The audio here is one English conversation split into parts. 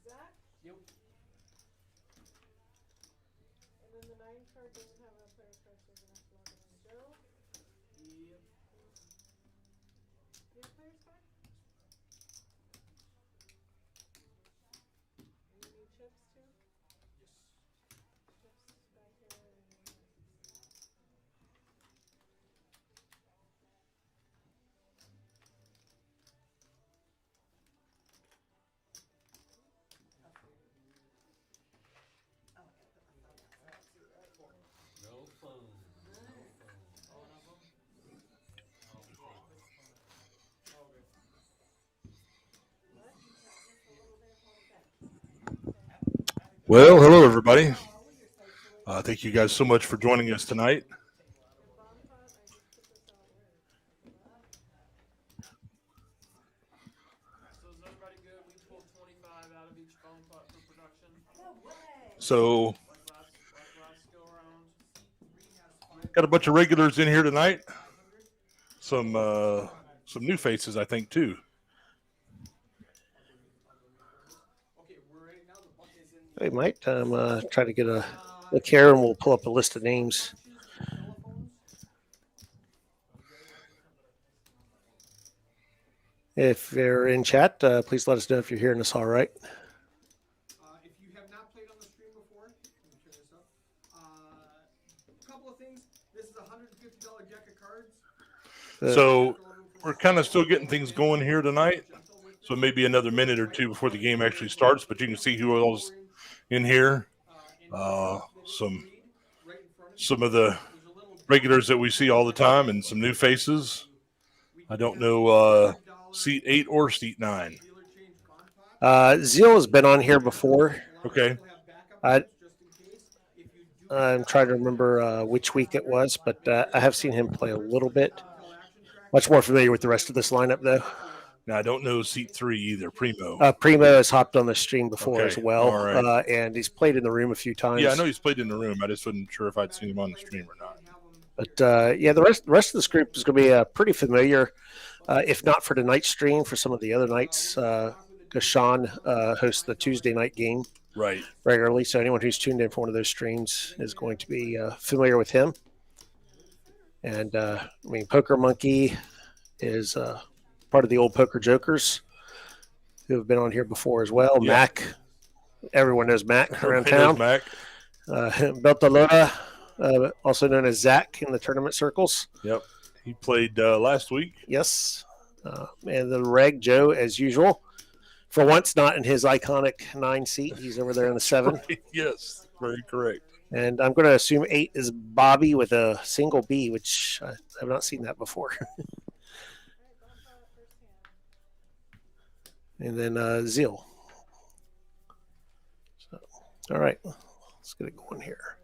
Zach? Yep. And then the 9 card doesn't have a player card, so we're gonna have to log it on Joe. Yep. Do you have player's card? And you need chips too? Yes. Chips back here and No phone. No phone. Oh, no phone? Oh, paper. Oh, okay. Well, hello, everybody. Thank you guys so much for joining us tonight. and bomb pot, I just put this out where? So is everybody good? We pulled 25 out of each phone pot for production. So, Like last go around. got a bunch of regulars in here tonight. Some new faces, I think, too. Okay, we're ready now. The buck is in Hey, Mike, try to get a look here, and we'll pull up a list of names. telephones. If you're in chat, please let us know if you're hearing us all right. If you have not played on the stream before, let me turn this up. A couple of things. This is a $150 deck of cards. So, we're kind of still getting things going here tonight. So, maybe another minute or two before the game actually starts. But you can see who else in here. Some of the regulars that we see all the time, and some new faces. I don't know seat 8 or seat 9. Zeal has been on here before. Okay. I'm trying to remember which week it was, but I have seen him play a little bit. Much more familiar with the rest of this lineup, though. Now, I don't know seat 3 either, Primo. Primo has hopped on the stream before Okay, as well, all right. and he's played in the room a few times. Yeah, I know he's played in the room. I just wasn't sure if I'd seen him on the stream or not. But yeah, the rest of this group is going to be pretty familiar, if not for tonight's stream, for some of the other nights, because Sean hosts the Tuesday night game Right. regularly. So anyone who's tuned in for one of those streams is going to be familiar with him. And I mean, Poker Monkey is part of the old Poker Jokers who have been on here before as well. Yeah. Mac, everyone knows Mac around Everybody town. knows Mac. Beltalona, also known as Zach in the tournament circles. Yep. He played last week. Yes. And the reg, Joe, as usual. For once, not in his iconic 9 seat. He's over there in the 7. Right. Yes, very correct. And I'm going to assume 8 is Bobby with a single B, which I have not seen that before. And then Zeal. So, all right. Let's get it going here.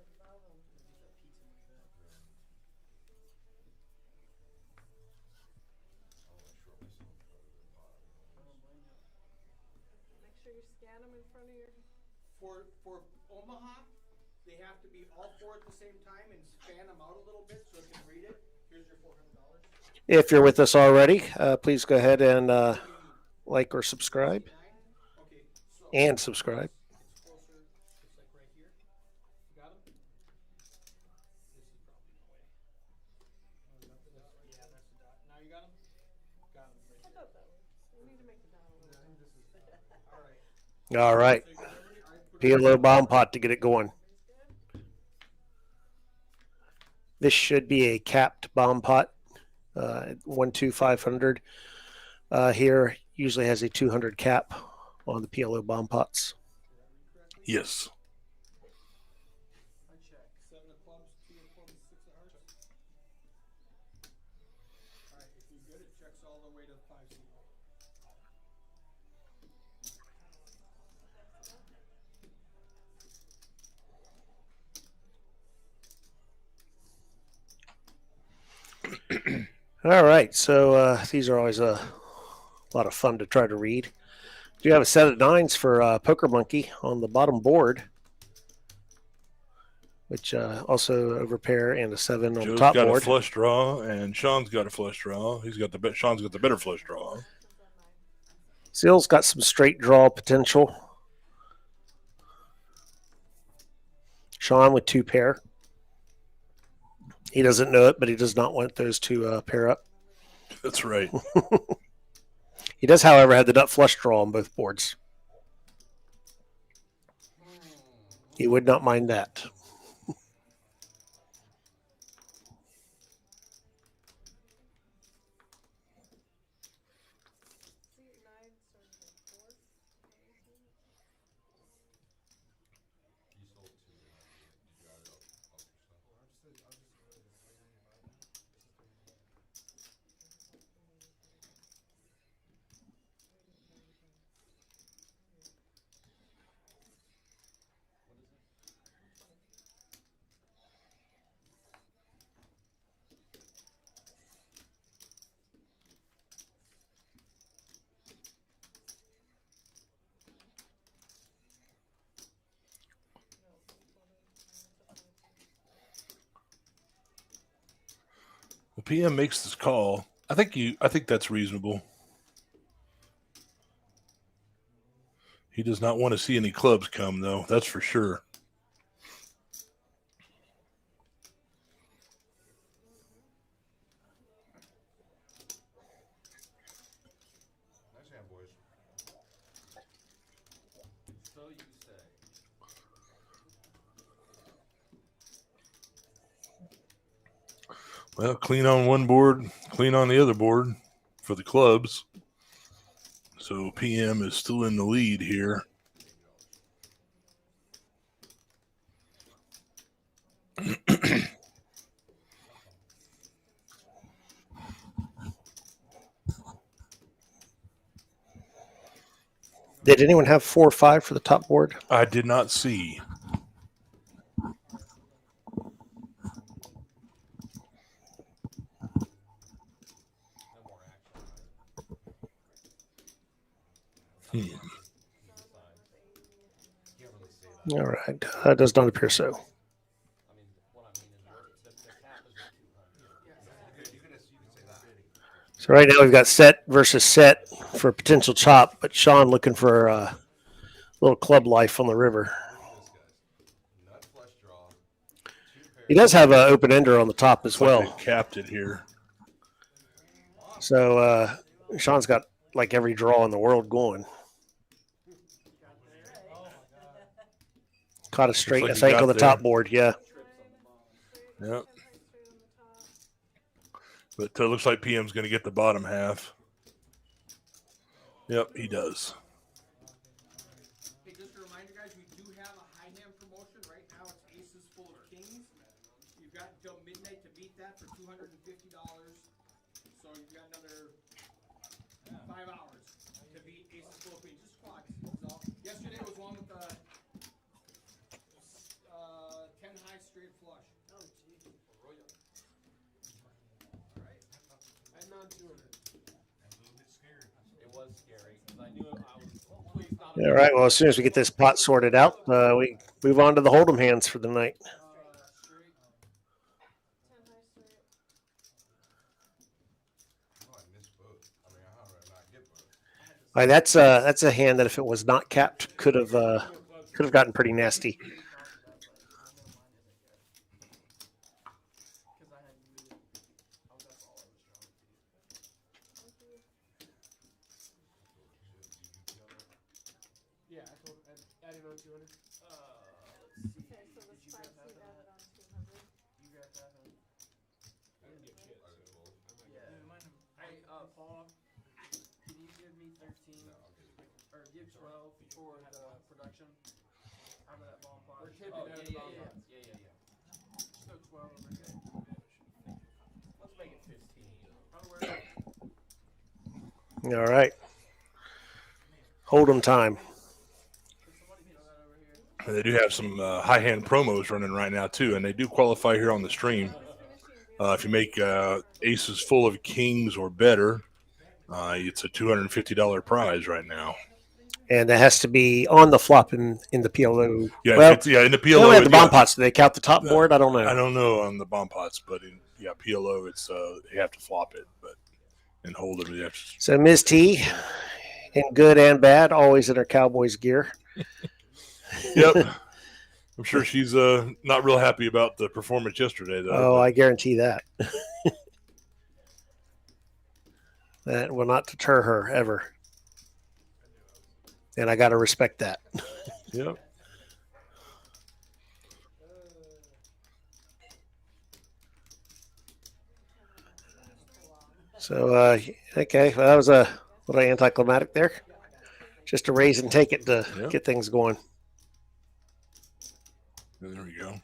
Make sure you scan them in front of your. For Omaha, they have to be all 4 at the same time and fan them out a little bit so it can read it. Here's your $400. If you're with us already, please go ahead and like or subscribe. Okay, so And subscribe. it's closer. It's like right here. You got them? This is probably no way. Yeah, that's the dot. Now you got them? Got them. I thought that was. We need to make the dial a little. All right. All right. PLO bomb pot to get it going. This should be a capped bomb pot. 1-2-500 here usually has a 200 cap on the PLO bomb pots. Yes. I check. 7 of clubs, 2 of clubs, 6 of hearts. All right, if you're good, it checks all the way to 5 seat. All right, so these are always a lot of fun to try to read. Do you have a set of 9s for Poker Monkey on the bottom board, which also overpair, and a 7 on Joe's the top got board. a flush draw, and Sean's got a flush draw. Sean's got the better flush draw. Seal's got some straight draw potential. Sean with 2 pair. He doesn't know it, but he does not want those to pair up. That's right. He does, however, have the nut flush draw on both boards. He would not mind that. You sold 2. You got it off yourself. Well, PM makes this call. I think that's reasonable. He does not want to see any clubs come, though. That's for sure. Nice hand, boys. So you say. Well, clean on one board, clean on the other board for the clubs. So PM is still in the lead here. Did anyone have 4 or 5 for the top board? I did not see. No more action. Hmm. Can't really say that. All right. Does not appear so. I mean, what I mean is the cap is at 200. You can say that. So right now we've got set versus set for a potential chop, but Sean looking for a little club life on the river. Nut flush draw. 2 pairs. He does have an open ender on the top as Looks like well. they capped it here. So Sean's got like every draw in the world going. Caught a straight, like I he think, got on the there. top board. Yeah. Yep. But it looks like PM's going to get the bottom half. Yep, he does. Hey, just a reminder, guys, we do have a high hand promotion. Right now it's aces full of kings. You've got until midnight to beat that for $250. So you've got another 5 hours to beat aces full of queens. Just squats. So yesterday was one with the 10 high straight flush. Oh, geez. All right. And non-200. It was scary because I knew I was. Please not. All right. Well, as soon as we get this pot sorted out, we move on to the hold'em hands for the night. Straight. 10 high straight. Oh, I missed both. I mean, how did I not get both? All right, that's a hand that if it was not capped could have gotten pretty nasty. Yeah, I told adding on 200. Okay, so the spikes he added on 200. You got that, huh? I didn't get shit. I got 12. Hey, Paul, can you give me 13 No, I'll get it. or give 12 for the production out of that bomb pot? We're tipping Oh, out yeah, of the bomb yeah, pot. yeah. So 12 over here. Let's make it 15. Oh, where? All right. Hold'em time. Can somebody throw that over here? And they do have some high hand promos running right now, too, and they do qualify here on the stream. If you make aces full of kings or better, it's a $250 prize right now. And that has to be on the flop in the PLO. Yeah, Well, in the they only PLO. have the bomb pots. Do they count the top board? I don't know. I don't know on the bomb pots, but in PLO, it's you have to flop it, but in Hold'em, you have to. So Ms. T, in good and bad, always in her Cowboys gear. Yep. I'm sure she's not real happy about the performance yesterday, though. Oh, I guarantee that. That will not deter her ever. And I got to respect that. Yep. So, okay, well, that was a little anticlimactic there. Just a raise and take it to get things going. There we go.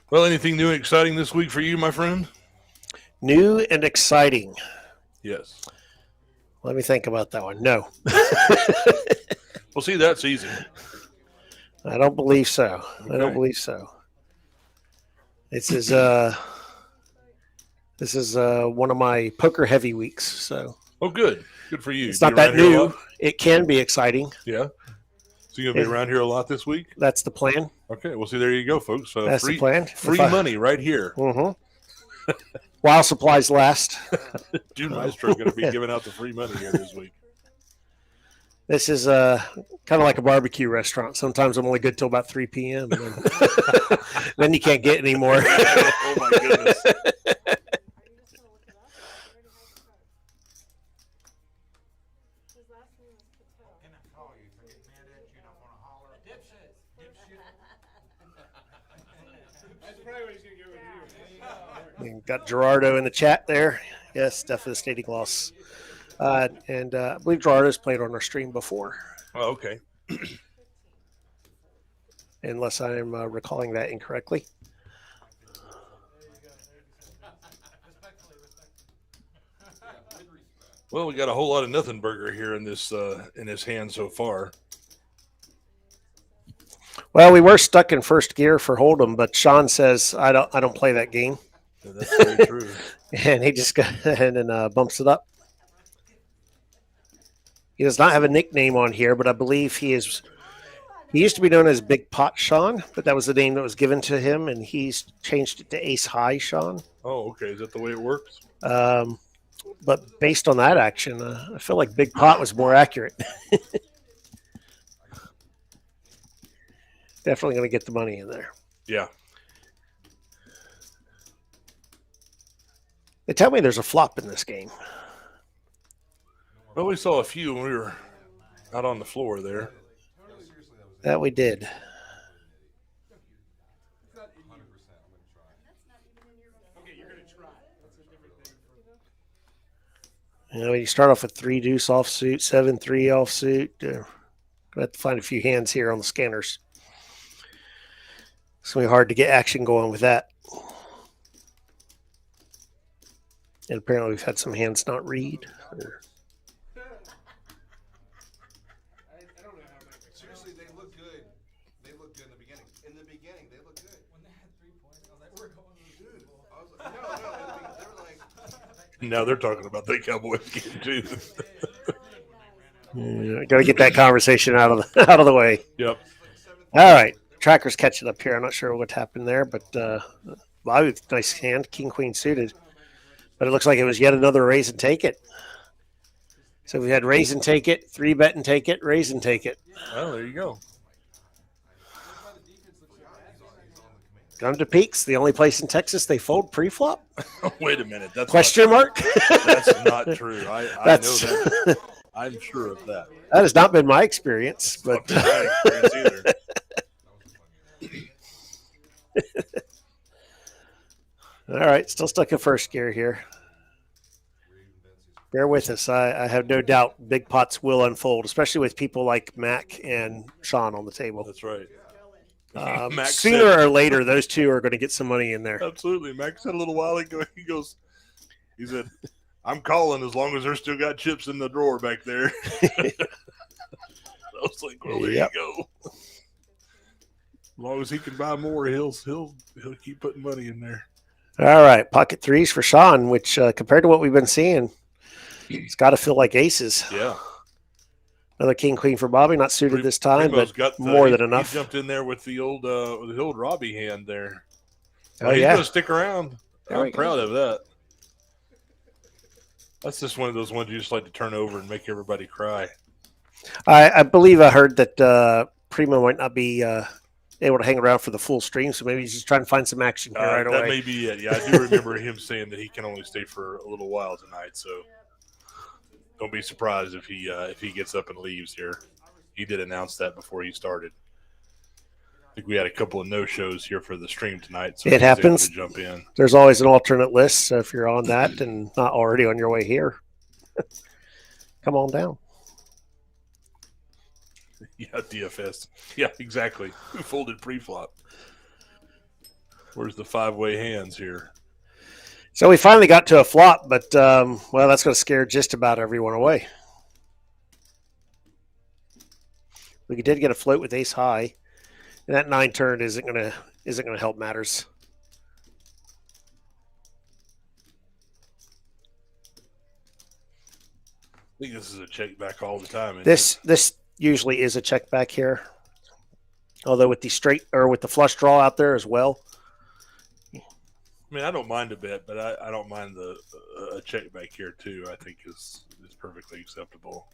Well, anything new and exciting this week for you, my friend? New and exciting. Yes. Let me think about that one. No. Well, see, that's easy. I don't believe so. Okay. I don't believe so. This is one of my poker heavy weeks. So. Oh, good. Good for you. It's not that new. It can be exciting. Yeah. So you're going to be around here a lot this week? That's the plan. Okay. Well, see, there you go, folks. That's the plan. Free money right here. Mm-hmm. While supplies last. June Maestro is going to be giving out the free money here this week. This is kind of like a barbecue restaurant. Sometimes I'm only good till about 3 p.m. And then you can't get any more. Oh, my goodness. We got Gerardo in the chat there. Yes, devastating loss. And I believe Gerardo's played on our stream before. Oh, okay. Unless I am recalling that incorrectly. Well, we got a whole lot of nothing burger here in this hand so far. Well, we were stuck in first gear for Hold'em, but Sean says I don't play that game. Yeah, that's very true. And he just goes ahead and bumps it up. He does not have a nickname on here, but I believe he used to be known as Big Pot Sean, but that was the name that was given to him, and he's changed it to Ace High Sean. Oh, okay. Is that the way it works? But based on that action, I feel like Big Pot was more accurate. Definitely going to get the money in there. Yeah. They tell me there's a flop in this game. Well, we saw a few when we were out on the floor there. That we did. You know, when you start off with 3 deuce offsuit, 7-3 offsuit, gonna have to find a few hands here on the scanners. It's gonna be hard to get action going with that. And apparently we've had some hands not read. Seriously, they look good. They look good in the beginning. In the beginning, they look good. When they had 3 points, I was like, we're going to the Super Bowl. I was like, no, they were like. Now they're talking about the Cowboys game too. Yeah, got to get that conversation out of the way. Yep. All right, Tracker's catching up here. I'm not sure what happened there, but Bobby, nice hand, King Queen suited. But it looks like it was yet another raise and take it. So we had raise and take it, 3-bet and take it, raise and take it. Well, there you go. Come to Peaks, the only place in Texas they fold pre-flop? Wait a minute. That's Question mark? That's not true. I know that. I'm sure of that. That has not been my experience, but Not been my experience either. All right, still stuck in first gear here. Bear with us. I have no doubt big pots will unfold, especially with people like Mac and Sean on the table. That's right. Sooner or later, those two are going to get some money in there. Absolutely. Mac said a little while ago, he said, I'm calling as long as they're still got chips in the drawer back there. I was like, well, there you go. As long as he can buy more, he'll keep putting money in there. All right, pocket threes for Sean, which compared to what we've been seeing, it's got to feel like aces. Yeah. Another king queen for Bobby, not suited this time, but more than enough. He jumped in there with the old Robbie hand there. Oh, he's yeah. going to stick around. I'm proud of that. That's just one of those ones you just like to turn over and make everybody cry. I believe I heard that Primo might not be able to hang around for the full stream, so maybe he's just trying to find some action here right that away. may be it. Yeah, I do remember him saying that he can only stay for a little while tonight, so don't be surprised if he gets up and leaves here. He did announce that before he started. I think we had a couple of no-shows here for the stream tonight, so It happens. Able to jump in. There's always an alternate list, so if you're on that and not already on your way here, come on down. Yeah, DFS. Yeah, exactly. Who folded pre-flop? Where's the 5-way hands here? So we finally got to a flop, but well, that's going to scare just about everyone away. We did get a float with ace high, and that 9 turn isn't going to help matters. I think this is a check back all the time. This usually is a check back here, although with the straight or with the flush draw out there as well. I mean, I don't mind a bit, but I don't mind a check back here too. I think is perfectly acceptable.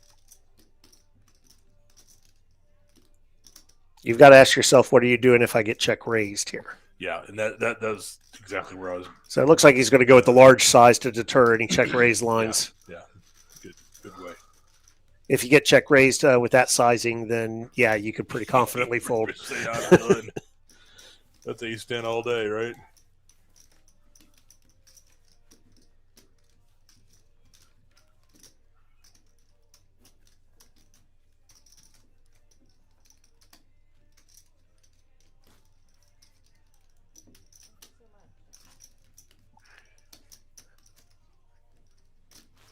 You've got to ask yourself, what are you doing if I get check raised here? Yeah, and that does exactly where I was. So it looks like he's going to go with the large size to deter any check raise lines. Yeah, good way. If you get check raised with that sizing, then yeah, you could pretty confidently fold. That's ace 10 all day, right?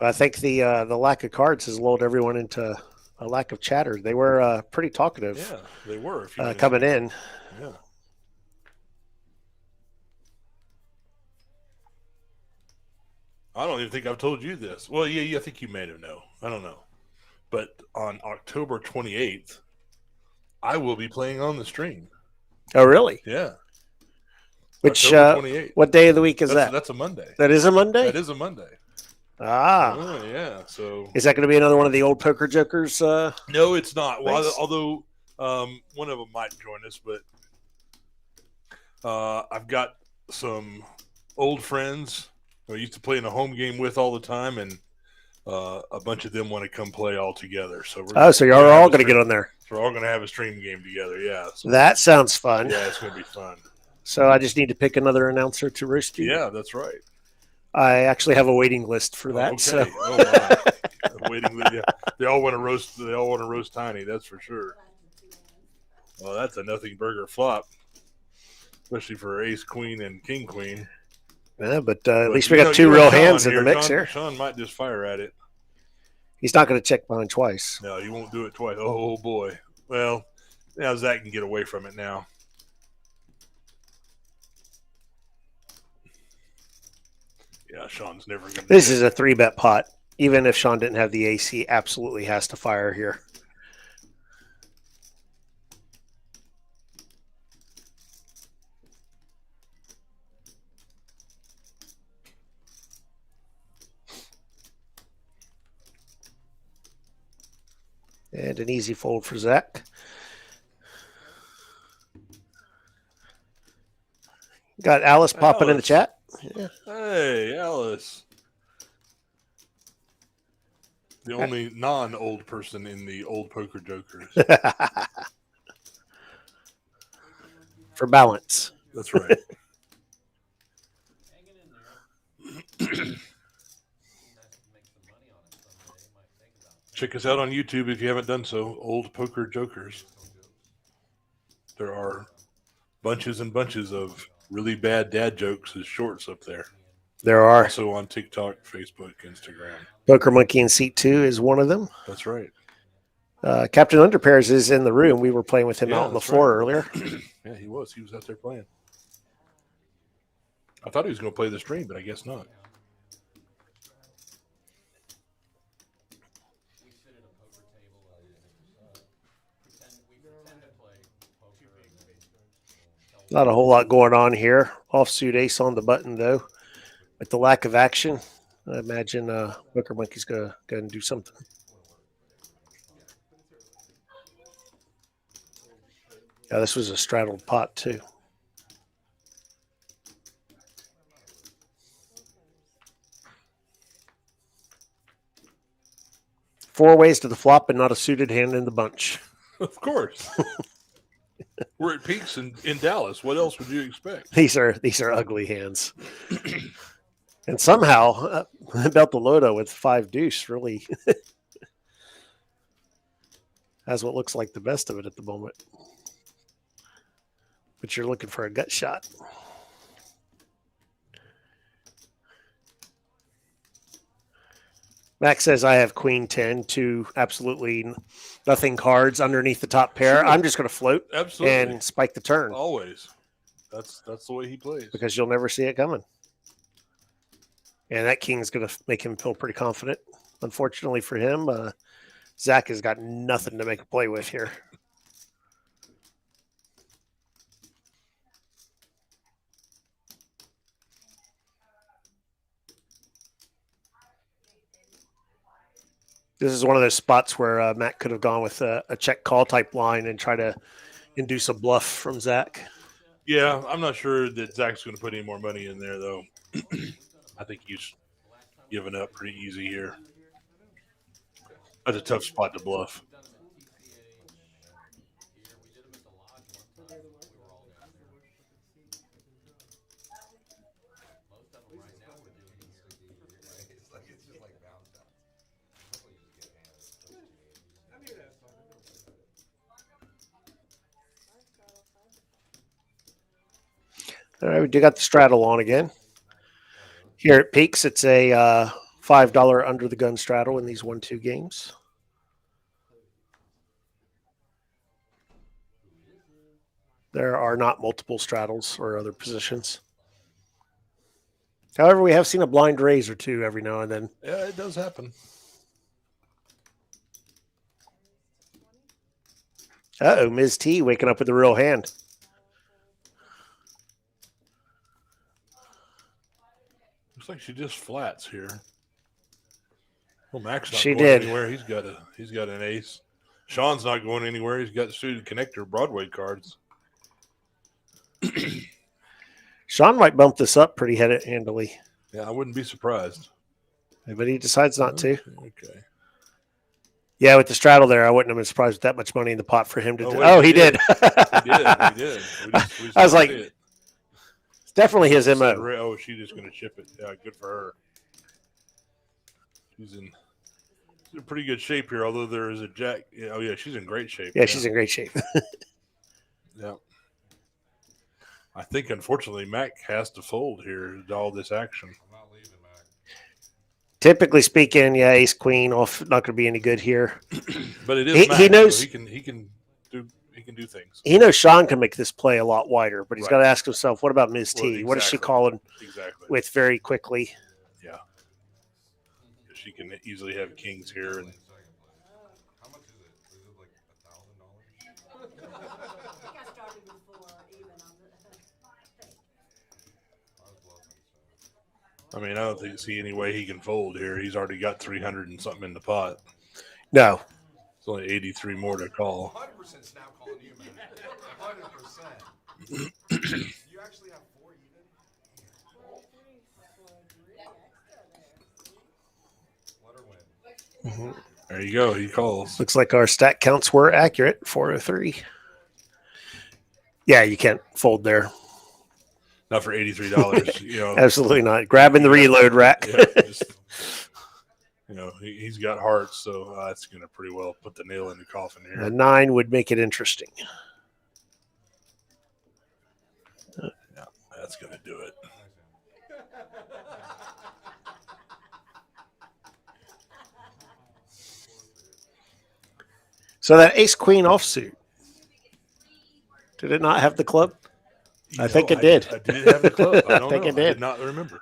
I think the lack of cards has lulled everyone into a lack of chatter. They were pretty talkative. Yeah, they were coming in. Yeah. I don't even think I've told you this. Well, yeah, I think you may have known. I don't know. But on October 28th, I will be playing on the stream. Oh, really? Yeah. Which what day of the week is that? That's a Monday. That is a Monday? That is a Monday. Ah. Oh, yeah. So is that going to be another one of the old poker jokers? No, it's not. Well, nice. Although one of them might join us, but I've got some old friends who I used to play in a home game with all the time, and a bunch of them want to come play all together. So so you're all going to get on there. So we're all going to have a stream game together. Yeah. So, that sounds fun. Yeah, it's going to be fun. So I just need to pick another announcer to roast you. Yeah, that's right. I actually have a waiting list for that. Okay. So. Oh my. Waiting list. Yeah. They all want to roast. They all want to roast Tiny. That's for sure. Well, that's a nothing burger flop, especially for ace queen and king queen. Yeah, but at least we got two real hands in the mix here. Sean might just fire at it. He's not going to check behind twice. No, he won't do it twice. Oh boy. Well, now Zach can get away from it now. Yeah, Sean's never going to. This is a 3-bet pot. Even if Sean didn't have the ace, he absolutely has to fire here. And an easy fold for Zach. Got Alice popping in the chat. Yeah. Hey, Alice. The only non-old person in the old poker jokers. For balance. That's right. Check us out on YouTube if you haven't done so. Old Poker Jokers. There are bunches and bunches of really bad dad jokes as shorts up there. There are. Also on TikTok, Facebook, Instagram. Poker Monkey in seat 2 is one of them. That's right. Captain Underpairs is in the room. We were playing with him out on the floor earlier. Yeah, he was. He was out there playing. I thought he was going to play the stream, but I guess not. Not a whole lot going on here. Offsuit ace on the button, though. With the lack of action, I imagine Poker Monkey's gonna go and do something. Yeah, this was a straddled pot too. Four ways to the flop and not a suited hand in the bunch. Of course. We're at Peaks in Dallas. What else would you expect? These are ugly hands. And somehow Beltalowda with 5 deuce really has what looks like the best of it at the moment. But you're looking for a gut shot. Max says I have queen 10, 2 absolutely nothing cards underneath the top pair. Sure. I'm just going to float Absolutely. and spike the turn. Always. That's the way he plays. Because you'll never see it coming. And that king's going to make him feel pretty confident. Unfortunately for him, Zach has got nothing to make a play with here. This is one of those spots where Matt could have gone with a check call type line and try to induce a bluff from Zach. Yeah, I'm not sure that Zach's going to put any more money in there, though. I think he's giving up pretty easy here. That's a tough spot to bluff. All right, we do got the straddle on again. Here at Peaks, it's a $5 under the gun straddle in these 1-2 games. There are not multiple straddles or other positions. However, we have seen a blind raise or two every now and then. Yeah, it does happen. Uh-oh, Ms. T waking up with a real hand. Looks like she just flats here. Well, Mac's not She going did. anywhere. He's got an ace. Sean's not going anywhere. He's got suited connector Broadway cards. Sean might bump this up pretty handily. Yeah, I wouldn't be surprised. But he decides not to. Okay. Yeah, with the straddle there, I wouldn't have been surprised with that much money in the pot for him to do. wait, Oh, he did. He did. We just I was like, see it. it's definitely his MO. Oh, she's just going to chip it. Yeah, good for her. She's in pretty good shape here, although there is a jack. Oh, yeah, she's in great shape. Yeah, she's in great shape. Yeah. I think, unfortunately, Mac has to fold here to all this action. I'm not leaving, Mac. Typically speaking, yeah, ace queen off not going to be any good here. But it is Mac, he knows so he can do things. He knows Sean can make this play a lot wider, but he's Right. got to ask himself, what about Ms. T? Well, What is she exactly. calling Exactly. with very quickly? Yeah. She can easily have kings here, and How much is it? Is it like $1,000? I think I started before even on the. I was bluffing, so. I mean, I don't see any way he can fold here. He's already got 300 and something in the pot. No. It's only 83 more to call. 100% now calling you, man. 100%. You actually have 4 even? Let her win. There you go. He calls. Looks like our stat counts were accurate. 403. Yeah, you can't fold there. Not for $83. You know, Absolutely not. Grabbing the reload rack. yeah, just, you know, he's got hearts, so that's going to pretty well put the nail in the coffin A here. 9 would make it interesting. Yeah, that's going to do it. So that ace queen offsuit, did it not have the club? I think it did. I did have the club. I don't think know. it did. I did not remember.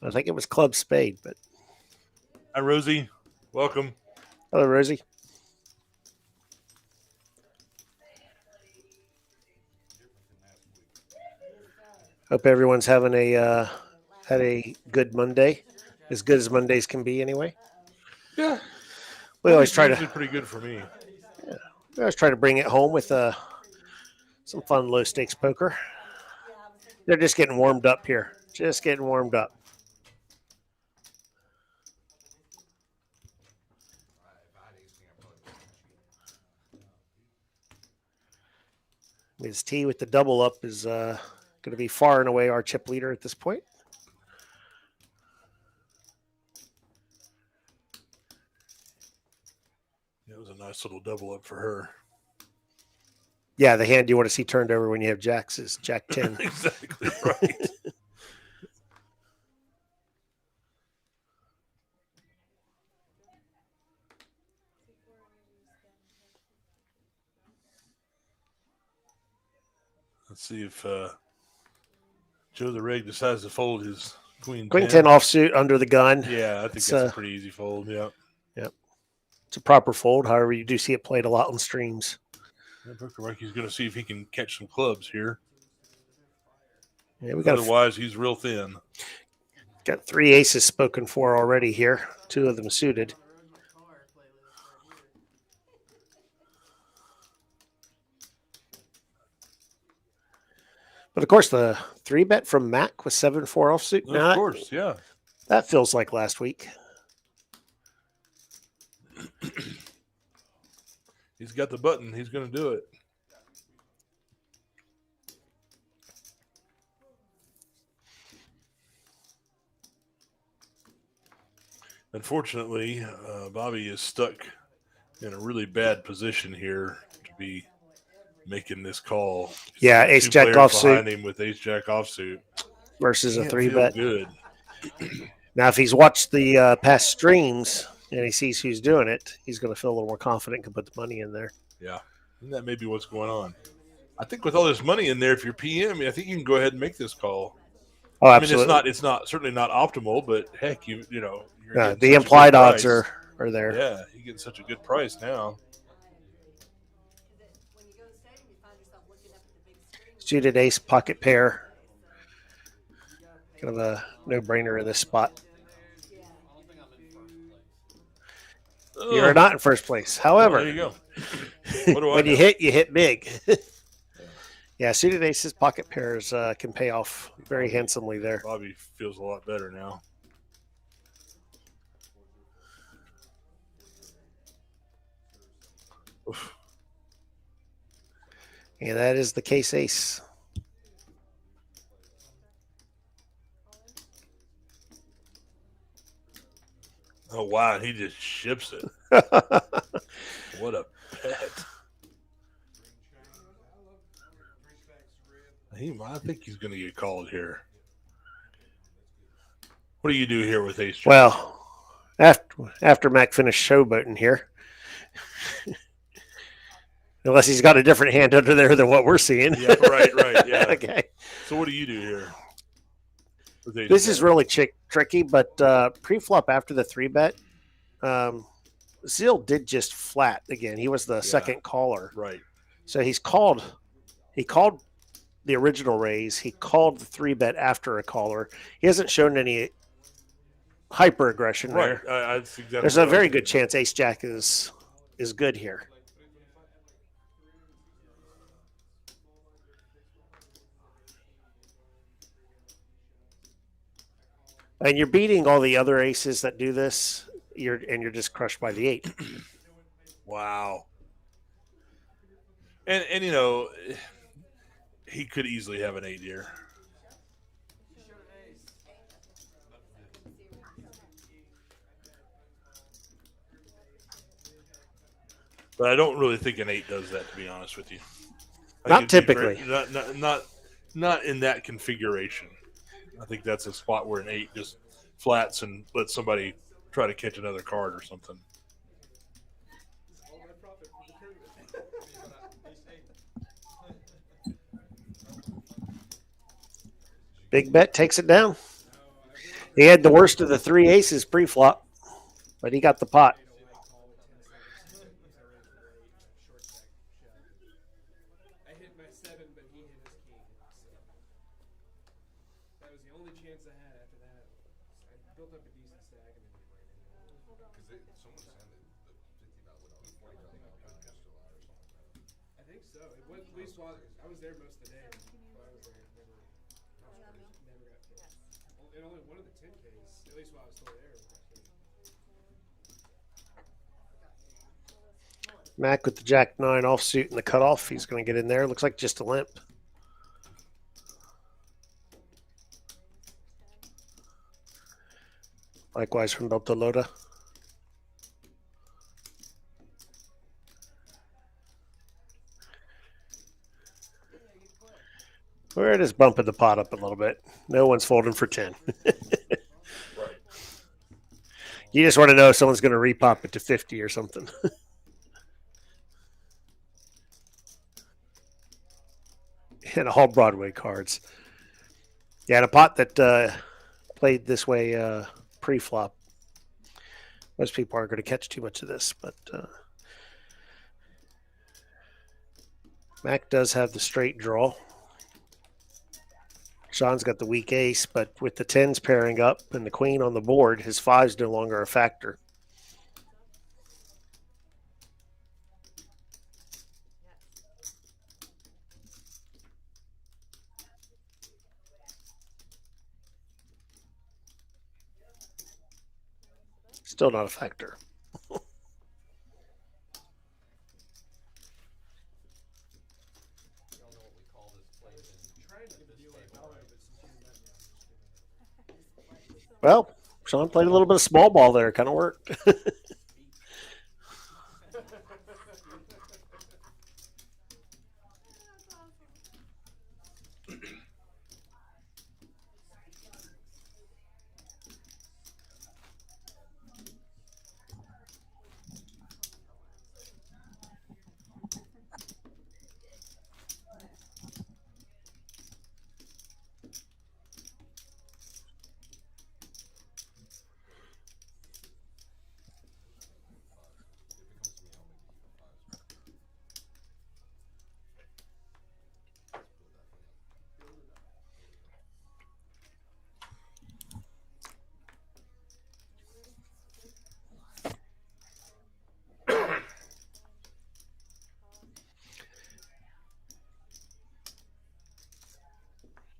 I think it was club spade, but Hi, Rosie. Welcome. hello, Rosie. Hope everyone's having a had a good Monday, as good as Mondays can be anyway. Yeah. We always try usually to pretty good for me. bring it home with some fun low stakes poker. They're just getting warmed up here. Just getting warmed up. Ms. T with the double up is going to be far and away our chip leader at this point. It was a nice little double up for her. Yeah, the hand you want to see turned over when you have jacks is Jack 10. Exactly right. Let's see if Joe the Rig decides to fold his Queen 10 offsuit under the gun. Yeah, I think that's a pretty easy fold. Yep. It's a proper fold. However, you do see it played a lot on streams. He's going to see if he can catch some clubs here. Yeah, we got Otherwise, he's real thin. Got 3 aces spoken for already here. 2 of them suited. But of course, the 3-bet from Mac with 7-4 offsuit. Of course, yeah. That feels like last week. He's got the button. He's going to do it. Unfortunately, Bobby is stuck in a really bad position here to be making this call. Yeah, ace jack offsuit behind him with ace jack offsuit versus a 3-bet. Good. Now, if he's watched the past streams and he sees who's doing it, he's going to feel a little more confident and can put the money in there. Yeah, and that may be what's going on. I think with all this money in there, if you're PM, I think you can go ahead and make this call. Oh, absolutely. I mean, it's not certainly not optimal, but heck, you know. The implied odds are there. Yeah, you get such a good price now. Suited ace, pocket pair. Kind of a no-brainer in this spot. You're not in first place. However, there you go. What do when you hit big. Yeah, suited aces, pocket pairs can pay off very handsomely there. Bobby feels a lot better now. Oof. And that is the case ace. Oh, wow. He just ships it. What a pet. I think he's going to get called here. What do you do here with ace jack? Well, after Mac finished showboating here, unless he's got a different hand under there than what we're seeing. Yeah, right, yeah. Okay. So what do you do here? This is really tricky, but pre-flop after the 3-bet, Zeal did just flat again. He was the second caller. Right. So he called the original raise. He called the 3-bet after a caller. He hasn't shown any hyper aggression there. Right. Exactly There's a very good chance ace jack is good here. And you're beating all the other aces that do this. You're just crushed by the 8. Wow. And you know, he could easily have an 8 here. But I don't really think an 8 does that, to be honest with you. Not typically. Not in that configuration. I think that's a spot where an 8 just flats and lets somebody try to catch another card or something. Big bet takes it down. He had the worst of the 3 aces pre-flop, but he got the pot. I hit my 7, but he hit his king. So that was the only chance I had after Someone said that the $50 $40 podcast is still out or something like that. I think so. It was, at least while I was there most of the day. While I was there, never got picked. And only one of the 10Ks, at least while I was still there. Mac with the Jack 9 offsuit and the cutoff. He's going to get in there. Looks like just a limp. Likewise from Beltalota. We're just bumping the pot up a little bit. No one's folding for 10. You just want to know if someone's going to repop it to 50 or something. And all Broadway cards. Yeah, and a pot that played this way pre-flop. Most people aren't going to catch too much of this, but Mac does have the straight draw. Sean's got the weak ace, but with the 10s pairing up and the queen on the board, his 5's no longer a factor. Still not a factor. Well, Sean played a little bit of small ball there. Kind of worked.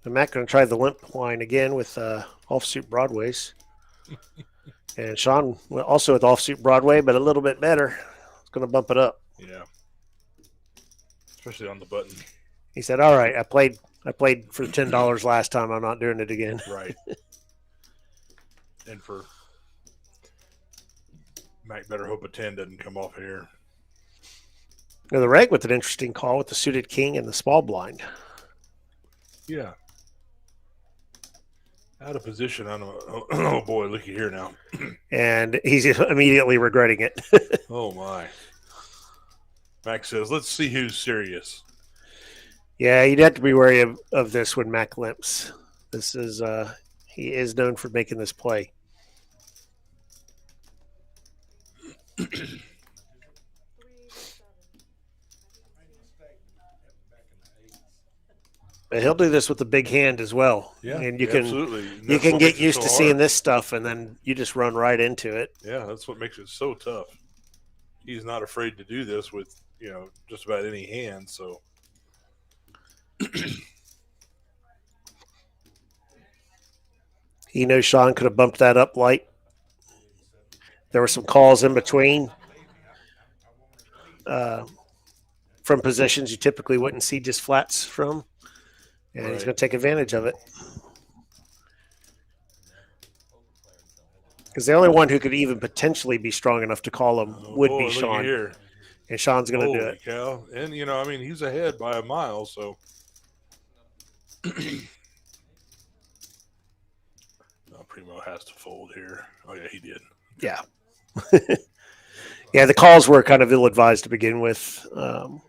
And Matt going to try the limp line again with offsuit Broadways. And Sean also with offsuit Broadway, but a little bit better. It's going to bump it up. Yeah. Especially on the button. He said, all right, I played for $10 last time. I'm not doing it again. Right. And for Mac, better hope a 10 doesn't come off here. Now the reg with an interesting call with the suited king and the small blind. Yeah. Out of position. I don't know. Oh, boy, looky here now. And he's immediately regretting it. Oh, my. Mac says, let's see who's serious. Yeah, you'd have to be wary of this when Mac limps. This is he is known for making this play. But he'll do this with a big hand as well. Yeah, and you can absolutely. And you that's can what get makes it used so to hard. seeing this stuff, and then you just run right into it. Yeah, that's what makes it so tough. He's not afraid to do this with, just about any hand. So He knows Sean could have bumped that up light. There were some calls in between from positions you typically wouldn't see just flats from. And he's Right. going to take advantage of it. Because the only one who could even potentially be strong enough to call him would boy, be look at Sean. here. And Sean's going to do Holy it. cow. And, he's ahead by a mile, so. Primo has to fold here. Oh, yeah, he did. Yeah. Yeah, the calls were kind of ill-advised to begin with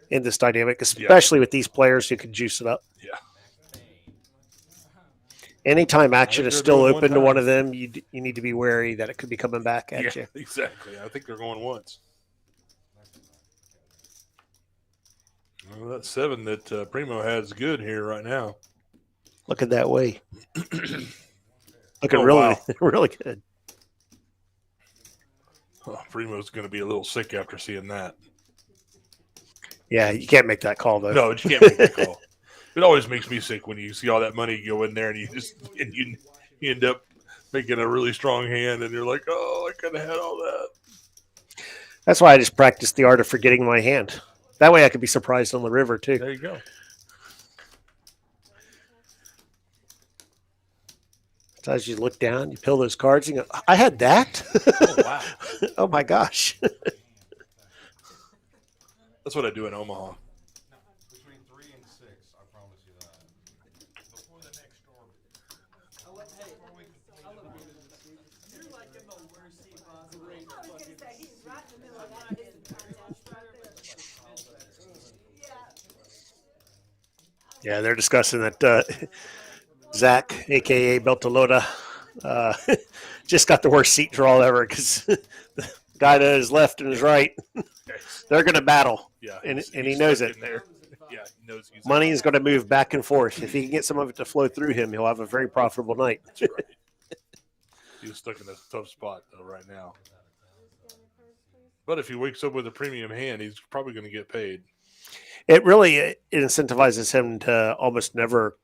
in this dynamic, especially with these players who can juice it up. Yeah. Anytime action think is they're still going open one to one time. of them, you need to be wary that it could be coming back at you. Exactly. I think they're going once. Well, that 7 that Primo has good here right now. Looking that way. Looking Oh, really, wow. really good. Oh, Primo's going to be a little sick after seeing that. Yeah, you can't make that call though. No, you can't make that call. It always makes me sick when you see all that money go in there and you end up making a really strong hand and you're like, oh, I could have had all that. That's why I just practice the art of forgetting my hand. That way I could be surprised on the river too. There you go. Sometimes you look down, you peel those cards, and you go, I had that? Oh, wow. Oh my gosh. That's what I do in Omaha. Between 3 and 6, I promise you that. Before the next storm. You're like in the worst seat possible. I was gonna say, he's right in the middle of that business contest right there. Yeah, they're discussing that Zach, a.k.a. Beltalota, just got the worst seat draw ever because the guy to his left and his right, they're going to battle. Yeah, and he's he knows stuck it. in there. Yeah, he knows he's Money is going to move back and forth. If he can get some of it to flow through him, he'll have a very profitable night. That's right. He's stuck in a tough spot though right now. But if he wakes up with a premium hand, he's probably going to get paid. It really incentivizes him to almost never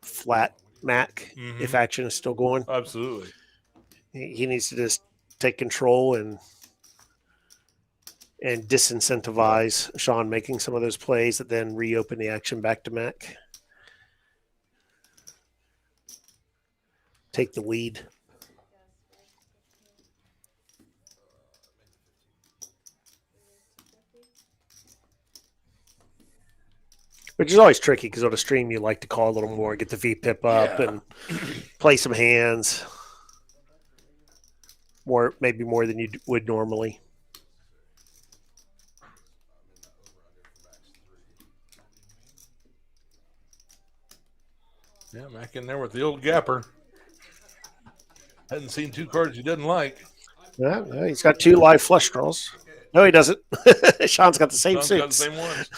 flat Mac if action is still going. Absolutely. He needs to just take control and disincentivize Sean making some of those plays that then reopen the action back to Mac. Take the lead. Which is always tricky because on a stream you like to call a little more, get the VPIP up and play some hands. Maybe more than you would normally. Yeah, Mac in there with the old gapper. Hadn't seen two cards he doesn't like. Yeah, he's got 2 live flush draws. No, he doesn't. Sean's got the same Sean's got the suits. same ones.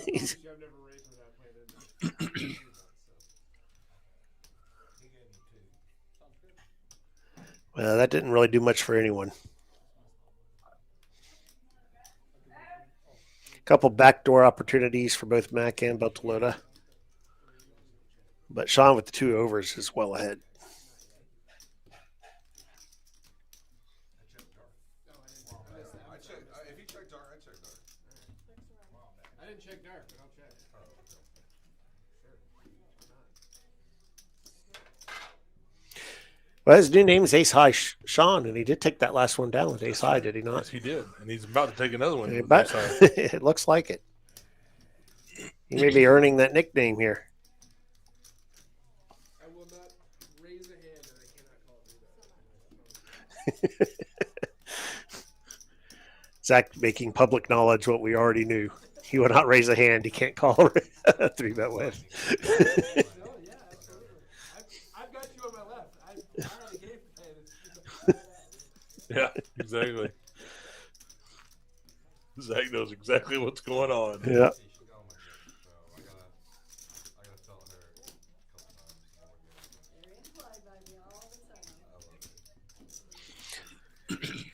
He's- I've never raised with that play. well, that didn't really do much for anyone. A couple backdoor opportunities for both Mac and Beltalota. But Sean with the 2 overs is well ahead. I checked. If you check dark, I check dark. I didn't check dark, but I'll check. Well, his new name is Ace High Sean, and he did take that last one down with Ace High, did he Yes, not? he did. And he's about to take another one. with But this side. it looks like it. He may be earning that nickname here. I will not raise a hand and I cannot call it that. Zach making public knowledge what we already knew. He will not raise a hand. He can't call a 3-bet win. No, yeah, absolutely. I've got you on my left. I had a game plan. Yeah, exactly. Zach knows exactly what's going on. Yeah. She got on my nerves, so I gotta tell her a couple times. They're in play, baby, all the time. I love it.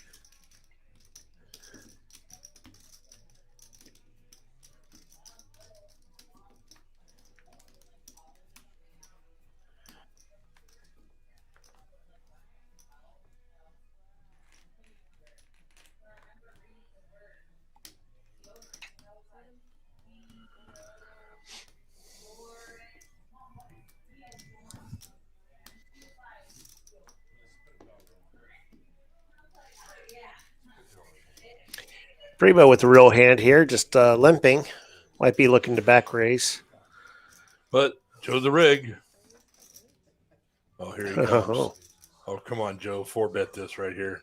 Primo with the real hand here, just limping. Might be looking to back raise. But Joe the rig. Oh, here he comes. Oh. Oh, come on, Joe. 4-bet this right here.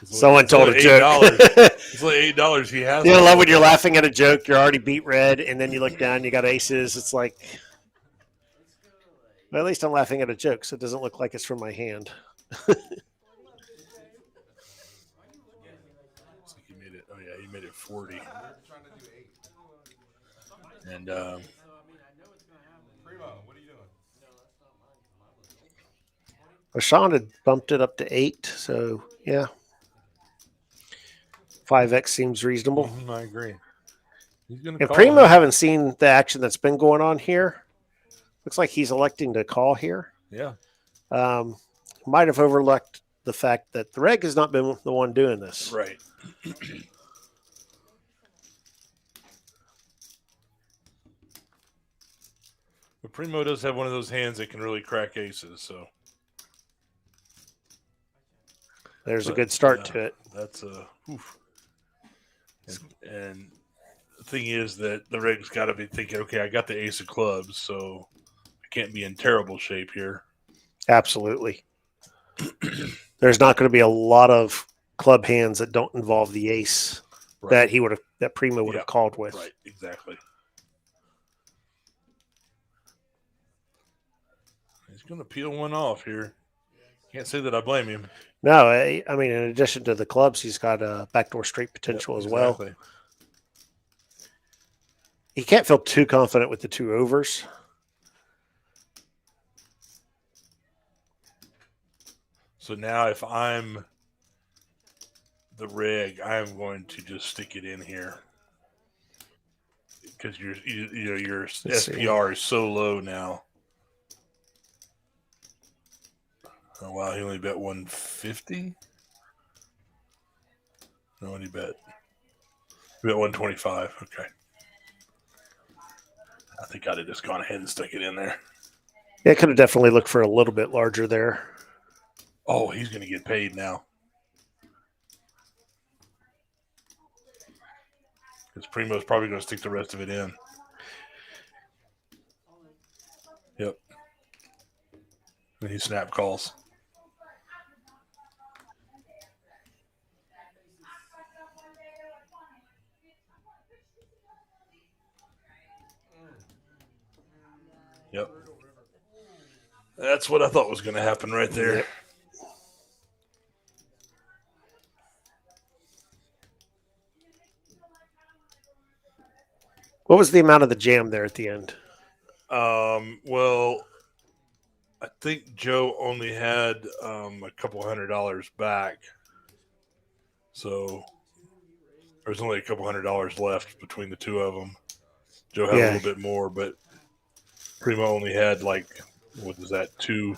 Someone told a It's joke. $8. It's like $8 he has. You know, love when you're laughing at a joke, you're already beat red, and then you look down, you got aces. It's like, well, at least I'm laughing at a joke, so it doesn't look like it's from my hand. He made it. Oh yeah, he made it 40. We're trying to do 8. And Primo, what are you doing? Well, Sean had bumped it up to 8, so yeah. 5x seems reasonable. I agree. He's going to And call. Primo, huh? haven't seen the action that's been going on here. Looks like he's electing to call here. Yeah. Might have overlooked the fact that the reg has not been the one doing this. Right. But Primo does have one of those hands that can really crack aces, so There's a But, good start yeah. to it. that's a oof. And the thing is that the reg's got to be thinking, okay, I got the ace of clubs, so I can't be in terrible shape here. Absolutely. There's not going to be a lot of club hands that don't involve the ace Right. that Primo would Yeah. have called with. Right, exactly. He's going to peel one off here. Can't say that I blame him. No, I mean, in addition to the clubs, he's got a backdoor straight potential as well. Exactly. He can't feel too confident with the two overs. So now if I'm the reg, I am going to just stick it in here. Because your Let's see. SPR is so low now. Oh wow, he only bet 150. No, what did he bet? He bet 125. Okay. I think I'd have just gone ahead and stuck it in there. Yeah, could have definitely looked for a little bit larger there. Oh, he's going to get paid now. Because Primo's probably going to stick the rest of it in. Yep. And he snap calls. Yep. That's what I thought was going to happen right there. Yep. What was the amount of the jam there at the end? Well, I think Joe only had a couple $100 back. So there's only a couple $100 left between the two of them. Joe had a little bit more, but Primo only had like, what is that, a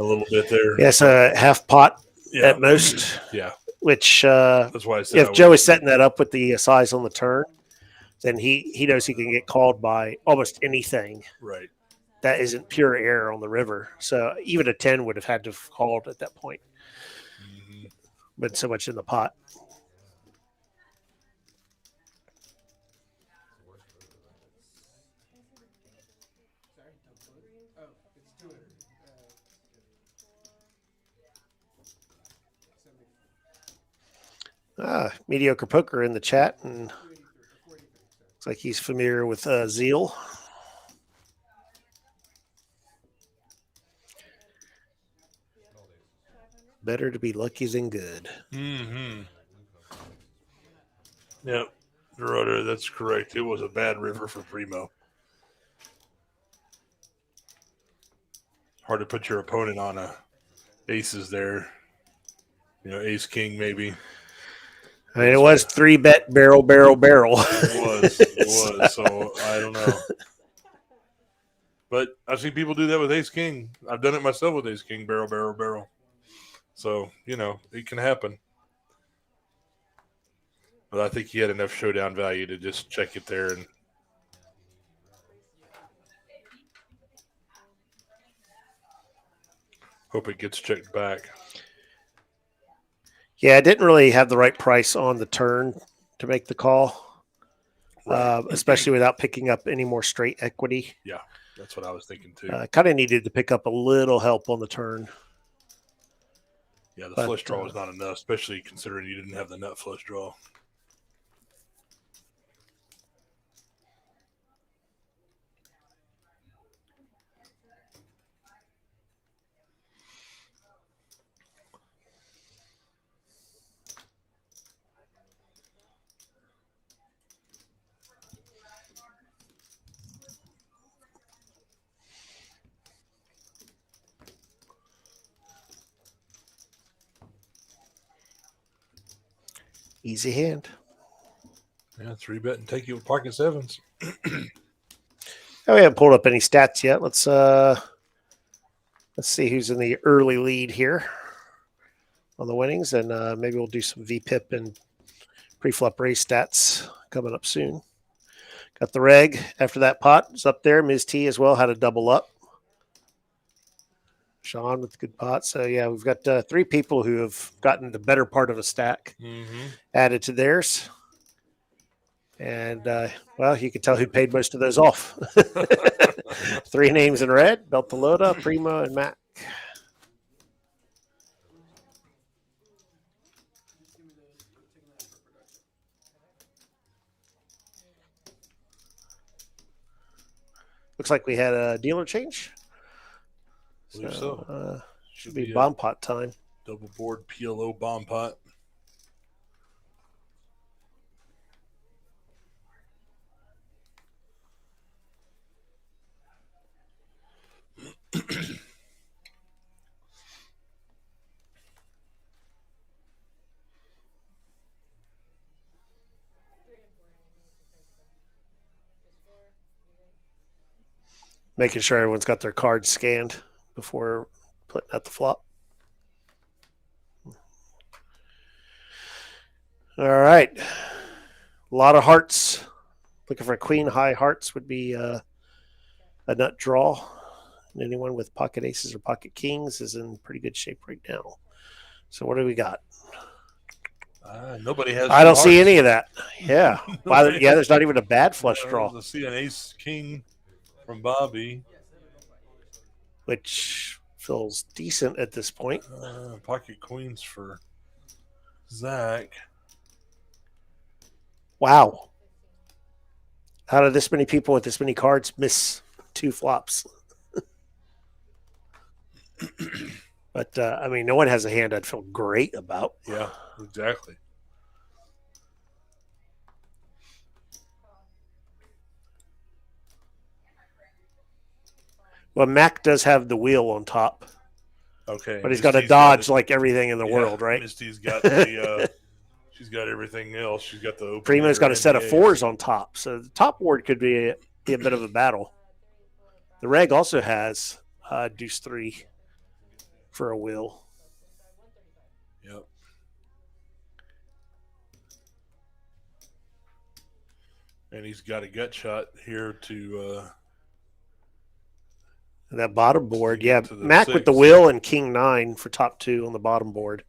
little bit there. Yes, a half pot Yeah. at most. Yeah. Which, That's why I said if Joe is setting that up with the size on the turn, then he knows he can get called by almost anything. Right. That isn't pure air on the river. So even a 10 would have had to have called at that point. Mm-hmm. But so much in the pot. Mediocre Poker in the chat, and looks like he's familiar with Zeal. Better to be lucky than good. Mm-hmm. Yep. Rudder, that's correct. It was a bad river for Primo. Hard to put your opponent on a aces there. Ace king maybe. I mean, it was 3-bet barrel. It was. So I don't know. But I've seen people do that with ace king. I've done it myself with ace king, barrel. So, it can happen. But I think he had enough showdown value to just check it there and hope it gets checked back. Yeah, I didn't really have the right price on the turn to make the call, Right. especially without picking up any more straight equity. Yeah, that's what I was thinking too. Kind of needed to pick up a little help on the turn. Yeah, the flush draw was not enough, especially considering you didn't have the nut flush draw. Easy hand. Yeah, 3-bet and take you with pocket sevens. Oh, we haven't pulled up any stats yet. Let's see who's in the early lead here on the winnings, and maybe we'll do some VPIP and pre-flop race stats coming up soon. Got the reg after that pot. It's up there. Ms. T as well had a double up. Sean with the good pot. So, yeah, we've got 3 people who have gotten the better part of a stack added to theirs. And, well, you can tell who paid most of those off. 3 names in red, Beltalota, Primo, and Mac. Looks like we had a dealer change. So, should be bomb pot time. Double board PLO bomb pot. Making sure everyone's got their cards scanned before putting out the flop. All right. A lot of hearts. Looking for a queen high hearts would be a nut draw. And anyone with pocket aces or pocket kings is in pretty good shape right now. So what do we got? Nobody has. I don't see any of that. Yeah. Yeah, there's not even a bad flush draw. I see an ace king from Bobby, which feels decent at this point. Pocket queens for Zach. Wow. How did this many people with this many cards miss 2 flops? But, I mean, no one has a hand I'd feel great about. Yeah, exactly. Well, Mac does have the wheel on top. Okay. But he's got to dodge like everything in the world, right? Misty's got the she's got everything else. She's got the open. Primo's got a set of 4s on top. So the top board could be a bit of a battle. The reg also has deuce 3 for a wheel. Yep. And he's got a gut shot here to that bottom board. Yeah, Mac 6. With the wheel and king 9 for top 2 on the bottom board.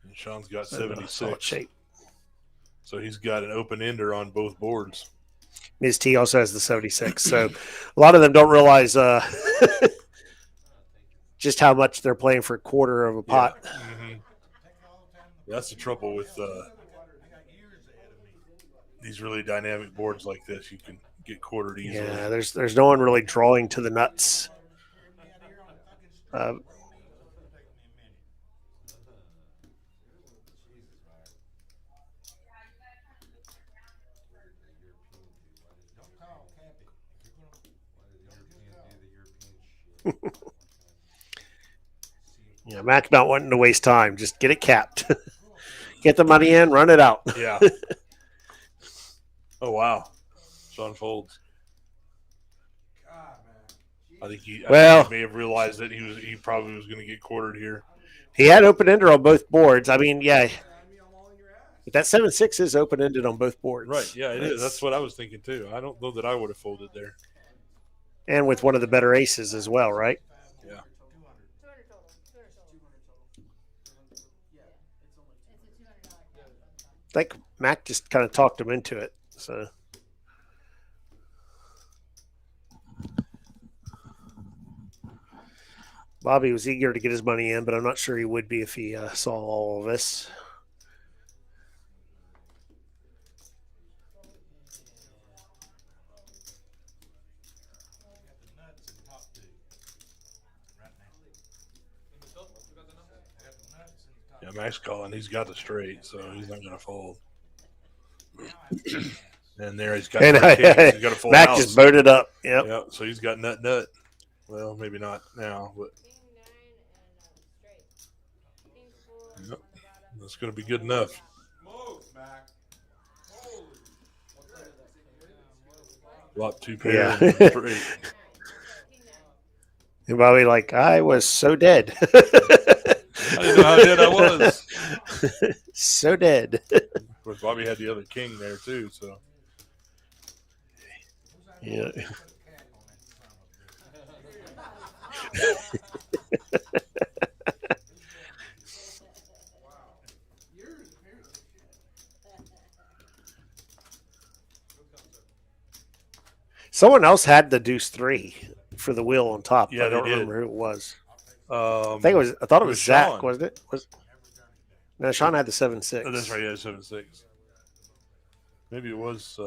And Sean's got 76. Shape. So he's got an open ender on both boards. Ms. T also has the 76. So a lot of them don't realize just how much they're playing for a quarter of a pot. Yeah. That's the trouble with these really dynamic boards like this. You can get quartered easily. Yeah, there's no one really drawing to the nuts. Yeah, Mac's not wanting to waste time. Just get it capped. Get the money in, run it out. Yeah. Oh, wow. Sean folds. I think he may have realized that he probably was going to get quartered here. He had open ender on both boards. I mean, yeah. But that 7-6 is open ended on both boards. Right. Yeah, it is. That's what I was thinking too. I don't know that I would have folded there. And with one of the better aces as well, right? Yeah. I think Mac just kind of talked him into it. So. Bobby was eager to get his money in, but I'm not sure he would be if he saw all of this. Yeah, Mac's calling. He's got the straight, so he's not going to fold. And there he's got he's got a full Mac house. Just boated up. Yep. Yep. So he's got nut. Well, maybe not now, but That's going to be good enough. Smoke, Mac. Holy. Lot 2 pair. Yeah. And 3. And Bobby, like, I was so dead. I didn't know how dead I was. So dead. Of course, Bobby had the other king there too. So Yeah. Someone else had the deuce 3 for the wheel on top. Yeah, I don't they did. remember who it was. I think it was. I thought it was Zach, Sean. wasn't it? No, Sean had the 7-6. Oh, that's right. Yeah, 7-6. Maybe it was. I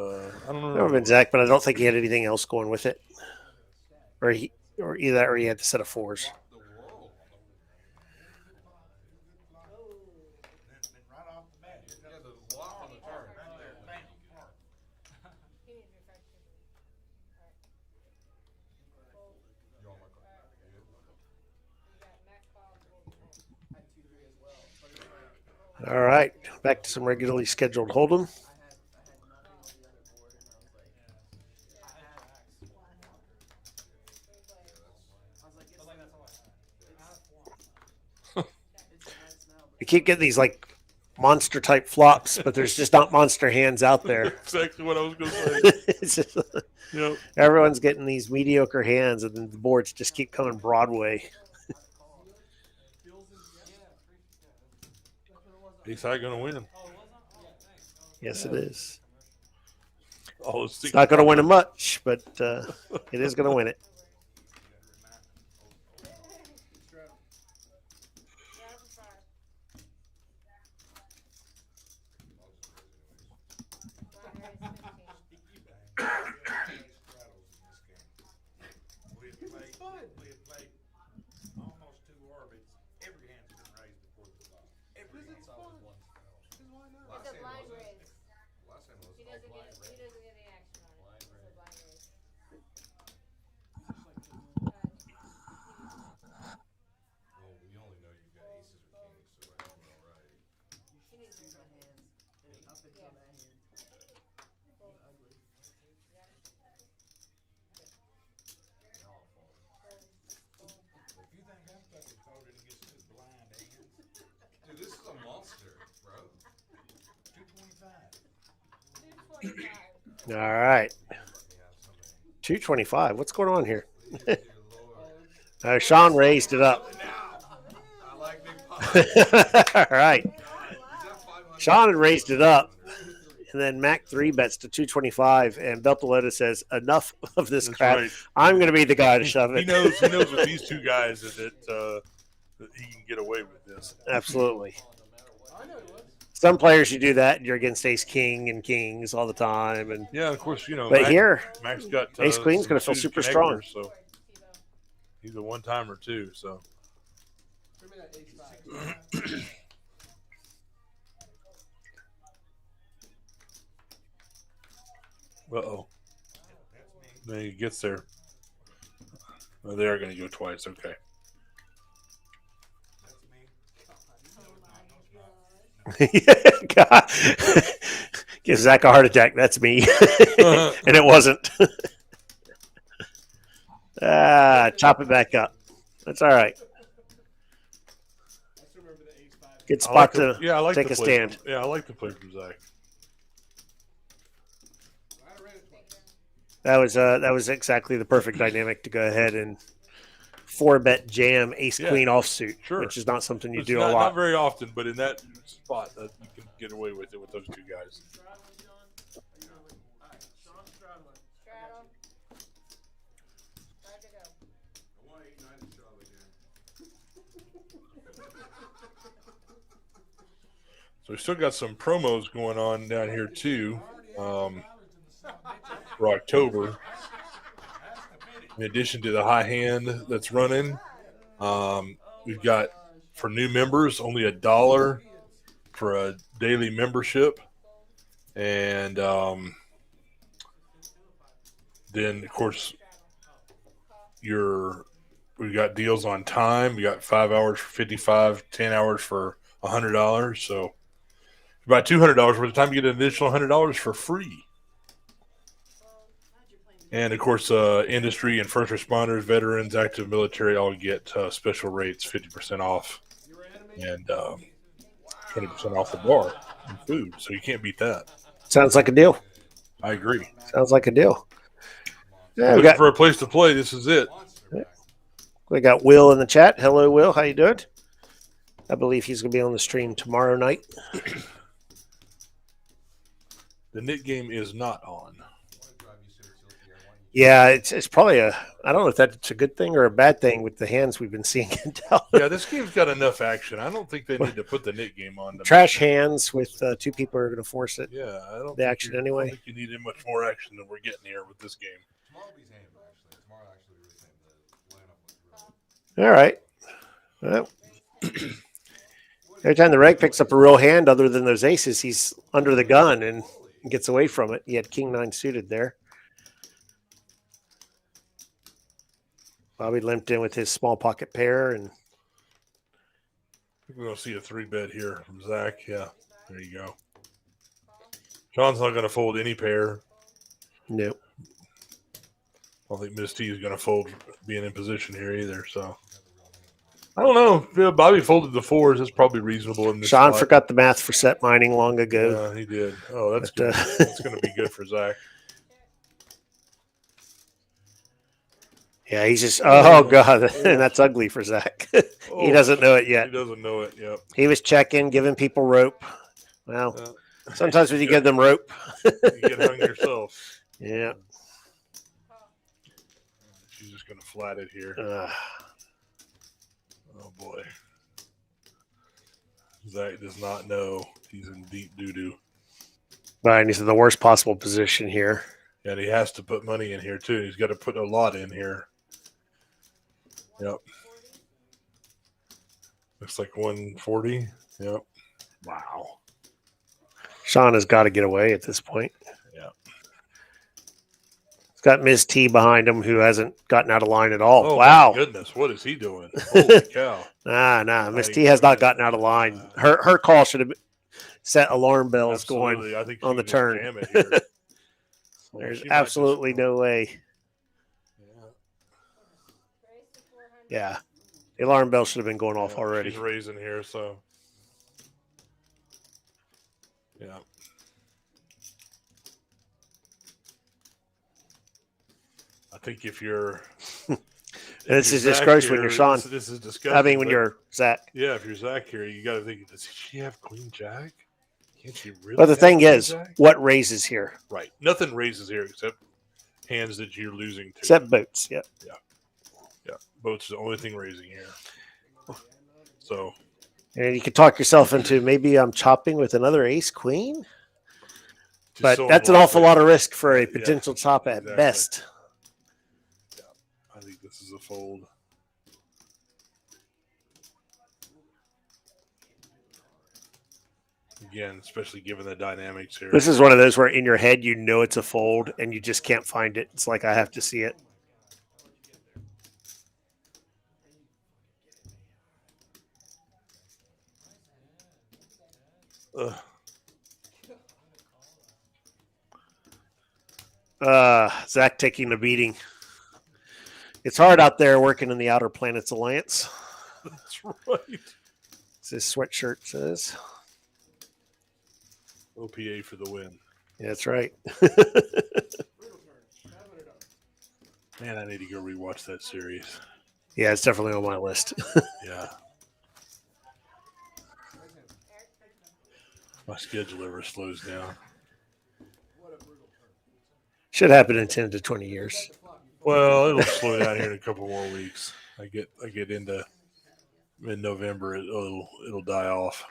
don't know. It would have been Zach, but I don't think he had anything else going with it. Or either that, or he had the set of 4s. The world. Yeah, the lock on the turn. You want my card? All right, back to some regularly scheduled hold'em. We keep getting these like monster type flops, but there's just not monster hands out there. Exactly what I was going to say. It's just, Yep. everyone's getting these mediocre hands, and then the boards just keep coming Broadway. Ace high going to win him. Yes, it is. All those It's not going to win it much, but it is going to win it. Dude, this is a monster, bro. 225. All right. 225. What's going on here? Sean raised it up. I like big pop. All right. Sean had raised it up. And then Mac 3 bets to 225. And Beltalota says, enough of this That's crap. right. I'm going to be the guy to shove He it. knows with these two guys that he can get away with this. Absolutely. Some players, you do that, and you're against ace king and kings all the time. And Yeah, of course, But here, Mac's got ace queen's some going to feel suited super strong. connectors, So he's a one-timer too. So uh-oh. Then he gets there. Oh, they are going to go twice. Okay. God. Give Zach a heart attack. That's me. And it wasn't. Chop it back up. That's all right. Good spot to take a stand. I like to play from Zach. That was exactly the perfect dynamic to go ahead and 4-bet jam ace queen offsuit, Sure. which is not something you It's do not, a lot. Not very often, but in that spot, you can get away with it with those two guys. So we still got some promos going on down here too for October. In addition to the high hand that's running, we've got for new members only $1 for a daily membership, and then of course we've got deals on time. We got 5 hours for 55, 10 hours for $100. So about $200 worth of time, you get an additional $100 for free. And of course, industry and first responders, veterans, active military all get special rates, 50% off, and 20% off the bar and food. So you can't beat that. Sounds like a deal. I agree. Sounds like a deal. Yeah, Looking for a place to play. This is it. We got Will in the chat. Hello, Will. How you doing? I believe he's going to be on the stream tomorrow night. The knit game is not on. Yeah, it's probably I don't know if that's a good thing or a bad thing with the hands we've been seeing in Dallas. Yeah, this game's got enough action. I don't think they need to put the knit game on. Trash hands with two people are going to force it. Yeah, I don't. The action anyway. I don't think you needed much more action than we're getting here with this game. All right. Well, every time the reg picks up a real hand other than those aces, he's under the gun and gets away from it. He had king 9 suited there. Bobby limped in with his small pocket pair, and We're going to see a 3-bet here from Zach. Yeah, there you go. Sean's not going to fold any pair. nope. I don't think Miss T is going to fold being in position here either. So I don't know. Yeah, Bobby folded the 4s. That's probably reasonable in this Sean spot. forgot the math for set mining long ago. Yeah, he did. Oh, that's But, good. That's going to be good for Zach. Yeah, he's just, oh, God, and that's ugly for Zach. He doesn't know it yet. He doesn't know it. Yep. He was checking, giving people rope. Well, sometimes when you give them rope. You get hung yourself. Yeah. She's just going to flat it here. Oh, boy. Zach does not know he's in deep doo-doo. But he's in the worst possible position here. And he has to put money in here, too. He's got to put a lot in here. Yep. Looks like 140. Yep. Wow. Sean has got to get away at this point. Yeah. He's got Ms. T behind him who hasn't gotten out of line at all. Oh, wow. my goodness. What is he doing? Holy cow. Nah. Ms. T has not gotten out of line. Her call should have set alarm bells Absolutely. going I think on the just turn. jam it here. There's She might absolutely just- no way. Yeah. Yeah. The alarm bell should have been going off already. She's raising here, so. Yeah. I think if you're. This is Zach disgrace when here, you're Sean. This is disgusting. I mean, when but- you're Zach. Yeah, if you're Zach here, you got to think, does she have Queen Jack? Can't she really? But the have thing Queen is, Jack? what raises here? Right. Nothing raises here except hands that you're losing to. Except boats. Yep. Yeah. Boats is the only thing raising here. So. And you could talk yourself into maybe I'm chopping with another ace queen. just But so that's an awful unlikely. lot of risk for a potential chop at exactly. best. Yeah. I think this is a fold. Again, especially given the dynamics here. This is one of those where in your head you know it's a fold and you just can't find it. It's like I have to see it. Zach taking the beating. It's hard out there working in the Outer Planets Alliance. That's right. As this sweatshirt says. OPA for the win. Yeah, that's right. Man, I need to go rewatch that series. Yeah, it's definitely on my list. Yeah. My schedule ever slows down. Should happen in 10 to 20 years. Well, it'll slow down here in a couple more weeks. I get into mid-November, it'll die off.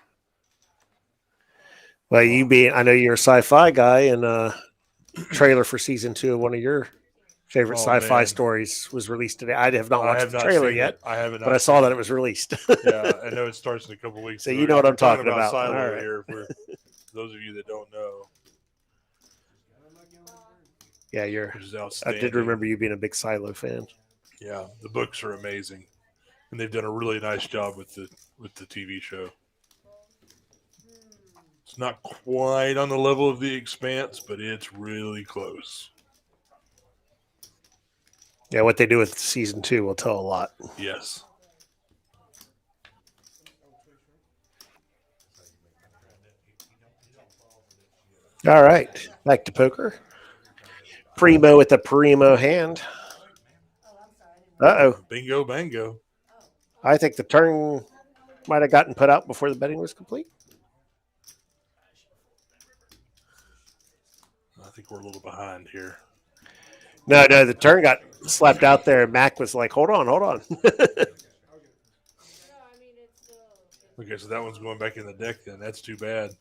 Well, I know you're a sci-fi guy, and trailer for season 2 of one of your favorite sci-fi man. stories was released today. I have not I watched have the not trailer seen yet, it. I haven't. but I saw that it was released. Yeah, I know it starts in a couple weeks. So you know what I'm talking about. Silo All right. here for those of you that don't know, Yeah, which is I outstanding. did remember you being a big Silo fan. Yeah, the books are amazing, and they've done a really nice job with the TV show. It's not quite on the level of the Expanse, but it's really close. Yeah, what they do with season 2 will tell a lot. Yes. All right, back to poker. Primo with the primo hand. Uh-oh. Bingo, bango. I think the turn might have gotten put out before the betting was complete. I think we're a little behind here. No, the turn got slapped out there. Mac was like, hold on. No, I mean, it's still. Okay, so that one's going back in the deck then. That's too bad.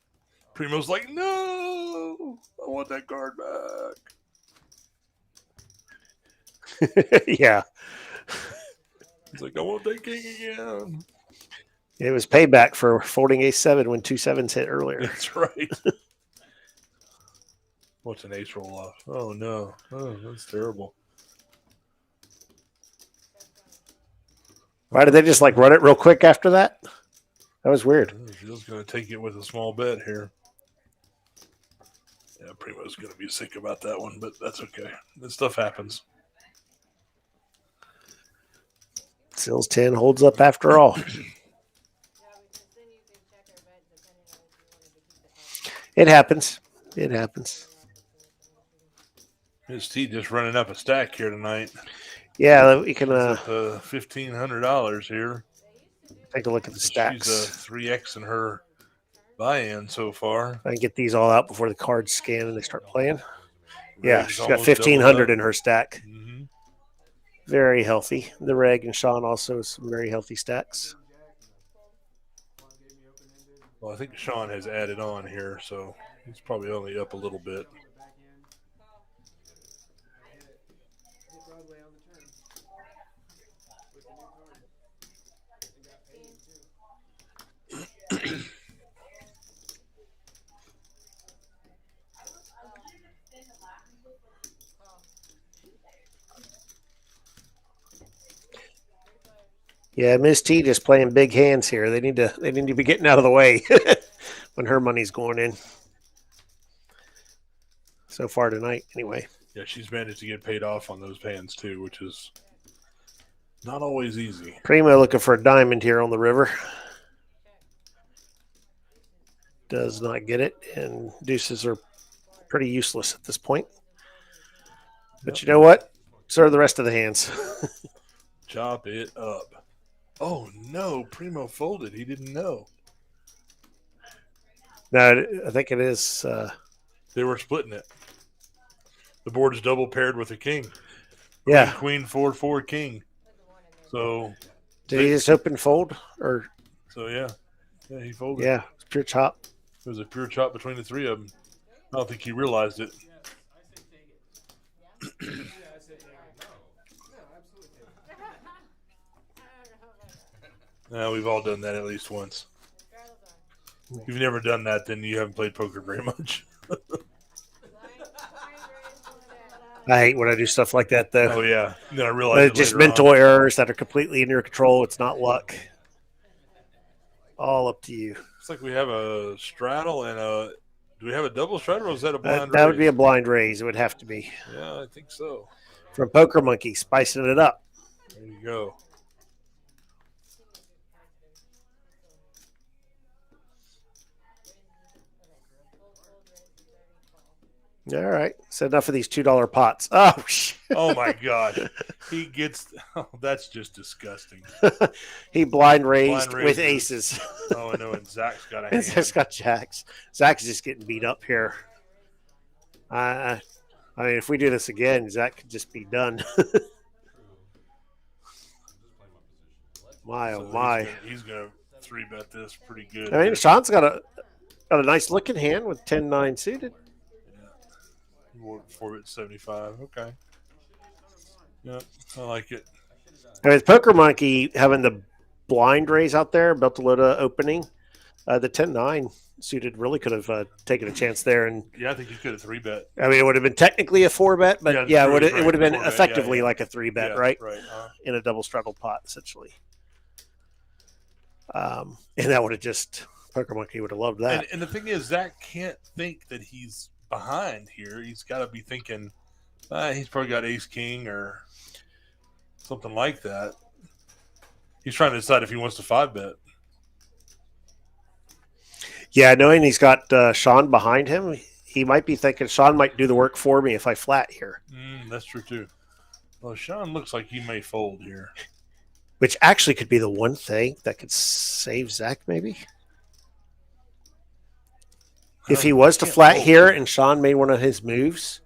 Primo's like, no, I want that card back. Yeah. He's like, I want that king again. It was payback for folding ace-7 when 2 7s hit earlier. That's right. What's an ace roll off? Oh, no. Oh, that's terrible. Why did they just like run it real quick after that? That was weird. Phil's going to take it with a small bet here. Yeah, Primo's going to be sick about that one, but that's okay. That stuff happens. Sills 10 holds up after all. Yeah, because then you can check our bet depending on if you wanted to keep it. It happens. It happens. Miss T just running up a stack here tonight. Yeah, we can $1,500 here. take a look at the She's stacks. 3x in her buy-in so far. I can get these all out before the cards scan and they start playing. Yeah, Reg's she's got almost doubled 1,500 up. in her stack. Mm-hmm. Very healthy. The Reg and Sean also some very healthy stacks. Well, I think Sean has added on here, so he's probably only up a little bit. Yeah, Miss T just playing big hands here. They need to be getting out of the way when her money's going in. So far tonight, anyway. Yeah, she's managed to get paid off on those hands too, which is not always easy. Primo looking for a diamond here on the river. Does not get it, and deuces are pretty useless at this point. But you know what? So are the rest of the hands. Chop it up. Oh, no. Primo folded. He didn't know. No, I think it is. They were splitting it. The board is double paired with a king. Yeah. Queen, 4-4, king. So. Did he just open fold? Or So, yeah. Yeah, he folded. yeah, it's pure chop. It was a pure chop between the three of them. I don't think he realized it. No, we've all done that at least once. If you've never done that, then you haven't played poker very much. I hate when I do stuff like that, though. Oh, yeah. Then I But realized it's just later mental on. errors that are completely in your control. It's not luck. All up to you. It's like we have a straddle and a. Do we have a double straddle or is that a blind That would be a raise? blind raise. It would have to be. Yeah, I think so. From Poker Monkey, spicing it up. There you go. All right. So enough of these $2 pots. Oh, shit. Oh, my God. He gets. Oh, that's just disgusting. He blind raised Blind with raises. aces. Oh, I know. And Zach's got a And hand. Zach's got jacks. Zach's just getting beat up here. I mean, if we do this again, Zach could just be done. My, oh, So my. He's going to 3-bet this pretty good. I mean, Sean's got a nice looking hand with 10-9 suited. 4-bet 75. Okay. Yeah, I like it. I mean, with Poker Monkey having the blind raise out there, Beltalowda opening, the 10-9 suited really could have taken a chance there. And Yeah, I think you could have 3-bet. I mean, it would have been technically a 4-bet, but yeah, true, it right, would have been 4-bet, effectively yeah. like a 3-bet, Yeah, right? Right. In a double straddle pot, essentially. And that would have just Poker Monkey would have loved that. And the thing is, Zach can't think that he's behind here. He's got to be thinking he's probably got ace king or something like that. He's trying to decide if he wants to 5-bet. Yeah, knowing he's got Sean behind him, he might be thinking Sean might do the work for me if I flat here. That's true too. Well, Sean looks like he may fold here. Which actually could be the one thing that could save Zach, maybe. If he was to flat here and Sean made one of his moves,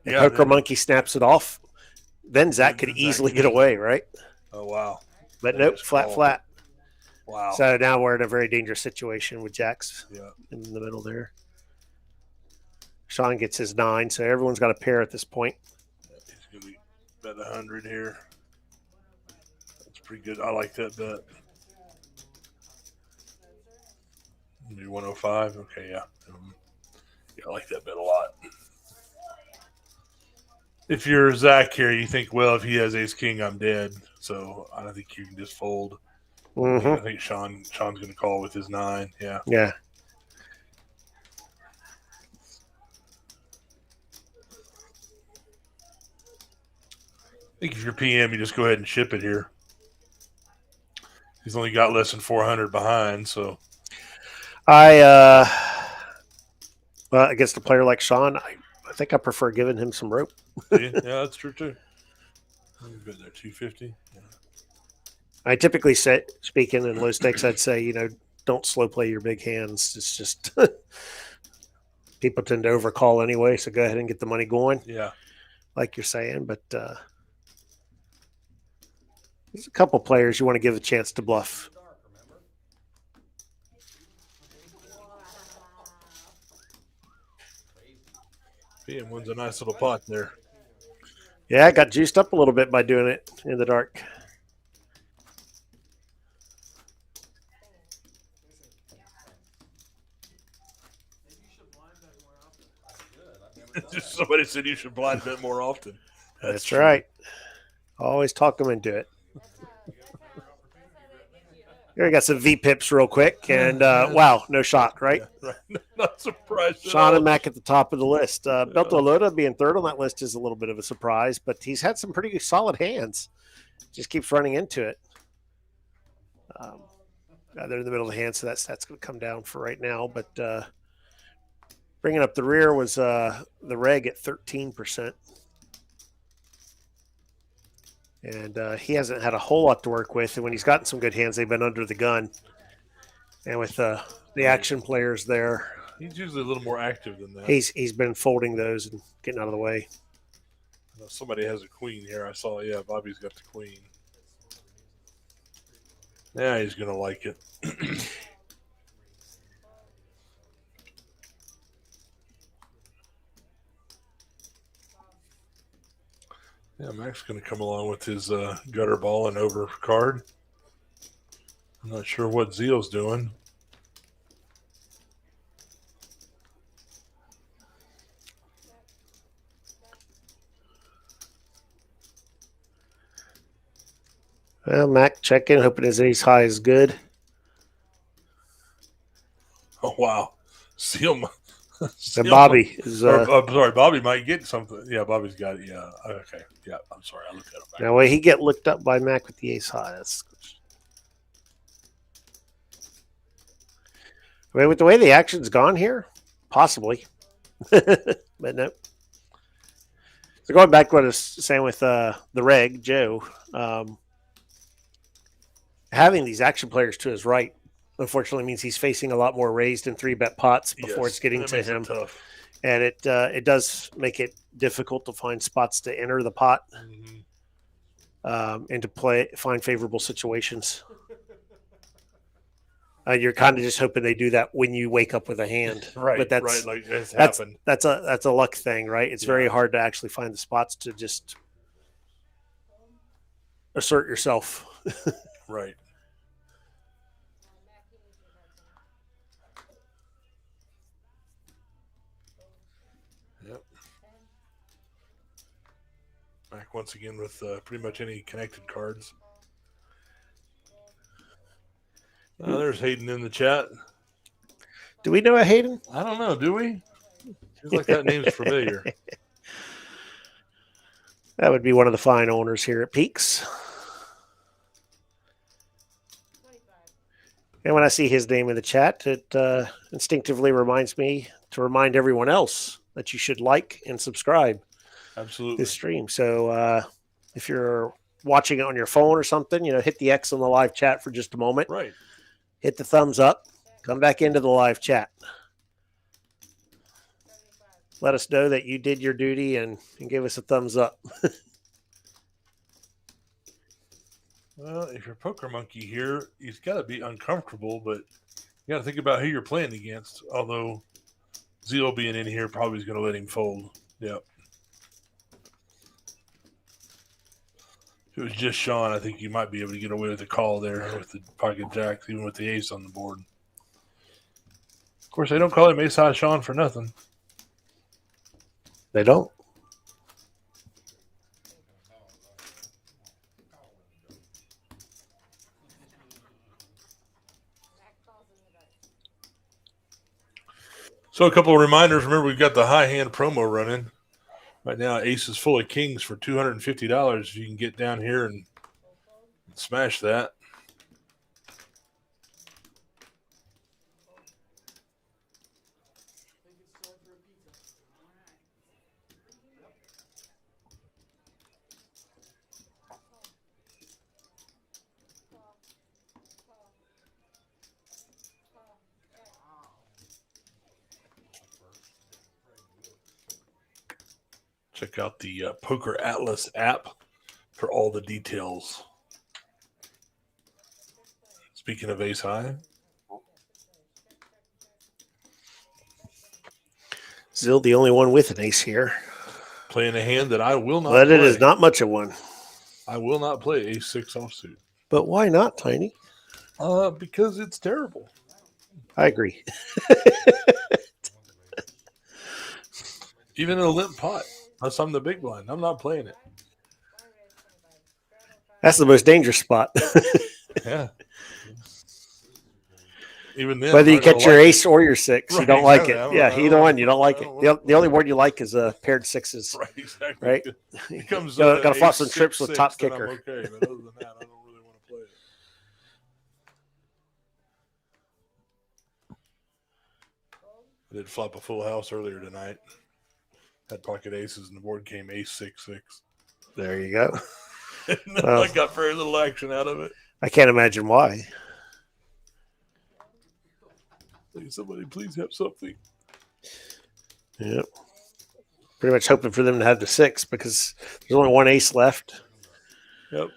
and Poker Monkey snaps it off, then Zach could easily get away, right? Oh, wow. But nope, flat. Wow. So now we're in a very dangerous situation with Jacks in the middle there. Sean gets his 9, so everyone's got a pair at this point. He's going to bet 100 here. That's pretty good. I like that bet. Maybe 105. Okay, yeah. I like that bet a lot. If you're Zach here, you think, well, if he has ace king, I'm dead. So I don't think you can just fold. Mm-hmm. I think Sean's going to call with his 9. Yeah. Yeah. I think if you're PM, you just go ahead and ship it here. He's only got less than 400 behind, so. Against a player like Sean, I think I prefer giving him some rope. Yeah, that's true too. You've got there 250. Yeah. I typically say, speaking in low stakes, I'd say, don't slow play your big hands. It's just people tend to overcall anyway, so go ahead and get the money going. Yeah. Like you're saying, but there's a couple players you want to give a chance to bluff. PM wins a nice little pot there. Yeah, I got juiced up a little bit by doing it in the dark. Somebody said you should blind bet more often. That's true. Right. Always talk them into it. Here we got some V-pips real quick, and wow, no shock, right? Yeah, right. Not surprised. Sean and Mac at the top of the list. Belto Loda being third on that list is a little bit of a surprise, but he's had some pretty solid hands. Just keeps running into it. They're in the middle of the hand, so that stat's going to come down for right now. But bringing up the rear was the reg at 13%. And he hasn't had a whole lot to work with. And when he's gotten some good hands, they've been under the gun. And with the action players there, he's usually a little more active than that. He's been folding those and getting out of the way. Somebody has a queen here. I saw, yeah, Bobby's got the queen. Yeah, he's going to like it. Yeah, Mac's going to come along with his gutter ball and over card. I'm not sure what Zeal's doing. Well, Mac checking, hoping his ace high is good. Oh, wow. Zeal. And Bobby is. I'm sorry, Bobby might get something. Yeah, Bobby's got it. Yeah. Okay. Yeah, I'm sorry. I looked at him back. Now, will he get looked up by Mac with the ace high? I mean, with the way the action's gone here, possibly. But no. So going back to what I was saying with the reg, Joe, having these action players to his right, unfortunately, means he's facing a lot more raised and 3-bet pots before it's getting to him. And it does make it difficult to find spots to enter the pot and to find favorable situations. You're kind of just hoping they do that when you wake up with a hand, right? But that's right, like it's happened. That's a luck thing, right? It's very hard to actually find the spots to just assert yourself, right? Yep. Back once again with pretty much any connected cards. There's Hayden in the chat. Do we know a Hayden? I don't know. Do we? Feels like that name's familiar. That would be one of the fine owners here at Peaks. 25. And when I see his name in the chat, it instinctively reminds me to remind everyone else that you should like and subscribe Absolutely. this stream. So if you're watching it on your phone or something, hit the X on the live chat for just a moment. Right. Hit the thumbs up. Come back into the live chat. 75. Let us know that you did your duty and give us a thumbs up. Well, if you're Poker Monkey here, he's got to be uncomfortable, but you got to think about who you're playing against. Although Zeal being in here probably is going to let him fold. Yep. If it was just Sean, I think you might be able to get away with a call there with the pocket jacks, even with the ace on the board. Of course, they don't call him Ace High Sean for nothing. They don't. Back calls in the dice. So a couple of reminders. Remember, we've got the high hand promo running. Right now, ace is full of kings for $250. If you can get down here and smash that. Check out the Poker Atlas app for all the details. Speaking of ace high, Zill, the only one with an ace here. playing a hand that I will not But play. it is not much of one. I will not play ace six offsuit. But why not, Tiny? Because it's terrible. I agree. Even in a limp pot, unless I'm the big blind, I'm not playing it. Blind raise 25. Straddle 5. That's the most dangerous spot. Yeah. Even then, Whether you I'm not catch gonna your like ace or your six, you Right, don't like exactly. it. I Yeah, don't- either one, you don't like I it. don't The only board you like is paired sixes. Right, exactly. Right? It comes Gotta flop ace some trips with 6-6, top then kicker. I'm okay, but other than that, I don't really want to play it. I did flop a full house earlier tonight. Had pocket aces, and the board came ace 6-6. There you go. And then Well- I got very little action out of it. I can't imagine why. Like, somebody please have something. Yep. Pretty much hoping for them to have the six because there's only one ace left, Yep.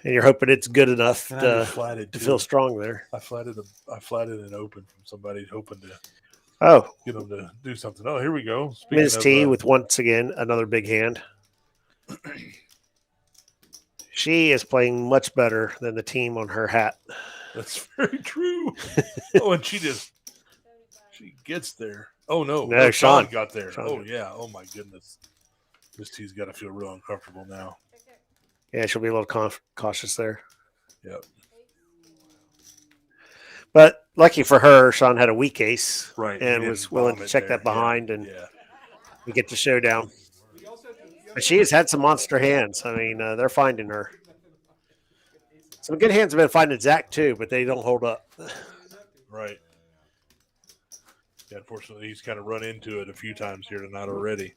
and you're hoping it's good enough And I just flatted to too. feel strong there. I flatted an open from somebody hoping to Oh, get them to do something. Oh, here we go. Speaking Ms. of, T with once again another big hand. She is playing much better than the team on her hat. that's very true. Oh, and she gets there. Oh no, No, Sean Sean. got there. Sean Oh got yeah. Oh my goodness. Miss T's got to feel real uncomfortable now. Check, check. Yeah, she'll be a little cautious there. Yep. But lucky for her, Sean had a weak ace Right. and He was didn't willing bomb to it check there. that behind, and Yeah. we get the showdown. You also have to, But she has had some monster hands. I mean, they're finding her. Some good hands have been finding Zach too, but they don't hold up. Right. Yeah, unfortunately, he's kind of run into it a few times here tonight already.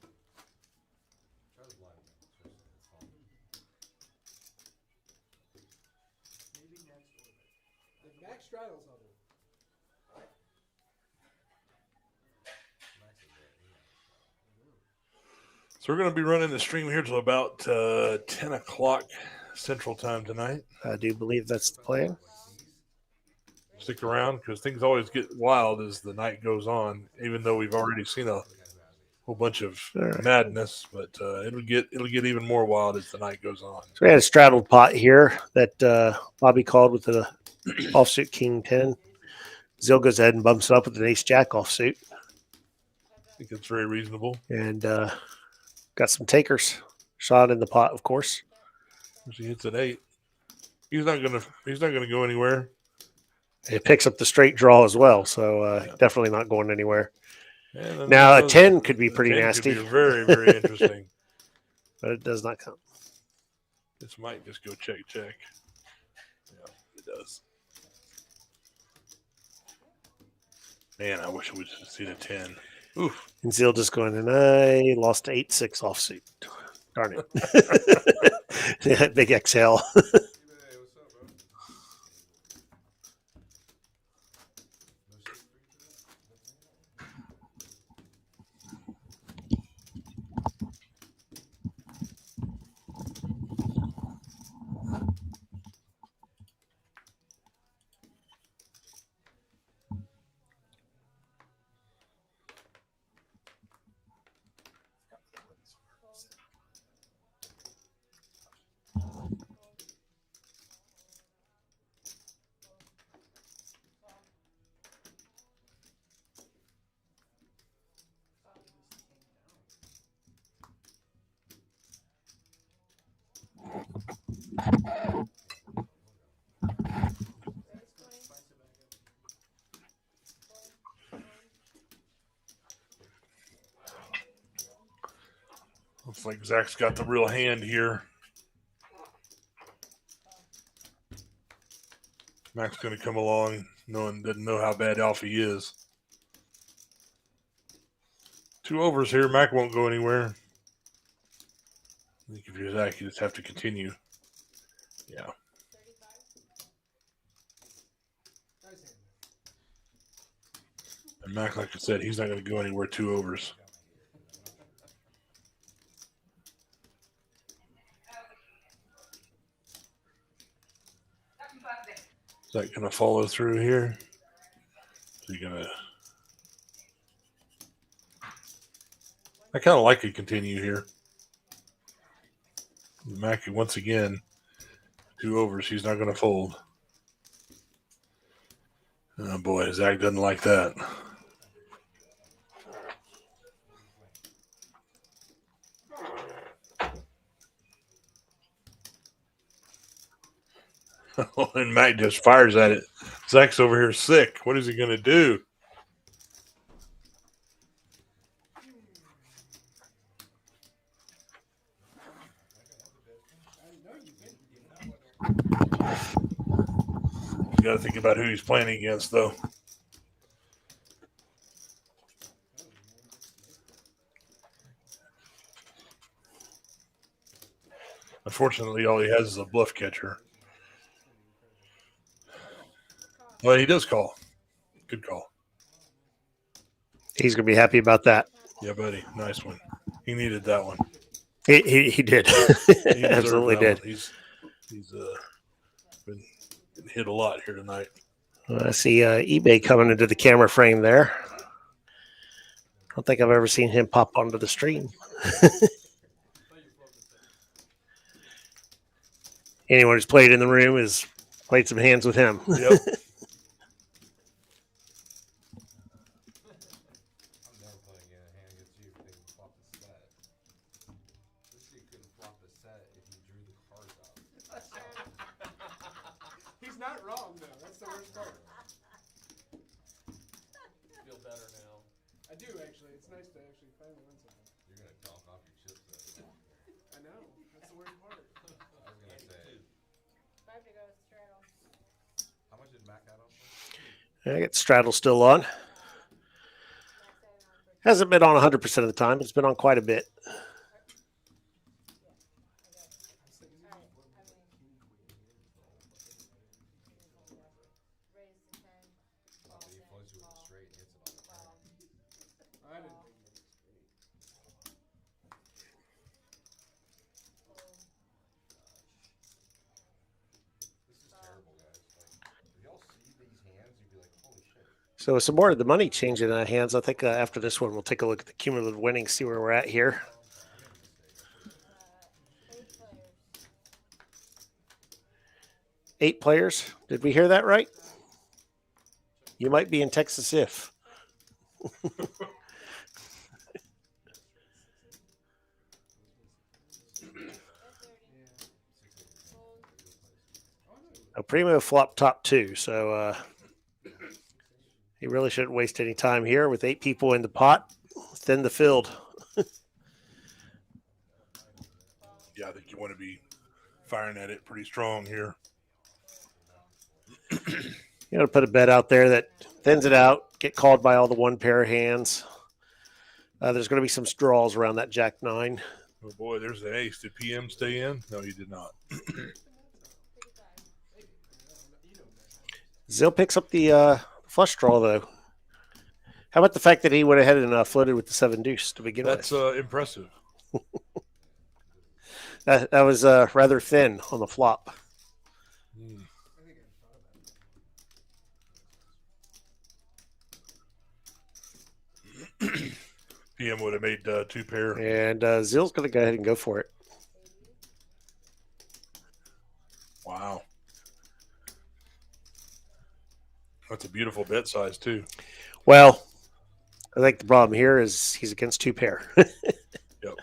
the Max straddles on it. So we're going to be running the stream here till about 10 o'clock Central Time tonight. I do believe that's the plan. Stick around because things always get wild as the night goes on. Even though we've already seen a whole bunch of All right. madness, but it'll get even more wild as the night goes on. So we had a straddled pot here that Bobby called with the offsuit king 10. Zill goes ahead and bumps it up with an ace jack offsuit, I think it's very reasonable. and got some takers. Shot in the pot, of course. If he hits an 8, he's not gonna go anywhere. It picks up the straight draw as well, so definitely not going anywhere. And Now, a 10 could be pretty 10 nasty. Could be very, very interesting. But it does not come. This might just go check. Yeah, it does. Man, I wish I would have seen a 10. Oof. And Zeal just going, and I lost 8-6 offsuit. Darn it. Big exhale. Hey, what's up, bro? No shit for you today? Looks like Zach's got the real hand here. Mac's going to come along, doesn't know how bad Alfie is. 2 overs here. Mac won't go anywhere. I think if you're Zach, you just have to continue. Yeah. And Mac, like I said, he's not going to go anywhere 2 overs. Is that going to follow through here? Is he going to? I kind of like to continue here. Mackey, once again, 2 overs. He's not going to fold. Oh, boy, Zach doesn't like that. And Mac just fires at it. Zach's over here sick. What is he going to do? You got to think about who he's playing against, though. Unfortunately, all he has is a bluff catcher. Well, he does call. Good call. He's going to be happy about that. Yeah, buddy. Nice one. He needed that one. He did. He Absolutely did. One. He's been hit a lot here tonight. I see eBay coming into the camera frame there. I don't think I've ever seen him pop onto the stream. Anyone who's played in the room has played some hands with him. Yep. He's not wrong, though. That's the worst part. Feel better now. I do, actually. It's nice to actually finally win something. You're gonna talk off your chips, though. I know. That's the worst part. I was gonna say, 5 to go, straddle. how much did Mac have on for? I got Straddle still on. Hasn't been on 100% of the time. It's been on quite a bit. I didn't think it was great. This is terrible, guys. Like, if y'all see these hands, you'd be like, holy shit. So with some more of the money changing in our hands, I think after this one, we'll take a look at the cumulative winnings, see where we're at here. 8 players. Did we hear that right? You might be in Texas if. Primo flop top 2, so You really shouldn't waste any time here with 8 people in the pot. Thin the field. Yeah, I think you want to be firing at it pretty strong here. You got to put a bet out there that thins it out, get called by all the one pair of hands. There's going to be some draws around that Jack 9. Oh boy, there's an ace. Did PM stay in? No, he did not. Zill picks up the flush draw, though. How about the fact that he went ahead and floated with the 7 deuce to begin That's with? impressive. That was rather thin on the flop. PM would have made 2 pair. And Zill's going to go ahead and go for it. Wow. That's a beautiful bet size, too. Well, I think the problem here is he's against 2 pair. Yep.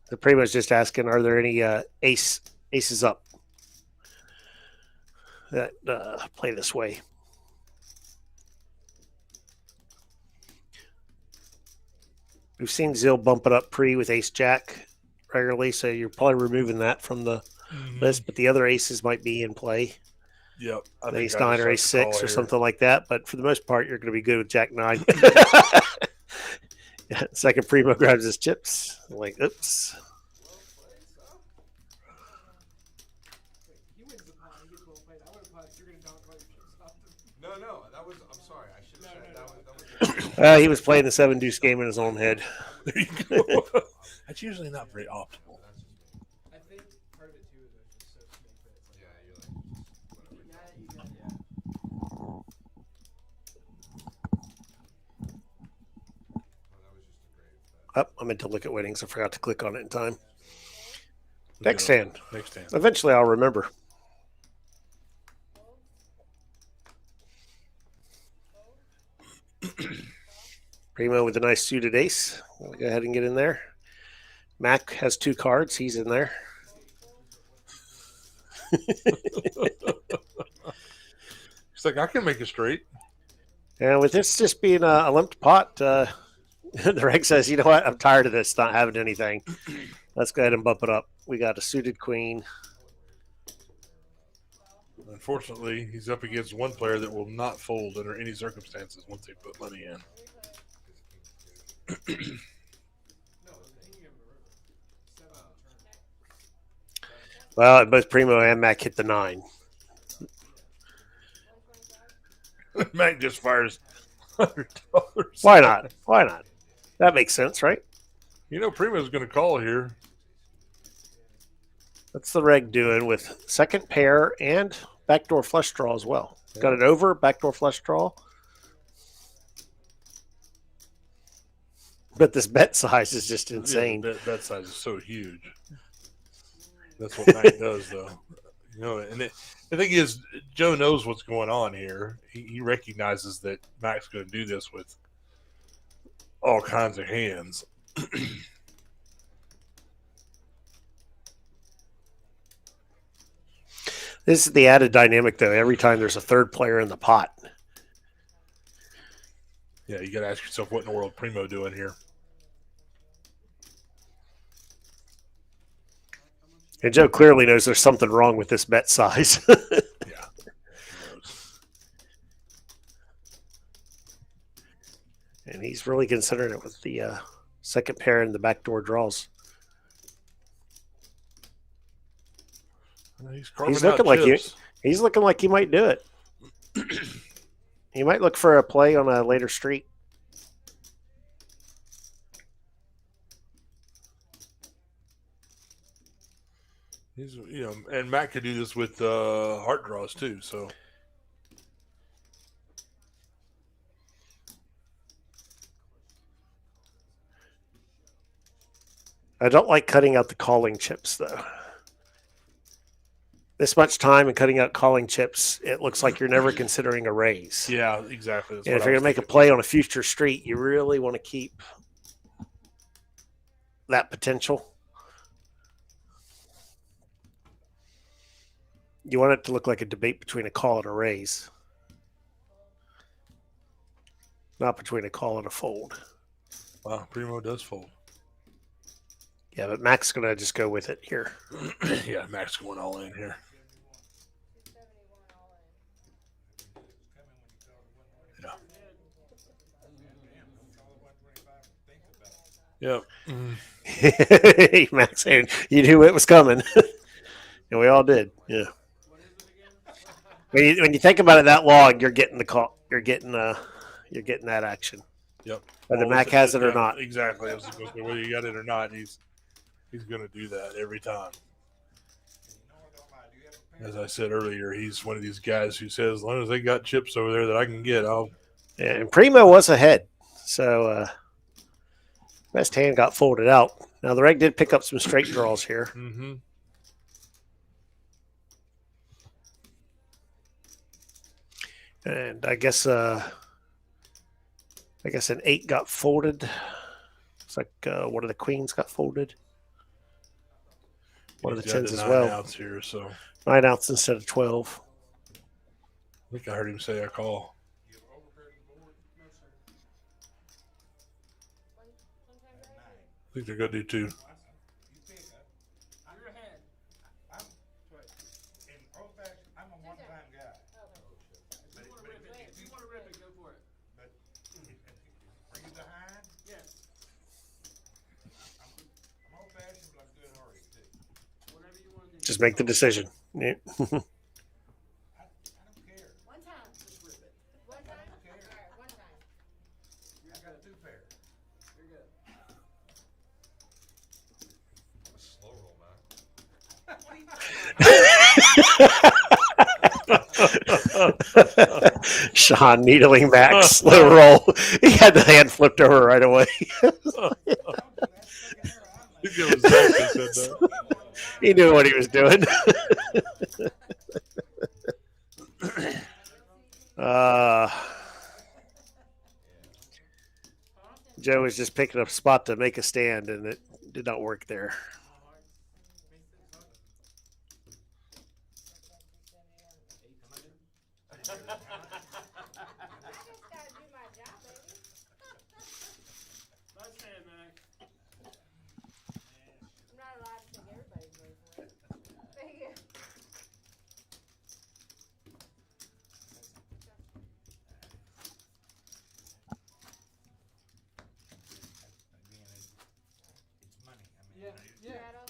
They're pretty much just asking, are there any aces up that play this way? We've seen Zill bump it up pre with ace jack regularly, so you're probably removing that from the list, but the other aces might be in play. Yep. I think Ace I 9 just or like ace to call 6 or here. something like that, but for the most part, you're going to be good with Jack 9. Second Primo grabs his chips. Like, oops. He wins the pot. He gets well played. I would have thought you're going to donk all your chips off him. No, that was. I'm sorry. I should have said that was. He was playing the 7 deuce game in his own head. There you go. That's usually not very optimal. I think part of it too is just so snake that it's like, Yeah, you're like. Oh, I meant to look at winnings. I forgot to click on it in time. Next hand. Next hand. Eventually, I'll remember. Primo with a nice suited ace. I'll go ahead and get in there. Mac has 2 cards. He's in there. He's like, I can make it straight. And with this just being a limped pot, the reg says, you know what? I'm tired of this not having anything. Let's go ahead and bump it up. We got a suited queen. Unfortunately, he's up against one player that will not fold under any circumstances once they put money in. Well, both Primo and Mac hit the 9. Mac just fires $100. Why not? Why not? That makes sense, right? You know, Primo's going to call here. What's the reg doing with second pair and backdoor flush draw as well? Got it over, backdoor flush draw. But this bet size is just insane. Yeah, bet size is so huge. That's what Mac does, though. You know, and the thing is, Joe knows what's going on here. He recognizes that Mac's going to do this with all kinds of hands. This is the added dynamic, though. Every time there's a third player in the pot. Yeah, you got to ask yourself, what in the world Primo doing here? And Joe clearly knows there's something wrong with this bet size. Yeah. And he's really considering it with the second pair and the backdoor draws. He's looking like he's looking like he might do it. He might look for a play on a later street. He's, you know, and Mac could do this with heart draws too. So I don't like cutting out the calling chips, though. This much time and cutting out calling chips, it looks like you're never considering a raise. yeah, exactly. That's And what if I you're was going to make a thinking. play on a future street, you really want to keep that potential. You want it to look like a debate between a call and a raise. not between a call and a fold. Wow, Primo does fold. Yeah, but Mac's going to just go with it here. Yeah, Max going all in here. 271 all in. Yep. Max saying you knew it was coming. And we all did. Yeah. When you think about it that long, you're getting the call. You're getting that action. Yep. Whether Well, Mac has it or not. Exactly. I was going to say whether you got it or not, he's going to do that every time. As I said earlier, he's one of these guys who says, as long as they got chips over there that I can get, I'll. Yeah, and Primo was ahead, so best hand got folded out. Now the reg did pick up some straight draws here. Mm-hmm. And I guess an 8 got folded. It's like one of the queens got folded. One of the 10s as well. 9 outs here, so 9 outs instead of 12. I think I heard him say a call. I think they're going to do 2. Just make the decision. Yeah. One time. Just rip it. One time? All right, one time. I got 2 pair. You're good. I'm a slow roll, man. Sean needling Max, slow roll. He had the hand flipped over right away. He knew what he was doing. Joe was just picking up a spot to make a stand, and it did not work there.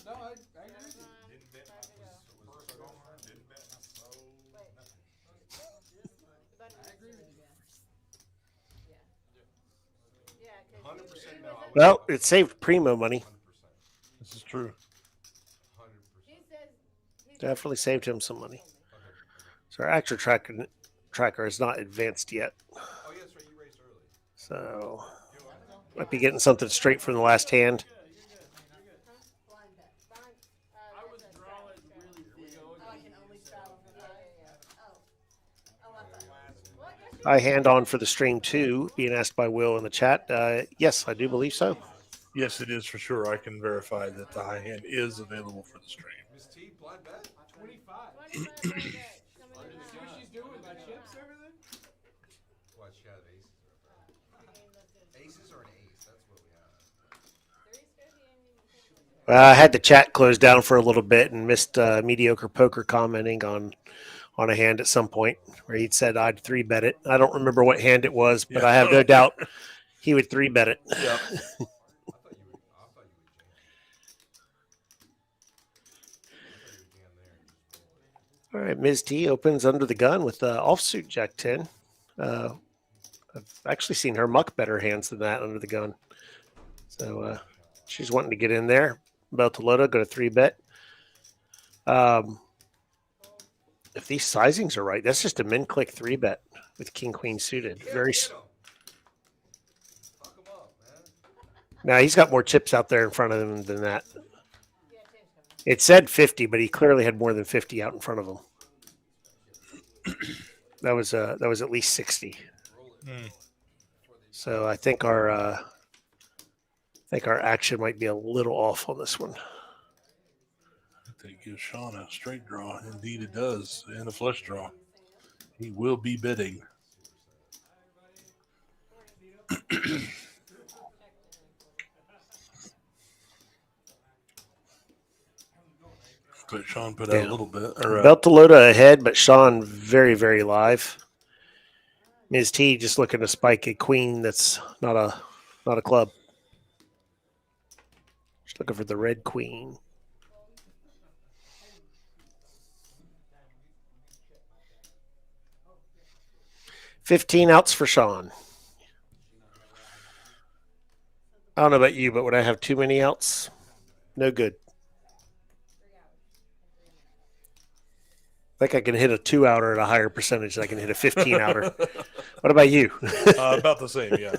No, I agree. Didn't bet my first homer, didn't bet my soul, nothing. I agree with you. Yeah, 100% no. Well, it saved Primo money. 100%. This is true. 100%. he says Definitely saved him some money. So our actual tracker is not advanced yet. Oh, yeah, that's right. You raised early. So might be getting something straight from the last hand. I hand on for the stream too, being asked by Will in the chat. Yes, I do believe so. Yes, it is for sure. I can verify that the high hand is available for the stream. Miss T, blind bet? 25. 25 bet. Coming in See what she's doing with my chips over there? What, she had aces or an ace? That's what we have. I had the chat closed down for a little bit and missed mediocre poker commenting on a hand at some point where he'd said I'd 3-bet it. I don't remember what hand it was, but I have no doubt he would 3-bet it. Yeah. I thought you would jam there. All right, Ms. T opens under the gun with offsuit Jack 10. I've actually seen her muck better hands than that under the gun. So she's wanting to get in there. Beltalota, go to 3-bet. If these sizings are right, that's just a min-click 3-bet with king-queen suited. Very. Fuck him up, man. Now he's got more chips out there in front of him than that. It said 50, but he clearly had more than 50 out in front of him. That was at least 60. So I think our action might be a little off on this one. That gives Sean a straight draw. Indeed, it does, and a flush draw. He will be bidding. But Sean put out Yeah. a little bit. Or, Beltalota ahead, but Sean very, very live. Ms. T just looking to spike a queen that's not a club. Just looking for the red queen. 15 outs for Sean. I don't know about you, but when I have too many outs, no good. I think I can hit a 2-outer at a higher percentage than I can hit a 15-outer. What about you? about the same, yeah.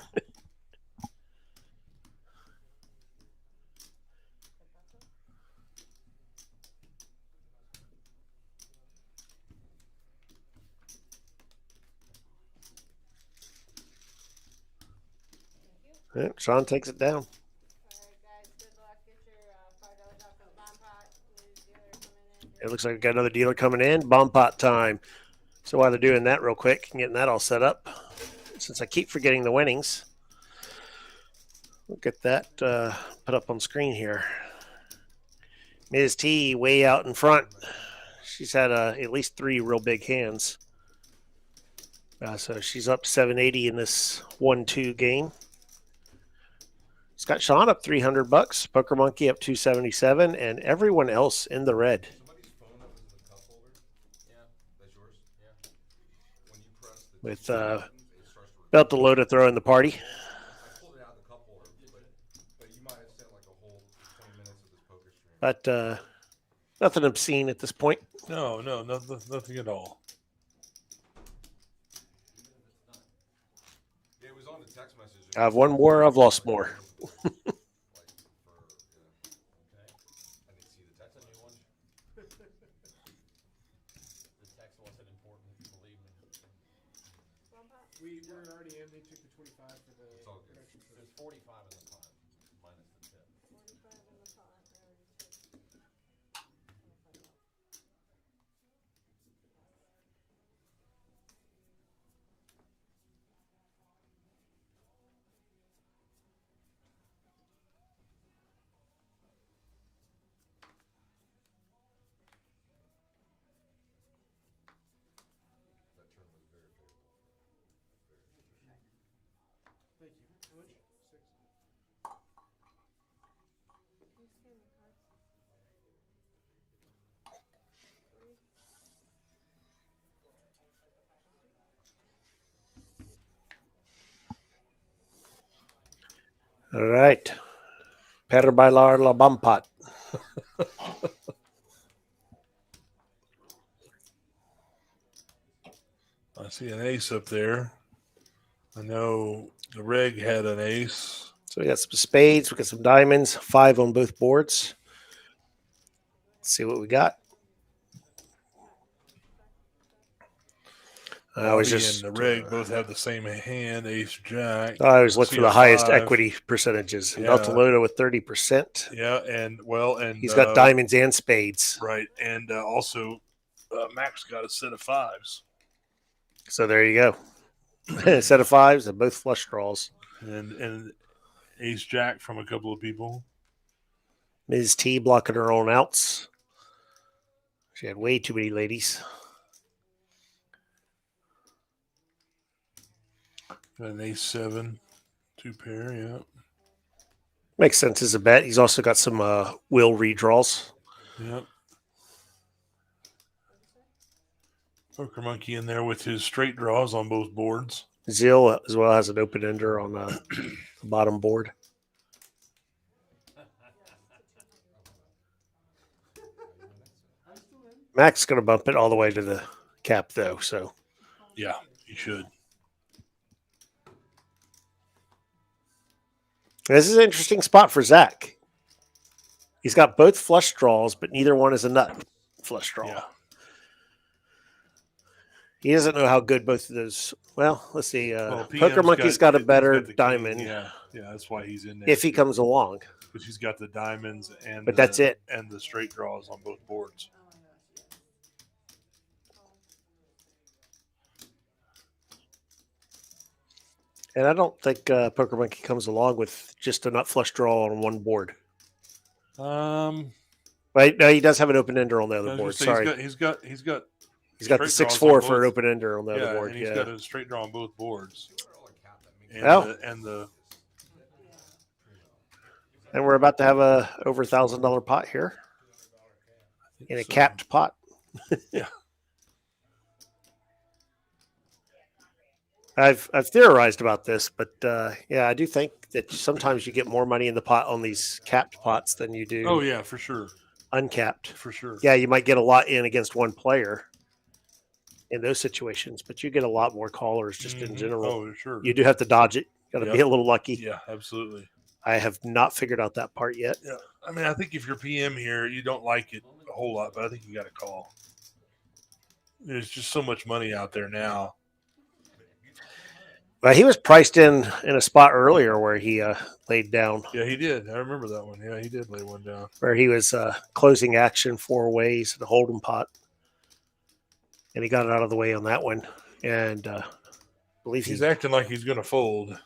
Yeah, Sean takes it down. All right, guys. Good luck. Get your $5 off the bomb pot. New dealer coming in. It looks like we got another dealer coming in. Bomb pot time. So while they're doing that real quick and getting that all set up, since I keep forgetting the winnings, we'll get that put up on screen here. Ms. T way out in front. She's had at least 3 real big hands. So she's up 780 in this 1-2 game. Scott Sean up $300. Poker Monkey up 277, and everyone else in the red. Somebody's phone that was in the cup holder. Yeah. That's yours. Yeah. When you press the With two buttons, it starts to record. Beltalota throwing the party. I pulled it out of the cup holder, but you might have sent like a whole 20 minutes of this poker stream. But nothing obscene at this point. No, nothing at all. Yeah, it was on the text message. I've won more, I've lost more. I didn't see the text. That's a new one. The text wasn't important, believe me. We're already in. They took the 25 for the It's all good. production. There's 45 in the pot, minus the tip. 45 in the pot. I already took. That turn was very favorable. Thank you. How much? 6. Can you scan the cards? All right. Per bailar la bomb pot. I see an ace up there. I know the reg had an ace. So we got some spades, we got some diamonds, 5 on both boards. Let's see what we got. I was Bobby just and the reg both have the same hand, ace jack. I always look See for the a highest 5. equity percentages. And Yeah. Beltalota with 30%. Yeah, and He's got diamonds and spades. Right, and also Max got a set of 5s. So there you go. A set of 5s and both flush draws. And ace jack from a couple of people. Ms. T blocking her own outs. She had way too many ladies. Got an ace 7, 2 pair, yeah. Makes sense as a bet. He's also got some will redraws. Yep. Poker Monkey in there with his straight draws on both boards. Zill as well has an open ender on the bottom board. Mac's going to bump it all the way to the cap, though. So Yeah, he should. this is an interesting spot for Zach. He's got both flush draws, but neither one is a nut flush draw. Yeah. He doesn't know how good both of those. Well, let's see. Well, Poker PM's Monkey's got a he's better the king. diamond Yeah, that's why he's in there. if he comes along. But he's got the diamonds and But that's it. And the straight draws on both boards. And I don't think Poker Monkey comes along with just a nut flush draw on one board. Um, Right? No, he does have an open ender on the I other was board. gonna say, Sorry, he's got he's got the straight draws 6-4 on for an both. open ender on the other Yeah, board. and he's Yeah. got a straight draw on both boards. And Well. the And we're about to have a over $1,000 pot here in a so, capped pot. Yeah. I've theorized about this, but yeah, I do think that sometimes you get more money in the pot on these capped pots than you do Oh yeah, for sure, uncapped. for sure. Yeah, you might get a lot in against one player in those situations, but you get a lot more callers just in general. Oh sure. You do have to dodge it. Got to be a little lucky. Yeah, absolutely. I have not figured out that part yet. Yeah, I mean, I think if you're PM here, you don't like it a whole lot, but I think you got to call. There's just so much money out there now. Well, he was priced in a spot earlier where he laid down. Yeah, he did. I remember that one. Yeah, he did lay one down. Where he was closing action 4 ways in a hold'em pot, and he got it out of the way on that one. And I believe He's acting like he's going to fold.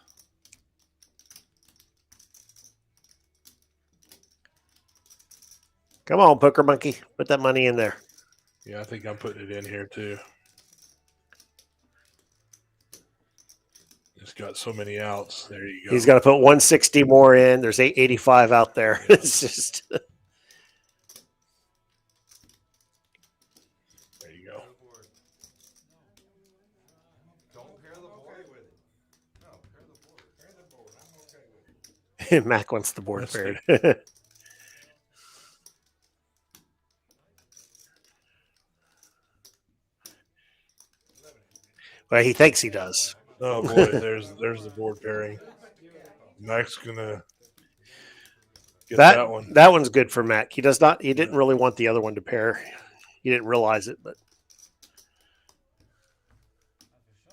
Come on, poker monkey, put that money in there. Yeah, I think I'm putting it in here too. It's got so many outs. There you go. He's got to put 160 more in. There's 885 out there. It's just. There you go. Don't pair the board with it. No, pair the board. Pair the board. I'm okay with it. Mac wants the board That's paired. Well, he thinks he does. Oh boy, there's the board pairing. Mac's gonna get that one. That one's good for Mac. He does not. He didn't really want the other one to pair. He didn't realize it, but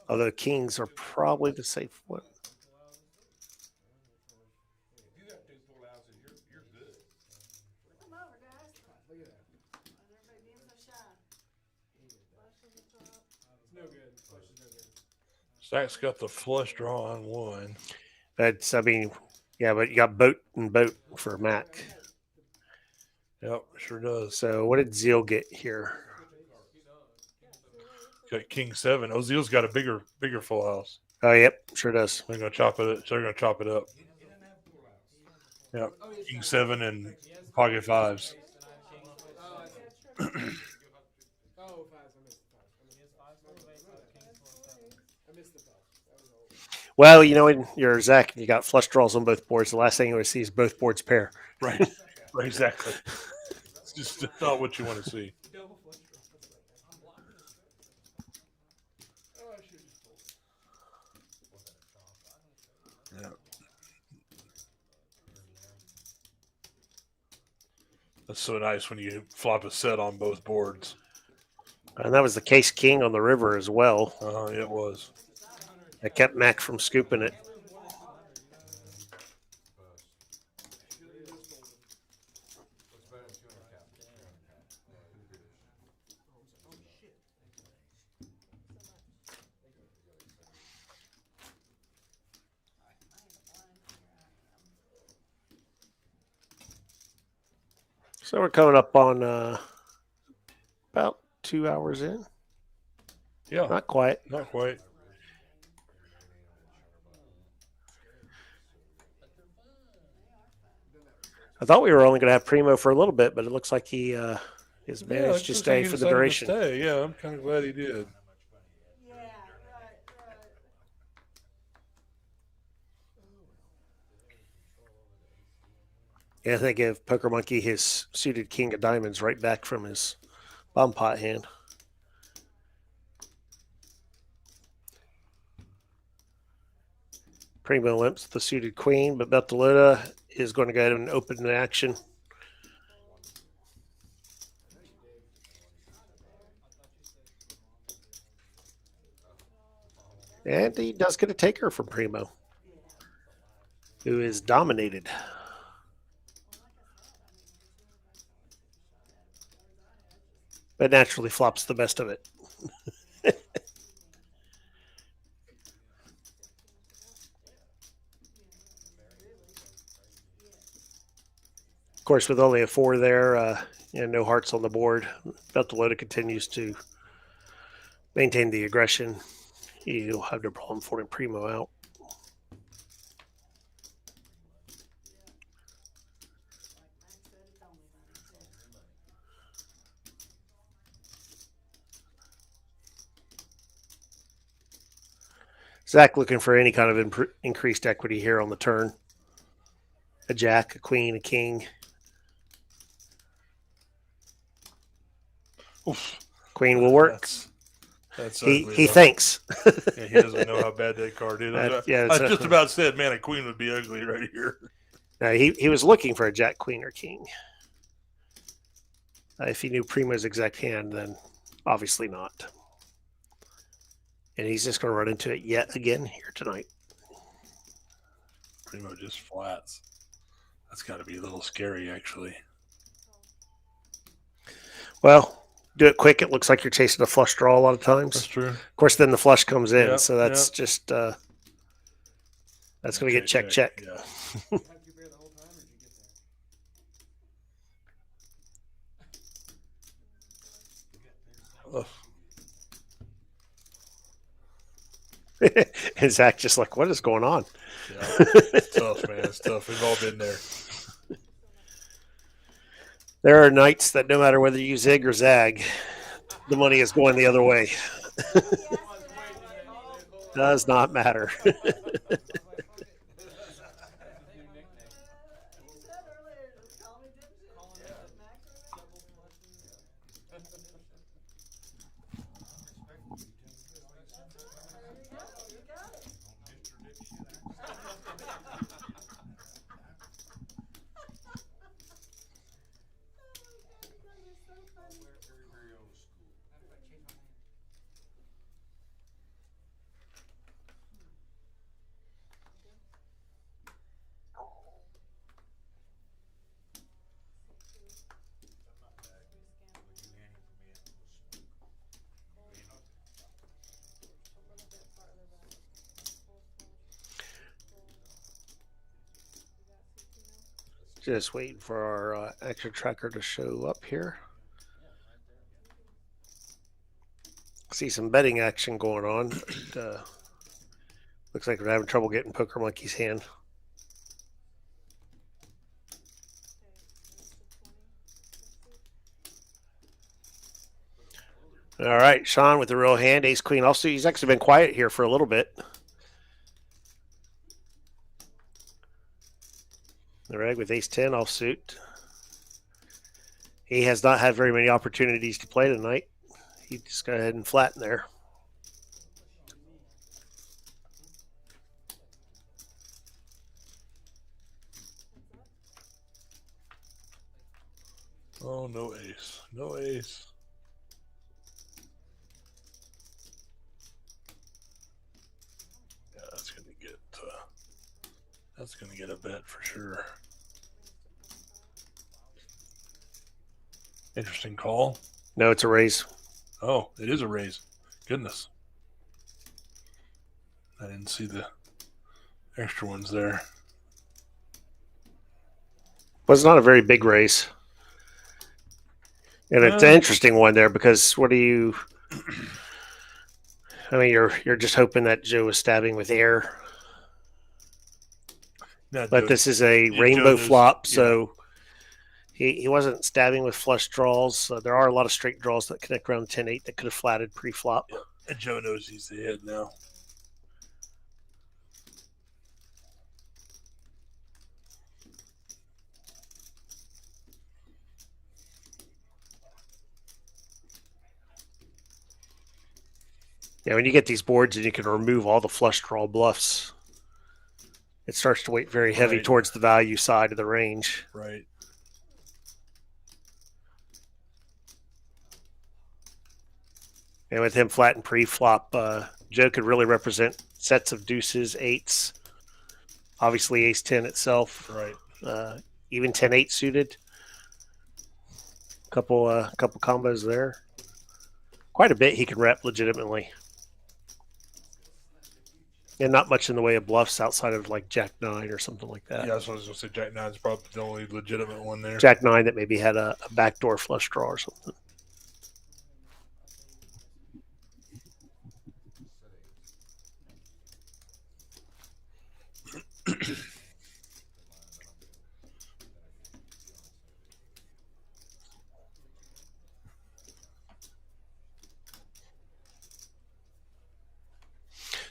although kings are probably the safe one. Come over, guys. Look at that. Everybody being so shy. It's no good. Flush is no good. Stack's got the flush draw on one. That's. I mean, yeah, but you got boat and boat for Mac. Yep, sure does. So what did Zeal get here? Got king 7. Oh, Zeal's got a bigger full house. Oh, yep, sure does. They're gonna chop it. They're gonna chop it up. Yep, king 7 and pocket 5s. Oh, fives. I missed the fives. I missed the fives. That was all. Well, you know, when you're Zach and you got flush draws on both boards, the last thing you want to see is both boards pair. Right. Right. Exactly. It's just not what you want to see. Double flush draw. Oh, I should just fold. Yeah. That's so nice when you flop a set on both boards. And that was the case king on the river as well. It was. That kept Mac from scooping it. So we're coming up on about 2 hours in. Yeah. Not quite. Not quite. I thought we were only going to have Primo for a little bit, but it looks like he has managed to stay for the duration. Stay. Yeah, I'm kind of glad he did. Yeah, right. Yeah, I think if Poker Monkey his suited king of diamonds right back from his bomb pot hand. Primo limps the suited queen, but Beltalowda is going to go ahead and open the action. And he does get a taker from Primo, who is dominated. But naturally flops the best of it. Of course, with only a 4 there, and no hearts on the board. Beltalowda continues to maintain the aggression. He'll have no problem folding primo out. Zach looking for any kind of increased equity here on the turn. A jack, a queen, a king. Oof. Queen will work. That's he ugly, he though. thinks. Yeah, he doesn't know how bad that card is. I just about said, man, a queen would be ugly right here. No, he was looking for a jack, queen, or king. If he knew Primo's exact hand, then obviously not. And he's just going to run into it yet again here tonight. Primo just flats. That's got to be a little scary, actually. Well, do it quick. It looks like you're chasing a flush draw a lot of times. That's true. Of course, then the flush comes in, Yep, so that's yep. just that's going to get check. Yeah. Have you bear the whole time, or did you get there? Ugh. And Zach just like, what is going on? Yeah. It's tough, man. It's tough. We've all been there. There are nights that no matter whether you zig or zag, the money is going the other way. Does not matter. Just waiting for our action tracker to show up here. See some betting action going on. But, looks like we're having trouble getting Poker Monkey's hand. All right, Sean with the real hand, ace queen. Also, he's actually been quiet here for a little bit. The reg with ace-10 offsuit. He has not had very many opportunities to play tonight. He just go ahead and flatten there. Oh, no ace. No ace. Yeah, that's gonna get a bet for sure. Interesting call. No, it's a raise. Oh, it is a raise. Goodness. I didn't see the extra ones there. Was not a very big raise. And it's an interesting one there because what do you I mean you're just hoping that Joe is stabbing with air. But this is a rainbow flop, so he wasn't stabbing with flush draws. There are a lot of straight draws that connect around 10-8 that could have flatted pre-flop. Yeah. And Joe knows he's ahead now. Yeah, when you get these boards and you can remove all the flush draw bluffs, it starts to weight very heavy towards the value side of the range. Right. And with him flat and pre-flop, Joe could really represent sets of deuces, eights, obviously ace-10 itself. Right. Even 10-8 suited. Couple combos there. Quite a bit he can rep legitimately. And not much in the way of bluffs outside of like Jack 9 or something like that. Yeah, that's what I was gonna say. Jack 9's probably the only legitimate one there. Jack 9 that maybe had a backdoor flush draw or something.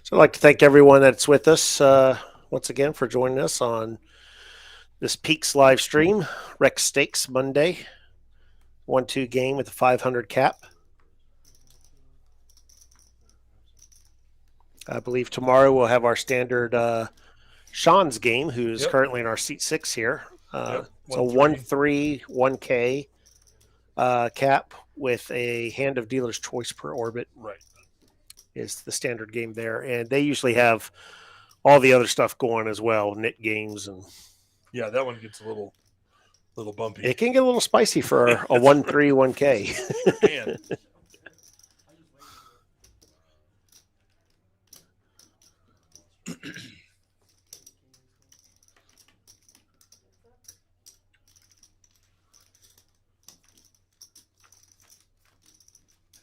So I'd like to thank everyone that's with us once again for joining us on this Peaks live stream, Rex Stakes Monday, 1-2 game with a 500 cap. I believe tomorrow we'll have our standard Sean's game, who's currently in our seat 6 here. So 1-3, 1K cap with a hand of dealer's choice per orbit. Right. Is the standard game there. And they usually have all the other stuff going as well, knit games. And yeah, that one gets a little bumpy. It can get a little spicy for a 1-3, 1K. Man.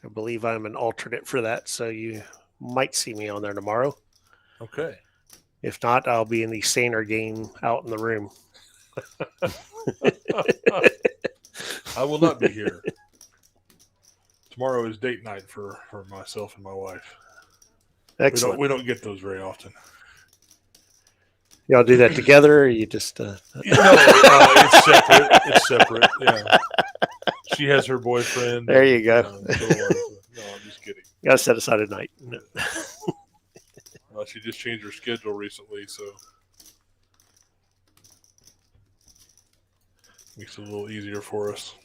I believe I'm an alternate for that, so you might see me on there tomorrow. Okay. If not, I'll be in the saner game out in the room. I will not be here. Tomorrow is date night for myself and my wife. Excellent. We don't get those very often. Y'all do that together, or you just? No, it's separate. It's separate. Yeah. She has her boyfriend. There you go. No, I'm just kidding. You gotta set aside a night. Well, she just changed her schedule recently, so makes it a little easier for us.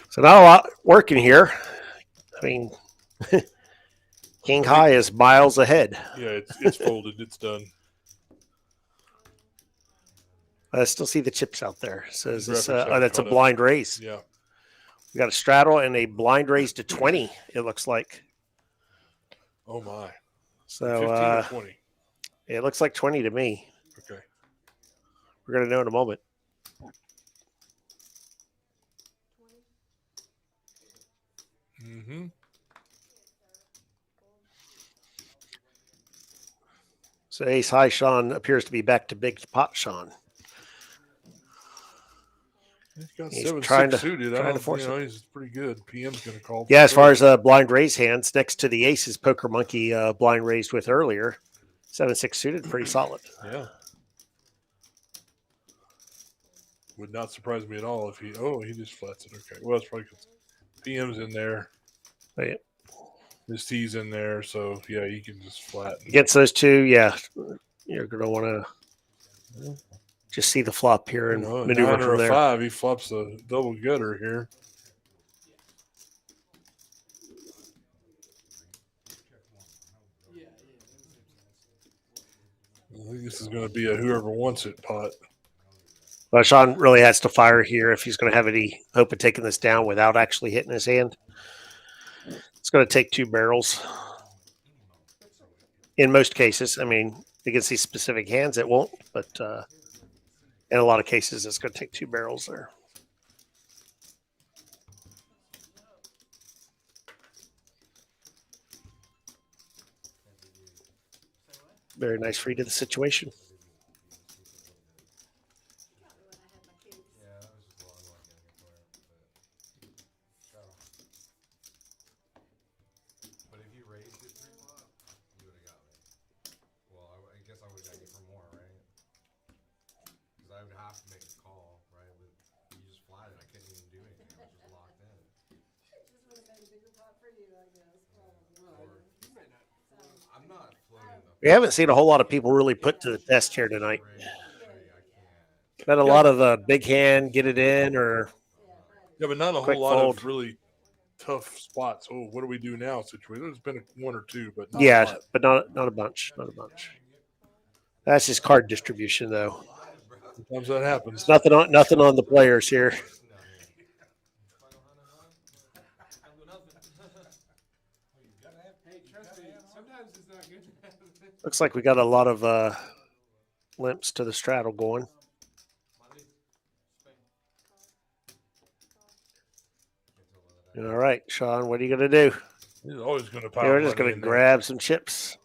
So not a lot working here. I mean, King High is miles ahead. Yeah, it's folded. It's done. I still see the chips out there. So is this, Graphics that's a caught blind raise. Yeah. We got a straddle and a blind raise to 20, it looks like. Oh, my. So 15 or 20? It looks like 20 to me. Okay. We're going to know in a moment. Mm-hmm. So Ace High Sean appears to be back to Big Pot Sean. He's got He's 7-6 trying to- suited. trying to force He's pretty good. PM's going to call. Yeah, as far as blind raise hands, next to the Aces Poker Monkey blind raised with earlier, 7-6 suited, pretty solid. Yeah. Would not surprise me at all if he just flats it. Okay. Well, it's probably because PM's in there. Oh, yeah. His T's in there, so yeah, you can just flatten. Against those two, yeah, you're going to want to just see the flop here and maneuver 9 or from a there. 5, he flops a double gutter here. I think this is going to be a whoever wants it pot. Well, Sean really has to fire here if he's going to have any hope of taking this down without actually hitting his hand. It's going to take 2 barrels. In most cases, I mean, against these specific hands, it won't, but in a lot of cases, it's going to take 2 barrels there. Very nice read of the situation. But if you raised it pre-flop, you would have got me. Well, I guess I would have got you for more, right? Because I would have to make a call, right? But you just flatted. I couldn't even do anything. I was just locked in. Just would have been a bigger pot for you, I guess. Probably. I'm not floating the. We haven't seen a whole lot of people really put to the test here tonight. I can't. Been a lot of big hand, get it in, or Yeah, but not a Quick whole lot fold. of really tough spots. Oh, what do we do now? Situation. There's been one or two, but not a yeah, lot. but not a bunch, not a bunch. That's just card distribution, though. Sometimes that happens. Nothing on the players here. Looks like we got a lot of limps to the straddle going. All right, Sean, what are you going to do? He's always going to pile We're just money going to in there. grab some chips.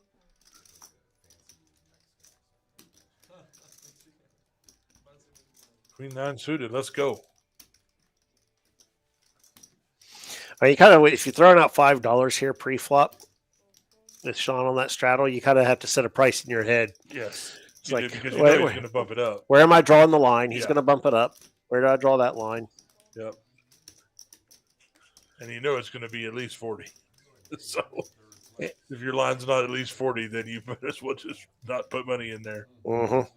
Queen 9 suited. Let's go. I mean, you kind of, if you're throwing out $5 here pre-flop with Sean on that straddle, you kind of have to set a price in your head. Yes. It's You like, do, because you know wait, he's wait. going to bump it up. Where am I drawing the line? He's Yeah. going to bump it up. Where do I draw that line? Yep. And you know it's going to be at least 40. So if your line's not at least 40, then you might as well just not put money in there. Mm-hmm.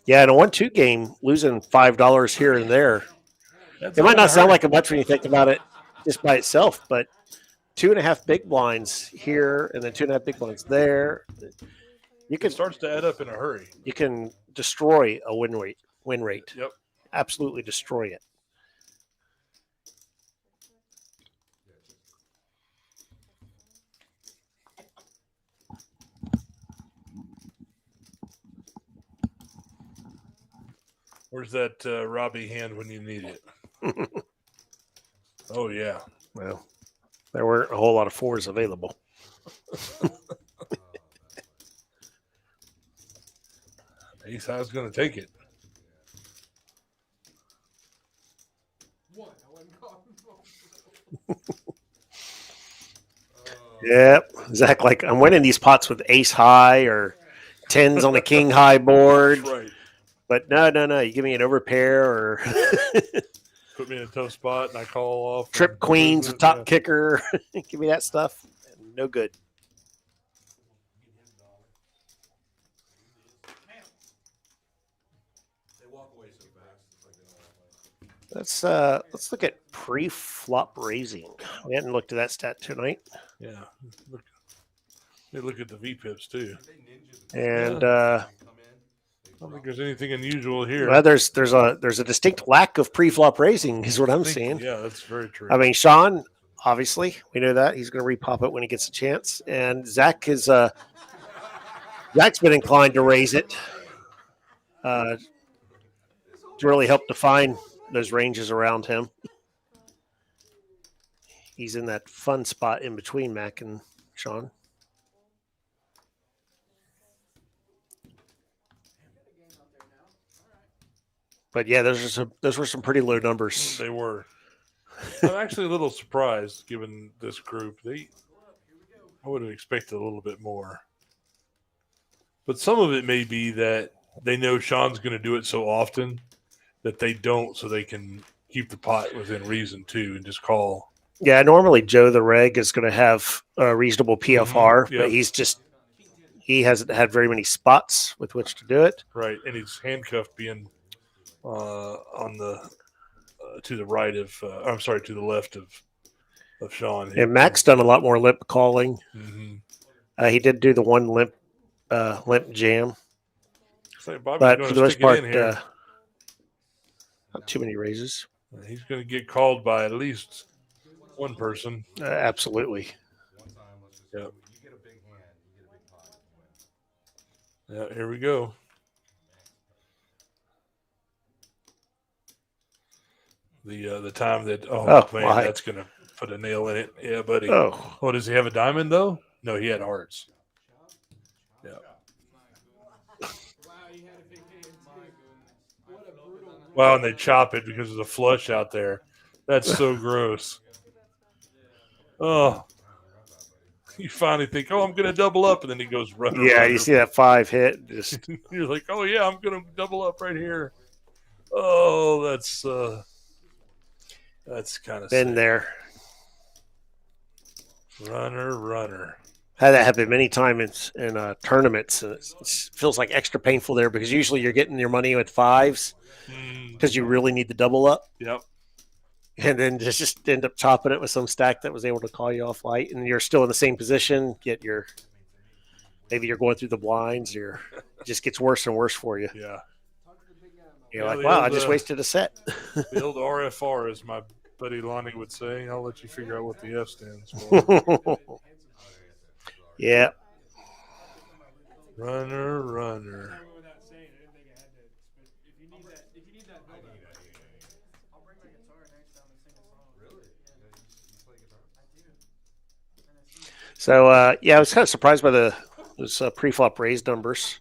Yeah, in a 1-2 game, losing $5 here and there. That's It might gonna not sound hurt. like a much when you think about it just by itself, but 2.5 big blinds here and then 2.5 big blinds there. You It can starts to add up in a hurry. you can destroy a win rate. Yep. Absolutely destroy it. Where's that Robbie hand when you need it? Oh, yeah. Well, there weren't a whole lot of fours available. Ace High's going to take it. One. I wasn't calling. Yep. Zach, like I'm winning these pots with ace high or tens on a king high board. That's right. But no. You give me an overpair or Put me in a tough spot and I call off. trip and queens, lose a it. top Yeah. kicker. Give me that stuff. No good. They walk away so fast. It's like they don't walk away. Let's look at pre-flop raising. We hadn't looked at that stat tonight. Yeah. Look at the VPIPs too. They ninja the And come in. I don't think there's anything unusual here. well, there's a distinct lack of pre-flop raising is what I'm seeing. Yeah, that's very true. I mean, Sean, obviously, we know that he's going to repop it when he gets a chance, and Zach is Zach's been inclined to raise it to really help define those ranges around him. He's in that fun spot in between Mac and Sean. But yeah, those were some pretty low numbers. They were. I'm actually a little surprised given this group. I would have expected a little bit more. But some of it may be that they know Sean's going to do it so often that they don't, so they can keep the pot within reason too and just call. Yeah, normally Joe the Reg is going to have a reasonable PFR, Yep. but he hasn't had very many spots with which to do it. Right, and he's handcuffed being on the to the right of I'm sorry, to the left of Sean. And Mac's done a lot more limp calling. Mm-hmm. He did do the one limp jam, So Bobby's but going for to the most stick part, it in here. not too many raises. He's going to get called by at least one person. Absolutely. One time, let's just Yep. go. You get a big hand, you get a big pot. You win. Yeah, here we go. The time that man, why? that's going to put a nail in it. Yeah, buddy. Oh, Oh, does he have a diamond though? No, he had hearts. Yeah. Wow, you had a big hand too. What a brutal. Wow, and they chop it because there's a flush out there. That's so gross. Oh, you finally think, oh, I'm going to double up, and then he goes running. yeah, you see that 5 hit. Just You're like, oh yeah, I'm going to double up right here. Oh, that's kind of been there. Runner. Had that happen many times in tournaments, and it feels like extra painful there because usually you're getting your money with 5s because you really need the double up. Yep. And then just end up chopping it with some stack that was able to call you off light, and you're still in the same position. Maybe you're going through the blinds, it just gets worse and worse for you. Yeah. You're Yeah, like, the wow, I old, just wasted a set. The old RFR, as my buddy Lonnie would say. I'll let you figure out what the F stands for. Yeah. Runner, I runner. went without saying. I didn't think I had to. But if you need that build up, I'll bring my guitar next time and sing a song. Really? Yeah, you play guitar? I do. And I sing it. So yeah, I was kind of surprised by those pre-flop raise numbers.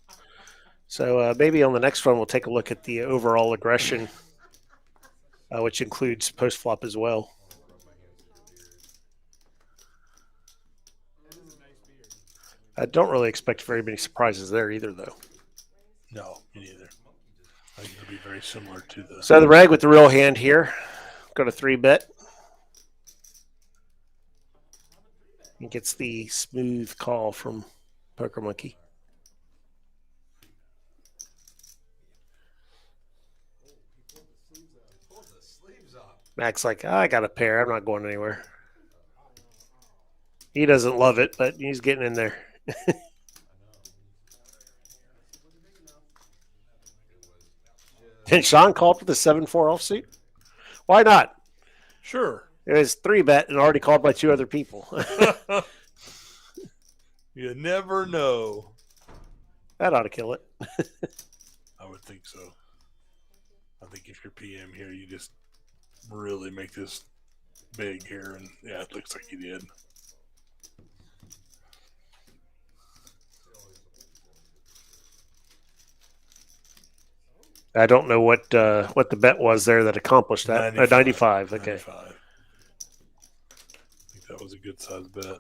So maybe on the next one we'll take a look at the overall aggression, which includes post-flop as well. that is a nice beard. I don't really expect very many surprises there either, though. No, me neither. I think it'll be very similar to the. So the reg with the real hand here, got a 3-bet. He gets the smooth call from Poker Monkey. Pull the sleeves up. Mac's like, I got a pair. I'm not going anywhere. He doesn't love it, but he's getting in there. And Sean called for the 7-4 offsuit? Why not? Sure. It was 3-bet and already called by 2 other people. You never know. That ought to kill it. I would think so. I think if you're PM here, you just really make this big here, and yeah, it looks like you did. I don't know what the bet was there that accomplished that. 95. Okay. 95. I think that was a good size bet.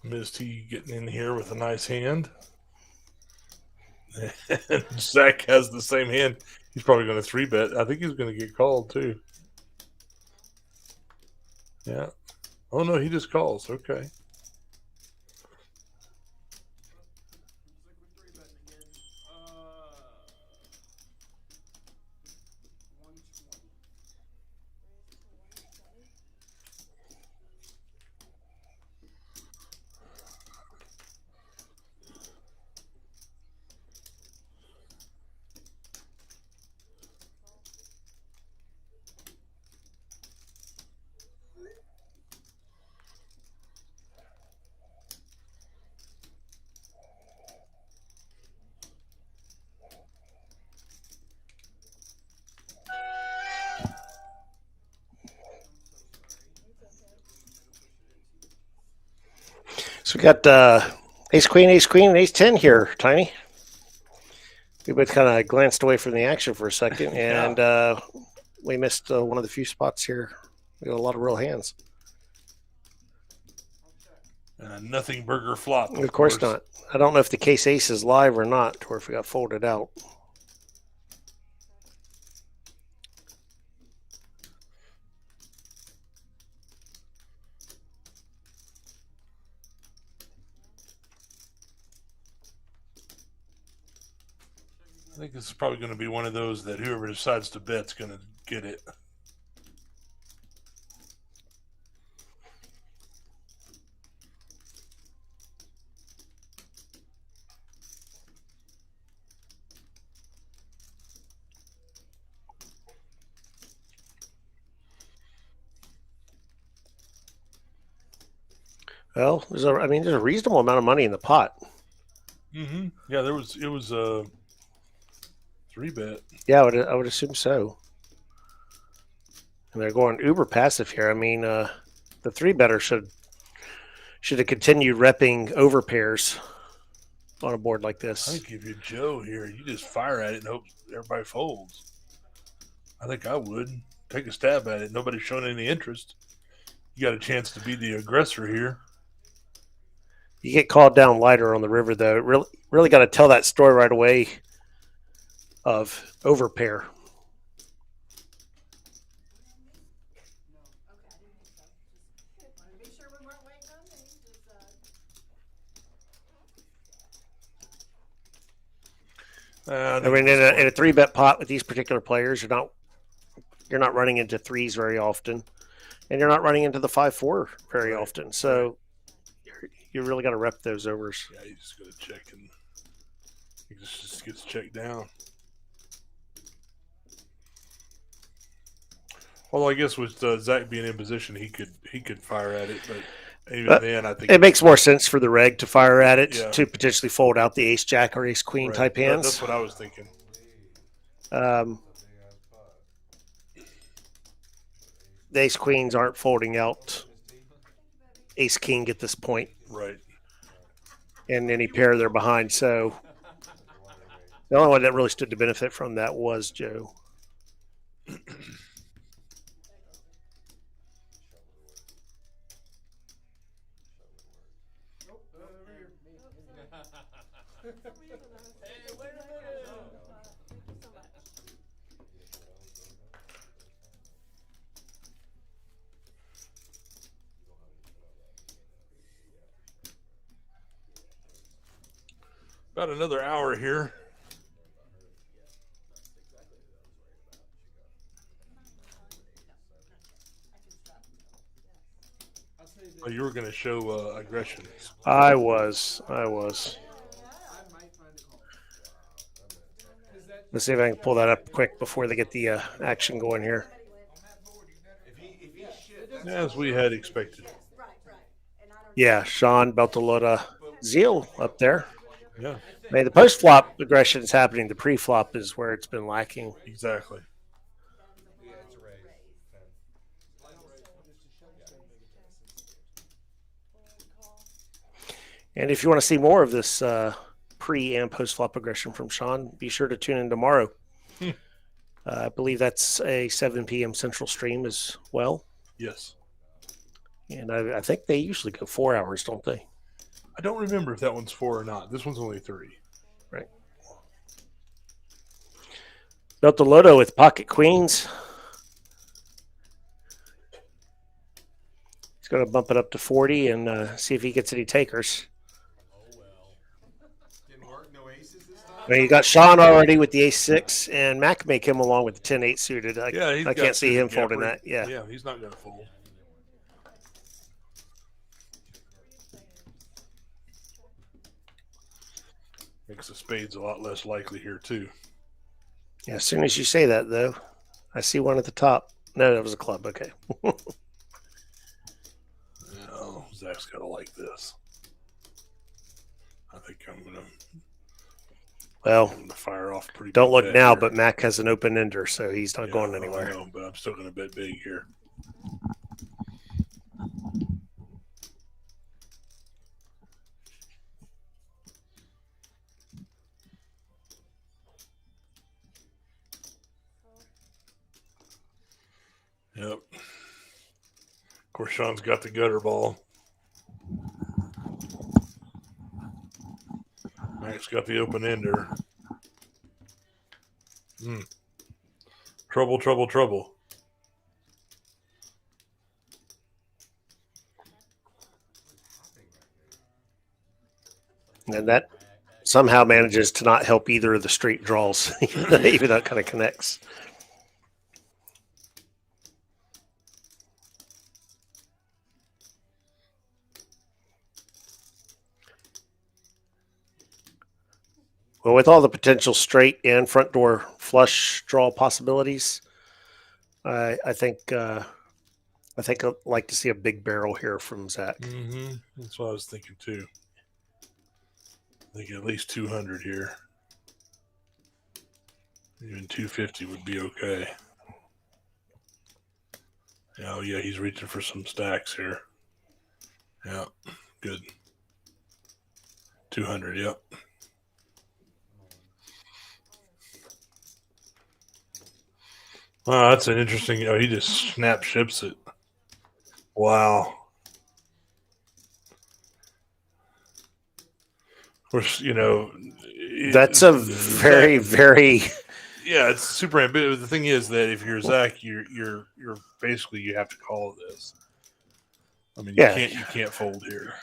Ms. T getting in here with a nice hand. And Zach has the same hand. He's probably going to 3-bet. I think he's going to get called too. Yeah. Oh no, he just calls. Okay. So we got ace queen, and ace 10 here, Tiny. We both kind of glanced away from the action for a second, and we missed one of the few spots here. We got a lot of real hands. Nothing burger flop. Of course not. I don't know if the case ace is live or not, or if it got folded out. I think this is probably going to be one of those that whoever decides to bet's going to get it. Well, there's a reasonable amount of money in the pot. Mm-hmm. Yeah, it was a 3-bet. Yeah, I would assume so. And they're going uber passive here. I mean, the 3-better should should have continued repping over pairs on a board like I this. think if you're Joe here, you just fire at it and hope everybody folds. I think I would take a stab at it. Nobody's showing any interest. You got a chance to be the aggressor here. You get called down lighter on the river, though. Really got to tell that story right away of over pair. Okay, I didn't think so. Just wanted to be sure we weren't waiting on me. I mean, in a 3-bet pot with these particular players, you're not running into threes very often, and you're not running into the 5-4 very often. So you really got to rep those overs. Yeah, you just got to check and he just gets checked down. Well, I guess with Zach being in position, he could fire at it, but even then, I think it makes more sense for the reg to fire at it Yeah. to potentially fold out the ace jack or ace queen right. type hands. That's what I was thinking. The ace queens aren't folding out ace king at this point Right. in any pair they're behind. So the only one that really stood to benefit from that was Joe. About another hour here. Oh, you were going to show aggression. I was. I might find a call. Let's see if I can pull that up quick before they get the action going here. As we had expected. Right. And I don't Yeah, Sean Beltalota Zeal up there. Yeah, I mean, the post flop aggression is happening. The pre flop is where it's been lacking. exactly. Yeah, it's a raise. And if you want to see more of this pre and post flop aggression from Sean, be sure to tune in tomorrow. I believe that's a 7 p.m. Central stream as well. Yes. And I think they usually go 4 hours, don't they? I don't remember if that one's 4 or not. This one's only 3. Right. Beltalota with pocket queens. He's going to bump it up to 40 and see if he gets any takers. Didn't work. No aces this time. I mean, you got Sean already with the ace-6, and Mac may come along with the 10-8 suited. Yeah, I can't see him folding that. Yeah. Yeah, he's not going to fold. Makes the spades a lot less likely here, too. Yeah, as soon as you say that, though, I see one at the top. No, that was a club. Okay. No, Zach's got to like this. I think I'm going Well, to fire off pretty don't big look bet now, here. but Mac has an open ender, so he's not Yeah, going I anywhere. know, but I'm still going to bet big here. Yep. Of course, Sean's got the gutter ball. Mac's got the open ender. Trouble, trouble, trouble. And that somehow manages to not help either of the straight draws, even though it kind of connects. Well, with all the potential straight and front door flush draw possibilities, I think I'd like to see a big barrel here from Zach. Mm-hmm. That's what I was thinking too. I think at least 200 here. Even 250 would be okay. Oh yeah, he's reaching for some stacks here. Yeah, Good. 200. Yep. Oh, that's an interesting. Oh, he just snap ships it. Wow. Of course, That's a very, very. Yeah, it's super ambitious. The thing is that if you're Zach, you're basically you have to call this. I mean, Yeah. you can't fold here.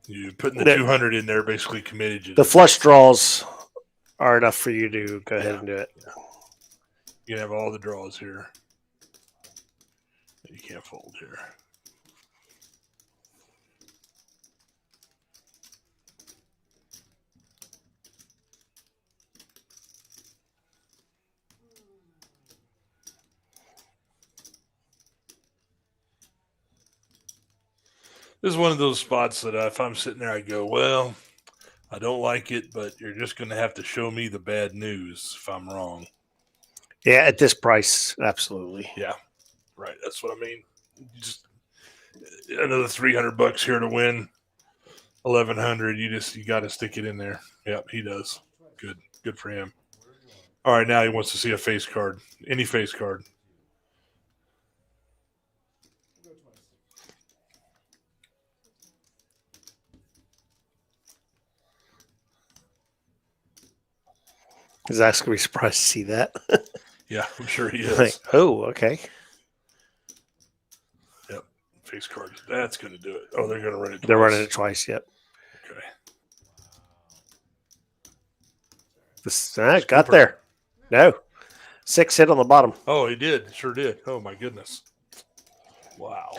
You putting the 200 in there basically committed you. The flush draws are enough for you to go ahead and do it. Yeah. You can have all the draws here. You can't fold here. This is one of those spots that if I'm sitting there, I go, well, I don't like it, but you're just going to have to show me the bad news if I'm wrong. Yeah, at this price, absolutely. Yeah, right. That's what I mean. Just another $300 here to win 1,100. You got to stick it in there. Yep, he does. Good for him. All right, now he wants to see a face card. Any face card. Zach's gonna be surprised to see that. Yeah, I'm sure he is. Like, oh, okay. Yep, face card. That's going to do it. Oh, they're going to run it twice. They're running it twice. Yep. Okay. Got there. No. 6 hit on the bottom. Oh, he did. Sure did. Oh, my goodness. Wow.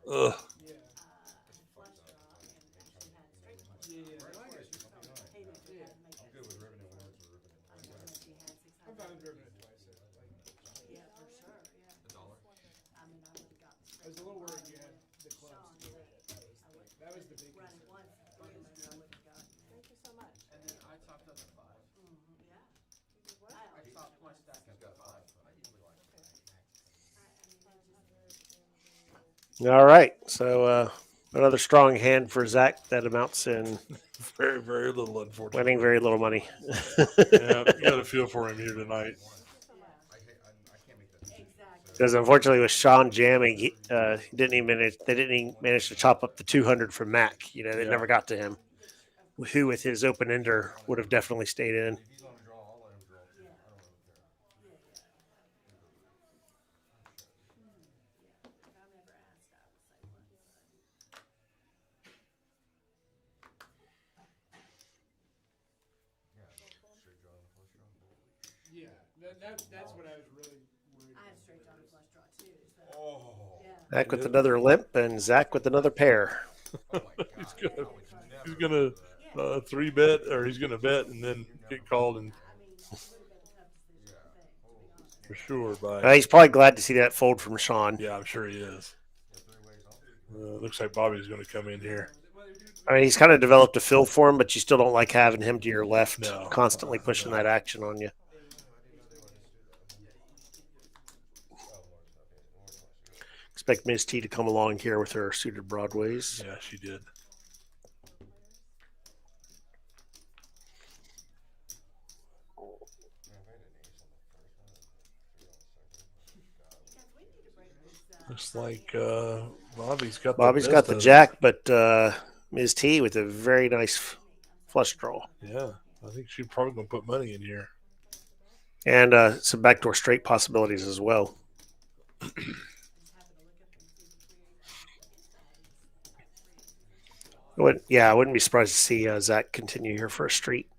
Ugh. I was a little worried you had the clubs. That was the big concern. Thank you so much. And then I topped up at 5. I topped my stack up at 5. All right. So another strong hand for Zach that amounts in Very, very little, unfortunately. winning very little money. Yeah, you got a feel for him here tonight. Because unfortunately, with Sean jamming, he didn't even manage. They didn't even manage to chop up the 200 from Mac. They Yeah. never got to him. Who, with his open ender, would have definitely stayed in. Yeah, that's what I was really worried I had a about. straight draw and a flush draw too. So, Oh. yeah. Zach with another limp, and Zach with another pair. He's gonna 3-bet, or he's gonna bet and then get called, and I mean, it would have been the toughest decision, I think, to be honest. for sure. By He's probably glad to see that fold from Sean. yeah, I'm sure he is. Looks like Bobby's going to come in here. I mean, he's kind of developed a feel for him, but you still don't like having him to your left, No. constantly pushing that action on you. Expect Ms. T to come along here with her suited broadways. Yeah, she did. Looks like Bobby's got Bobby's the got best the of it. jack, but Ms. T with a very nice flush draw. Yeah, I think she's probably going to put money in here. And some backdoor straight possibilities as well. I wouldn't be surprised to see Zach continue here for a street.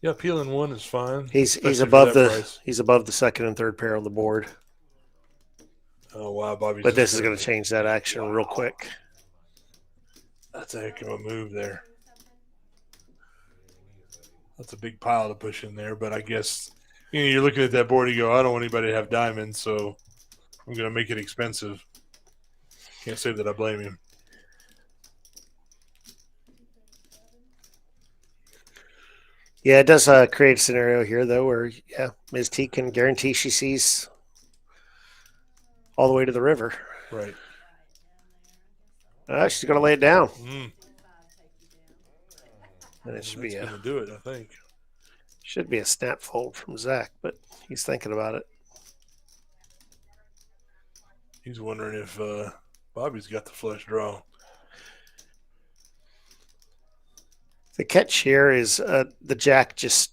Yeah, peeling one is fine. He's especially for above that the price. he's above the second and third pair on the board. Oh wow, Bobby! But this is going to change that action real quick. That's a heck of a move there. That's a big pile to push in there, but I guess you're looking at that board. You go, I don't want anybody to have diamonds, so I'm going to make it expensive. Can't say that I blame him. Yeah, it does create a scenario here though, where Ms. T can guarantee she sees all the way to the river. Right. She's going to lay it down, Mm, and it should that's be going to do it, I think. a snap fold from Zach, but he's thinking about it. He's wondering if Bobby's got the flush draw. The catch here is the Jack just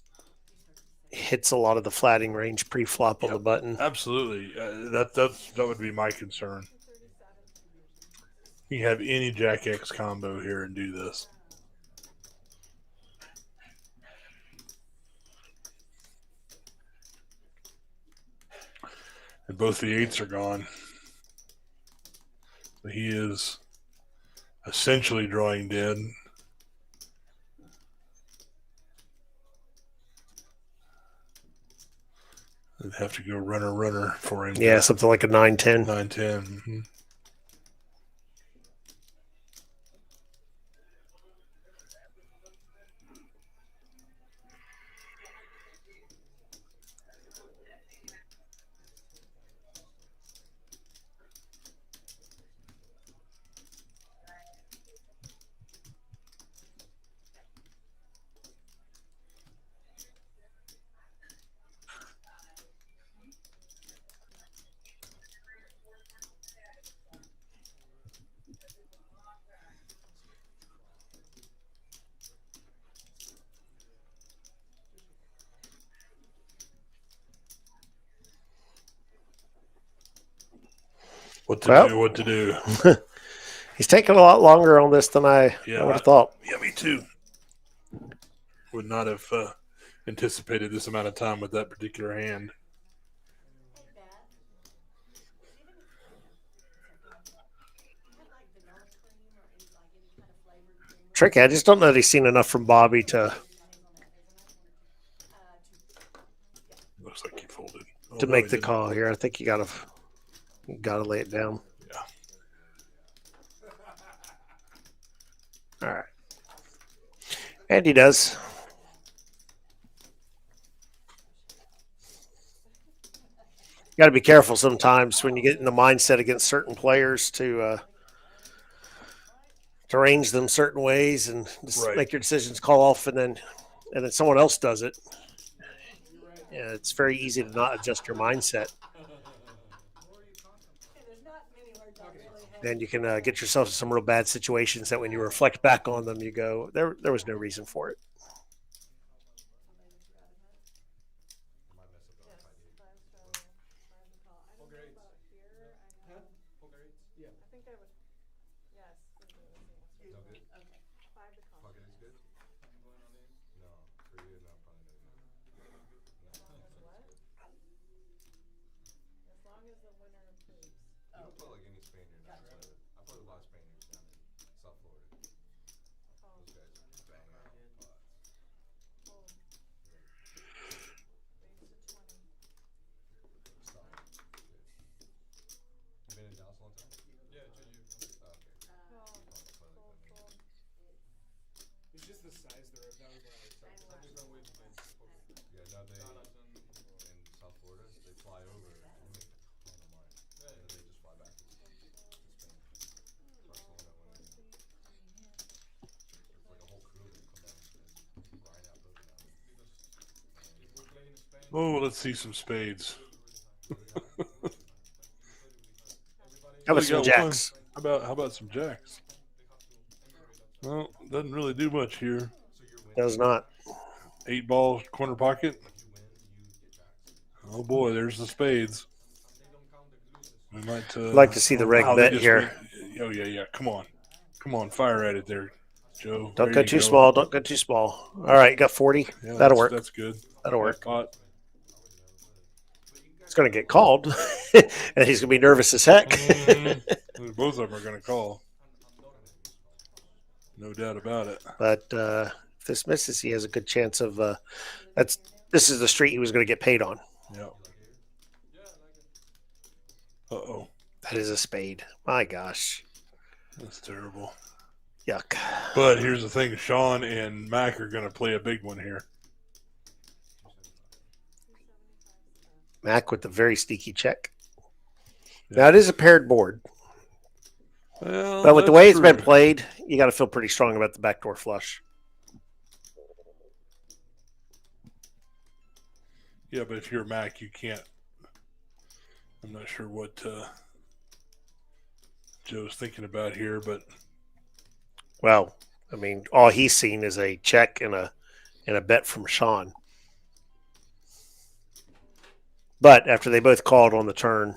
hits a lot of the flatting range pre-flop on the button. Absolutely. That would be my concern. You can have any Jack X combo here and do this. And both the eights are gone. So he is essentially drawing dead. I'd have to go runner for him. Yeah, something like a 9-10. 9-10. Mm-hmm. What to do. He's taking a lot longer on this than I would have thought. Yeah, me too. Would not have anticipated this amount of time with that particular hand. Tricky. I just don't know that he's seen enough from Bobby to Looks like he folded. to make the call here. I think you gotta lay it down. Yeah. All right. And he does. Got to be careful sometimes when you get in the mindset against certain players to arrange them certain ways and just make your decisions, call off, and then someone else does it. Yeah, it's very easy to not adjust your mindset. Then you can get yourself in some real bad situations that when you reflect back on them, you go, there was no reason for it. Oh, let's see some spades. How about some jacks? How about some jacks? Well, doesn't really do much here. Does not. 8 ball corner pocket. Oh boy, there's the spades. We might like to see the reg bet here. Oh yeah. Come on, fire at it there, Joe. Don't go too small. Don't go too small. All right, you got 40. Yeah, that'll work. That's good. That'll work. Pot. It's going to get called, and he's going to be nervous as heck. Both of them are going to call. No doubt about it. But if this misses, he has a good chance of this is the street he was going to get paid on. Yeah. Uh-oh. That is a spade. My gosh. That's terrible. Yuck. But here's the thing. Sean and Mac are going to play a big one here. Mac with a very sneaky check. Now it is a paired board, Well, but with the that's way it's been true. played, you got to feel pretty strong about the backdoor flush. Yeah, but if you're Mac, you can't. I'm not sure what Joe's thinking about here, but Well, I mean, all he's seen is a check and a bet from Sean. But after they both called on the turn,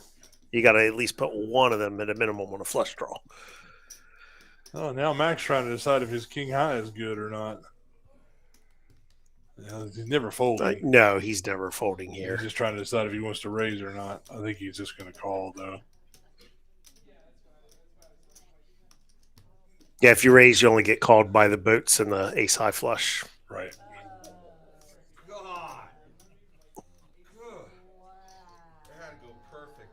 you got to at least put one of them at a minimum on a flush draw. oh, now Mac's trying to decide if his king high is good or not. He's never folding. No, he's never folding here. He's just trying to decide if he wants to raise or not. I think he's just going to call, though. Yeah, if you raise, you only get called by the boats and the ace high flush. Right. God. Good. It had to go perfect.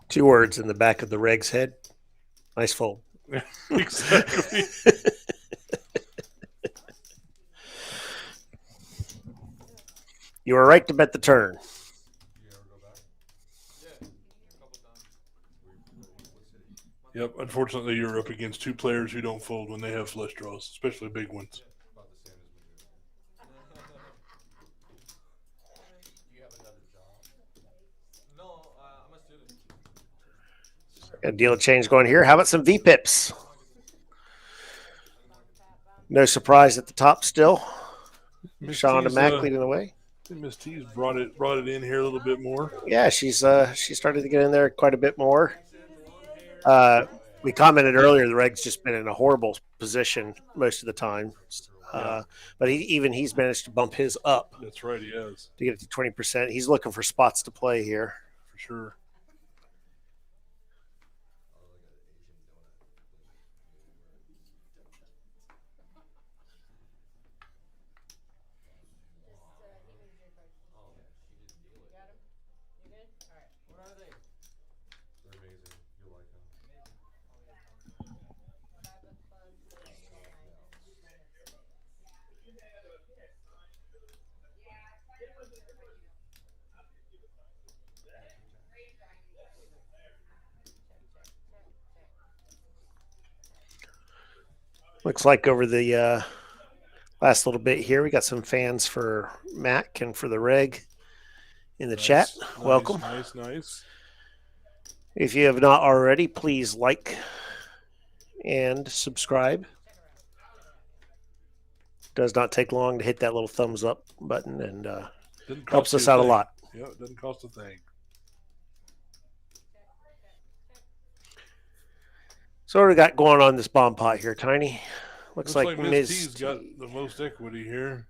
Two words in the back of the reg's head. Nice fold. Exactly. You were right to bet the turn. You ever go back? Yeah, a couple times. What city? Yep. Unfortunately, you're up against two players who don't fold when they have flush draws, especially big ones. About the same as Madrid. Do you have another job? No, I'm a student. Got a deal of change going here. How about some V-pips? No surprise at the top still. Miss Sean and T's, Mac leading the way. Miss T's brought it in here a little bit more. Yeah, she started to get in there quite a bit more. We commented earlier the reg's just been in a horrible position most of the time. But he's managed to bump his up That's right, he has, to get it to 20%. He's looking for spots to play here. for sure. What are they? They're amazing. You'll like them. Looks like over the last little bit here, we got some fans for Mac and for the reg in the chat. Welcome. Nice. If you have not already, please like and subscribe. Does not take long to hit that little thumbs up button and Doesn't helps cost us you out a thing. lot. Yeah, it doesn't cost a thing. So what do we got going on this bomb pot here, Tiny? Looks like Miss Ms. T's got the most equity here.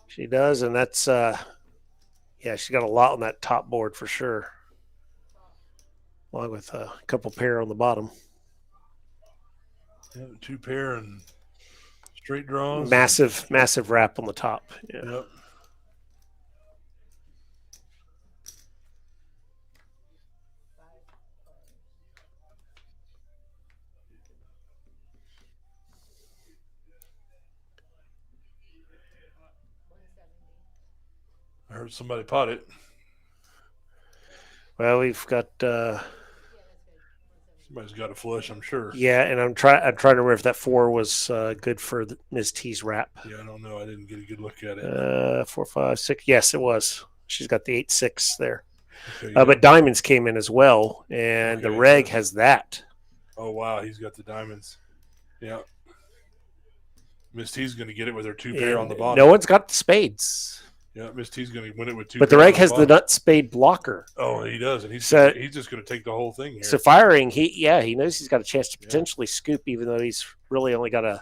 She does, and that's she's got a lot on that top board for sure. Along with a couple pair on the bottom. Yeah, two pair and straight draws. Massive wrap on the top. Yeah. Yep. I heard somebody pot it. Well, we've got Somebody's got a flush, I'm sure. yeah, and I'm trying to remember if that 4 was good for Ms. T's wrap. Yeah, I don't know. I didn't get a good look at it. 4, 5, 6. Yes, it was. She's got the 8-6 there. Okay, yeah. But diamonds came in as well, and the Okay, reg yeah. has that. Oh, wow. He's got the diamonds. Yeah. Miss T's going to get it with her two pair And on the bottom. no one's got the spades. Yeah, Miss T's going to win it with two But the pair on reg has the bottom. nut spade blocker. Oh, he does. And he's So- just going to take the whole thing here. So firing, he knows he's got a chance to potentially scoop, even though he's really only got a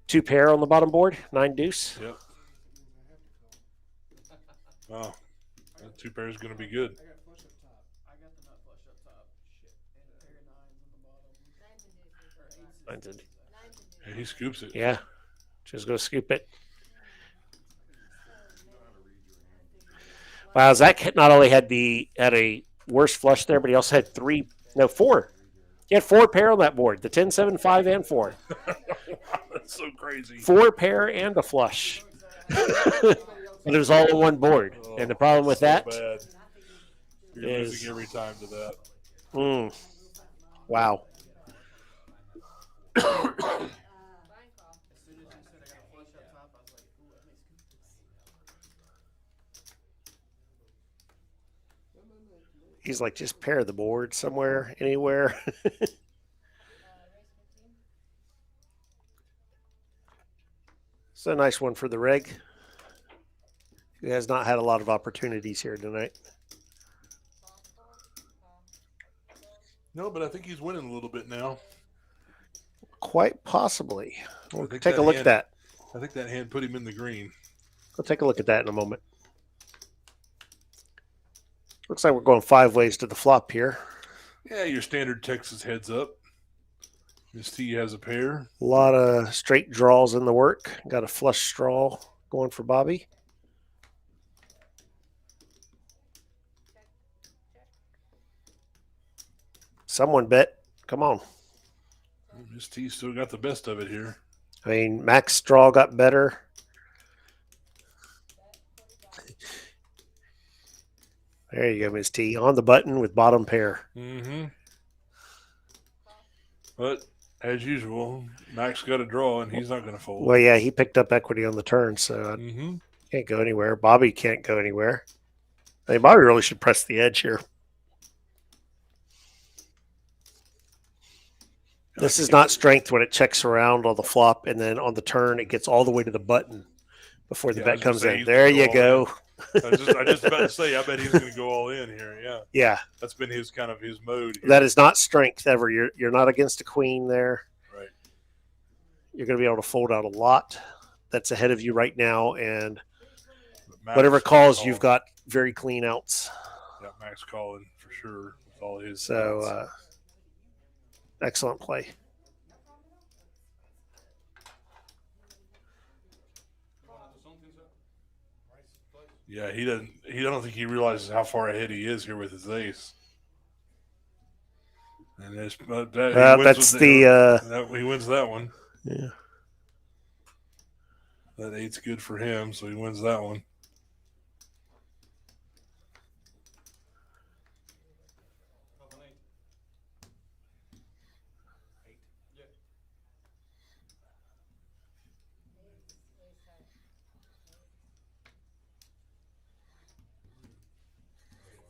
2 pair on the bottom board, 9 deuce. Yep. Wow. That two pair is going to be good. I got flush up top. I got the nut flush up top. Shit. And a pair of nines on the bottom. Nines and- Yeah, he scoops it. Yeah, just go scoop it. Wow, Zach not only had a worse flush there, but he also had 4 He had 4 pair on that board, the 10, 7, 5, and 4. That's so crazy. 4 pair and a flush. But it was all on one board. And the problem with that bad. You're is losing every time to that. Wow. Fine call. As soon as you said I got a flush up top, I was like, ooh, I may scoop this. He's like, just pair the board somewhere, anywhere. Race 15. It's a nice one for the reg, who has not had a lot of opportunities here tonight. Call, call. No, but I think he's winning a little bit now. Quite possibly. We'll think take that a look hand- at that. I think that hand put him in the green. We'll take a look at that in a moment. Looks like we're going 5 ways to the flop here. Yeah, your standard Texas heads up. Miss T has a pair. A lot of straight draws in the work. Got a flush straw going for Bobby. Someone bet. Come on. Miss T still got the best of it here. I mean, Mac's straw got better. There you go, Miss T. On the button with bottom pair. Mm-hmm. But as usual, Max got a draw and he's not going to fold. Well, yeah, he picked up equity on the turn, so Mm-hmm. can't go anywhere. Bobby can't go anywhere. I mean, Bobby really should press the edge here. This is not strength when it checks around on the flop, and then on the turn it gets all the way to the button before the Yeah, I was bet gonna comes say, in. he's There gonna you go go. I just about to say, I bet he's going to go all in here. Yeah, Yeah, that's been his kind of his mode. Here. that is not strength ever. You're not against a queen there. Right. You're going to be able to fold out a lot that's ahead of you right now, and But Max whatever calls called. you've got very clean outs. Yeah, Max calling for sure with all his. So excellent play. Yeah, he doesn't. I don't think he realizes how far ahead he is here with his ace. And he That's he wins that one. Yeah. That 8's good for him, so he wins that one.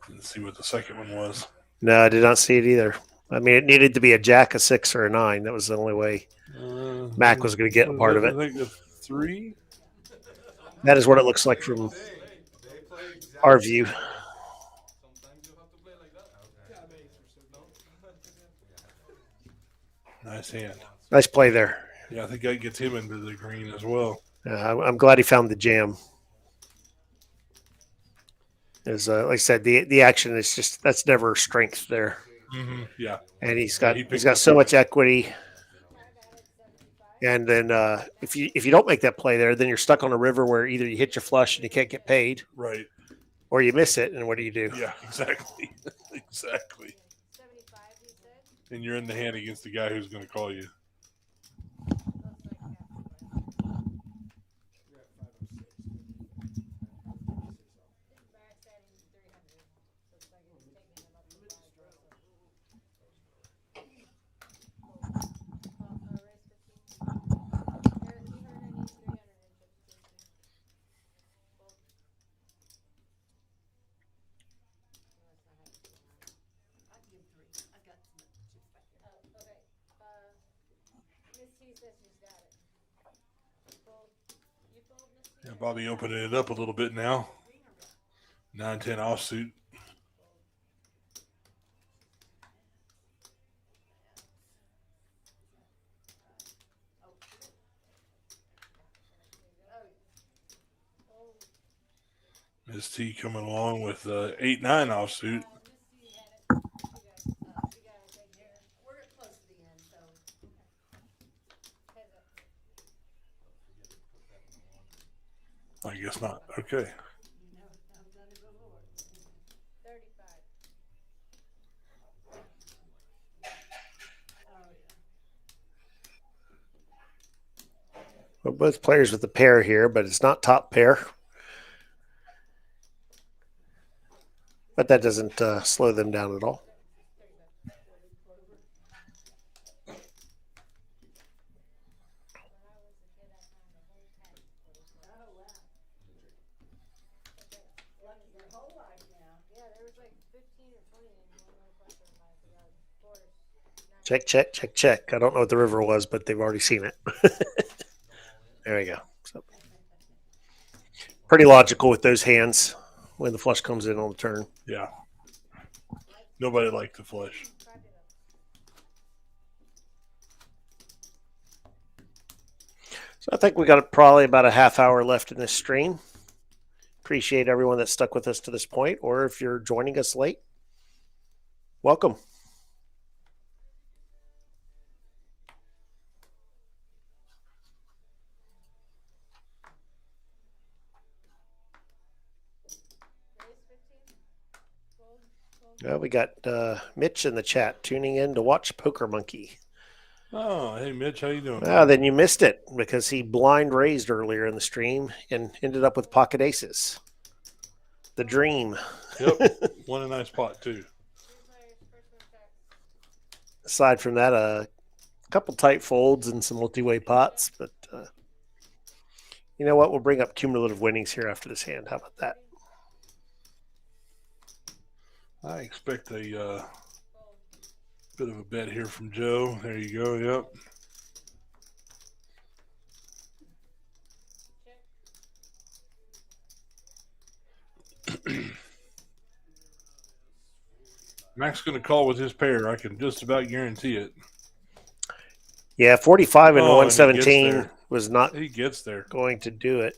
Let's see what the second one was. No, I did not see it either. I mean, it needed to be a jack, a 6, or a 9. That was the only way Mac was going to get a part of it. I think the 3. That is what it looks like from our view. Nice hand. Nice play there. Yeah, I think that gets him into the green as well. I'm glad he found the jam. As like I said, the action is just that's never strength there, Mm-hmm. Yeah. and he's He got picked up so the- much equity. And then if you don't make that play there, then you're stuck on a river where either you hit your flush and you can't get paid, Right. or you miss it, and what do you do? Yeah, exactly. Exactly. 75, he said. And you're in the hand against the guy who's going to call you. Looks like half. Max had him 300. Looks like it's taking him up to 5 also. Race 15. Eric, he heard I need 300 in chips. Well, I'd give 3. I got some chips back here. okay. Miss T says she's got it. Fold. You fold, Miss T? Yeah, Bobby opening it up a little bit now. 9-10 offsuit. Miss T coming along with 8-9 offsuit. We're close to the end, so I guess not. Okay. you know I've done it before. 35. Well, both players with the pair here, but it's not top pair. But that doesn't slow them down at all. Your whole life now. Yeah, there was like 15 or 20 in one little cluster in my yard. Forest. Check, check, check, check. I don't know what the river was, but they've already seen it. There we go. So, pretty logical with those hands when the flush comes in on the turn. Yeah. Nobody liked the flush. So I think we got probably about a half hour left in this stream. Appreciate everyone that stuck with us to this point, or if you're joining us late, welcome. Well, we got Mitch in the chat tuning in to watch Poker Monkey. Oh, hey Mitch, how you doing? Well, then you missed it because he blind raised earlier in the stream and ended up with pocket aces. The dream. Yep, won a nice pot too. Aside from that, a couple tight folds and some multi-way pots, but you know what? We'll bring up cumulative winnings here after this hand. How about that? I expect a bit of a bet here from Joe. There you go. Yep. Mac's going to call with his pair. I can just about guarantee it. Yeah, 45 and Oh, 117 and was not he gets there. going to do it.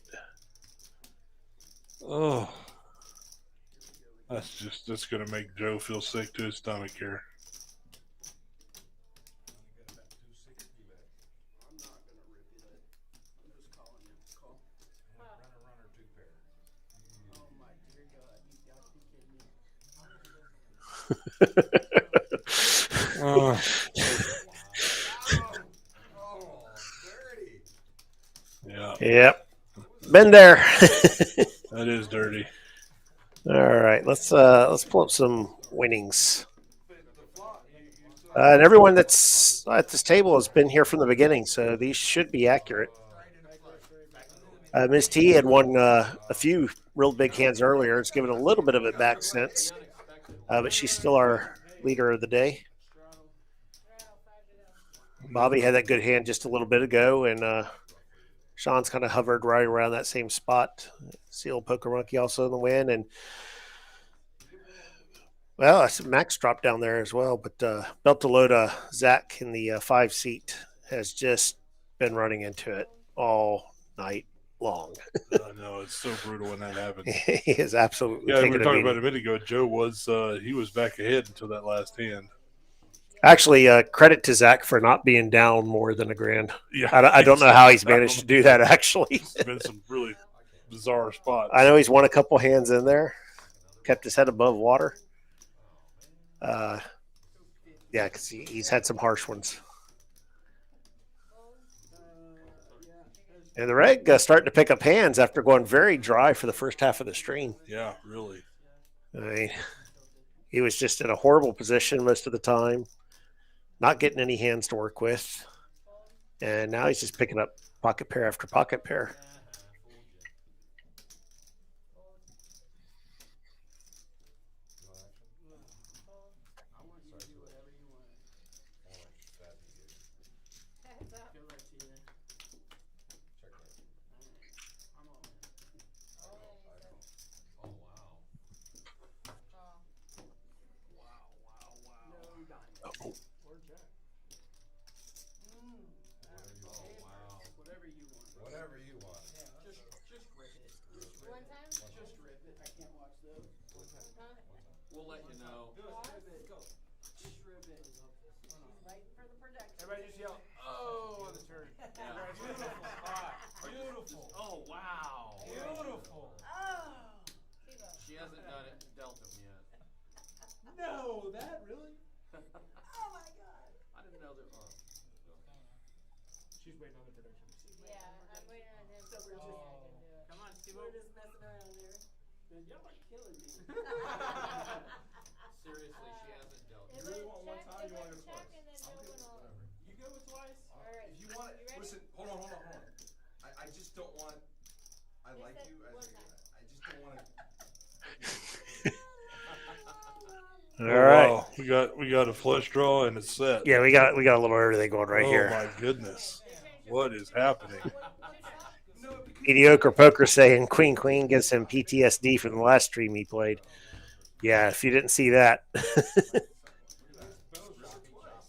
Oh, that's going to make Joe feel sick to his stomach here. Yeah. Yep. Been there. That is dirty. All right, let's pull up some winnings. And everyone that's at this table has been here from the beginning, so these should be accurate. Ms. T had won a few real big hands earlier. It's given a little bit of it back since, but she's still our leader of the day. Bobby had that good hand just a little bit ago, and Sean's kind of hovered right around that same spot. Seal Poker Monkey also in the win, and well, I said Max dropped down there as well, but Beltalota Zach in the 5 seat has just been running into it all night long. I know, it's so brutal when that happens. He is absolutely. Yeah, we were talking about a minute ago. Joe was he was back ahead until that last hand. Actually, credit to Zach for not being down more than $1,000. Yeah, I don't know how he's managed to do that. Actually, it's been some really bizarre spots. I know he's won a couple hands in there, kept his head above water. Yeah, because he's had some harsh ones. And the reg starting to pick up hands after going very dry for the first half of the stream. Yeah, really. I mean, he was just in a horrible position most of the time, not getting any hands to work with. And now he's just picking up pocket pair after pocket pair. We'll let you know. Everybody just yell, "Oh!" on the turn. Yeah. Beautiful spot. Beautiful. Oh, wow. Beautiful. She hasn't dealt him yet. No, that really? Oh my God. I didn't know that. She's waiting on the production. Yeah, I'm waiting on him. So we're to just- tell me I can do it. Come on, Steve. We're just messing around here. Man, y'all are killing me. Seriously, she hasn't dealt. It You really went want one check, time? it You wanna went go check, twice? and then I'll no do one it, will. whatever. You go with twice? Alright. If you want it, You ready? listen, hold on. I just don't want, I They like said you, one I time. just don't want to. All Oh, right. wow. We got a flush draw and it's set. Yeah, we got a little everything going right oh here. my goodness. What is happening? No, because Mediocre Poker saying Queen Queen gives him PTSD from the last stream he played. Yeah, if you didn't see that.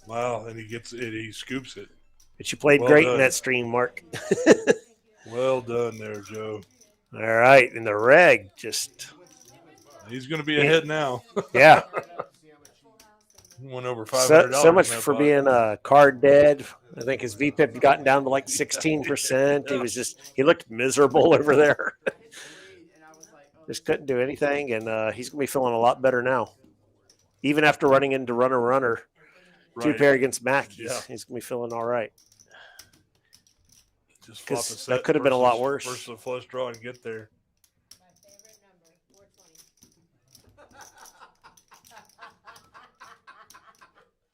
Wow, and he gets it, he scoops it. But you played Well great done. in that stream, Mark. Well done there, Joe. All right, and the reg just He's going to be ahead now. yeah. He went over $500. So much in that for pot. being card dead. I think his VPIP had gotten down to like 16%. He looked miserable over there. Just couldn't do anything, and he's gonna be feeling a lot better now. Even after running into runner, two Right. pair against Mac, Yeah. he's gonna be feeling all right. Just flop a 'Cause set that could have been a lot versus- worse. Versus a flush draw and get there. My favorite number, 420.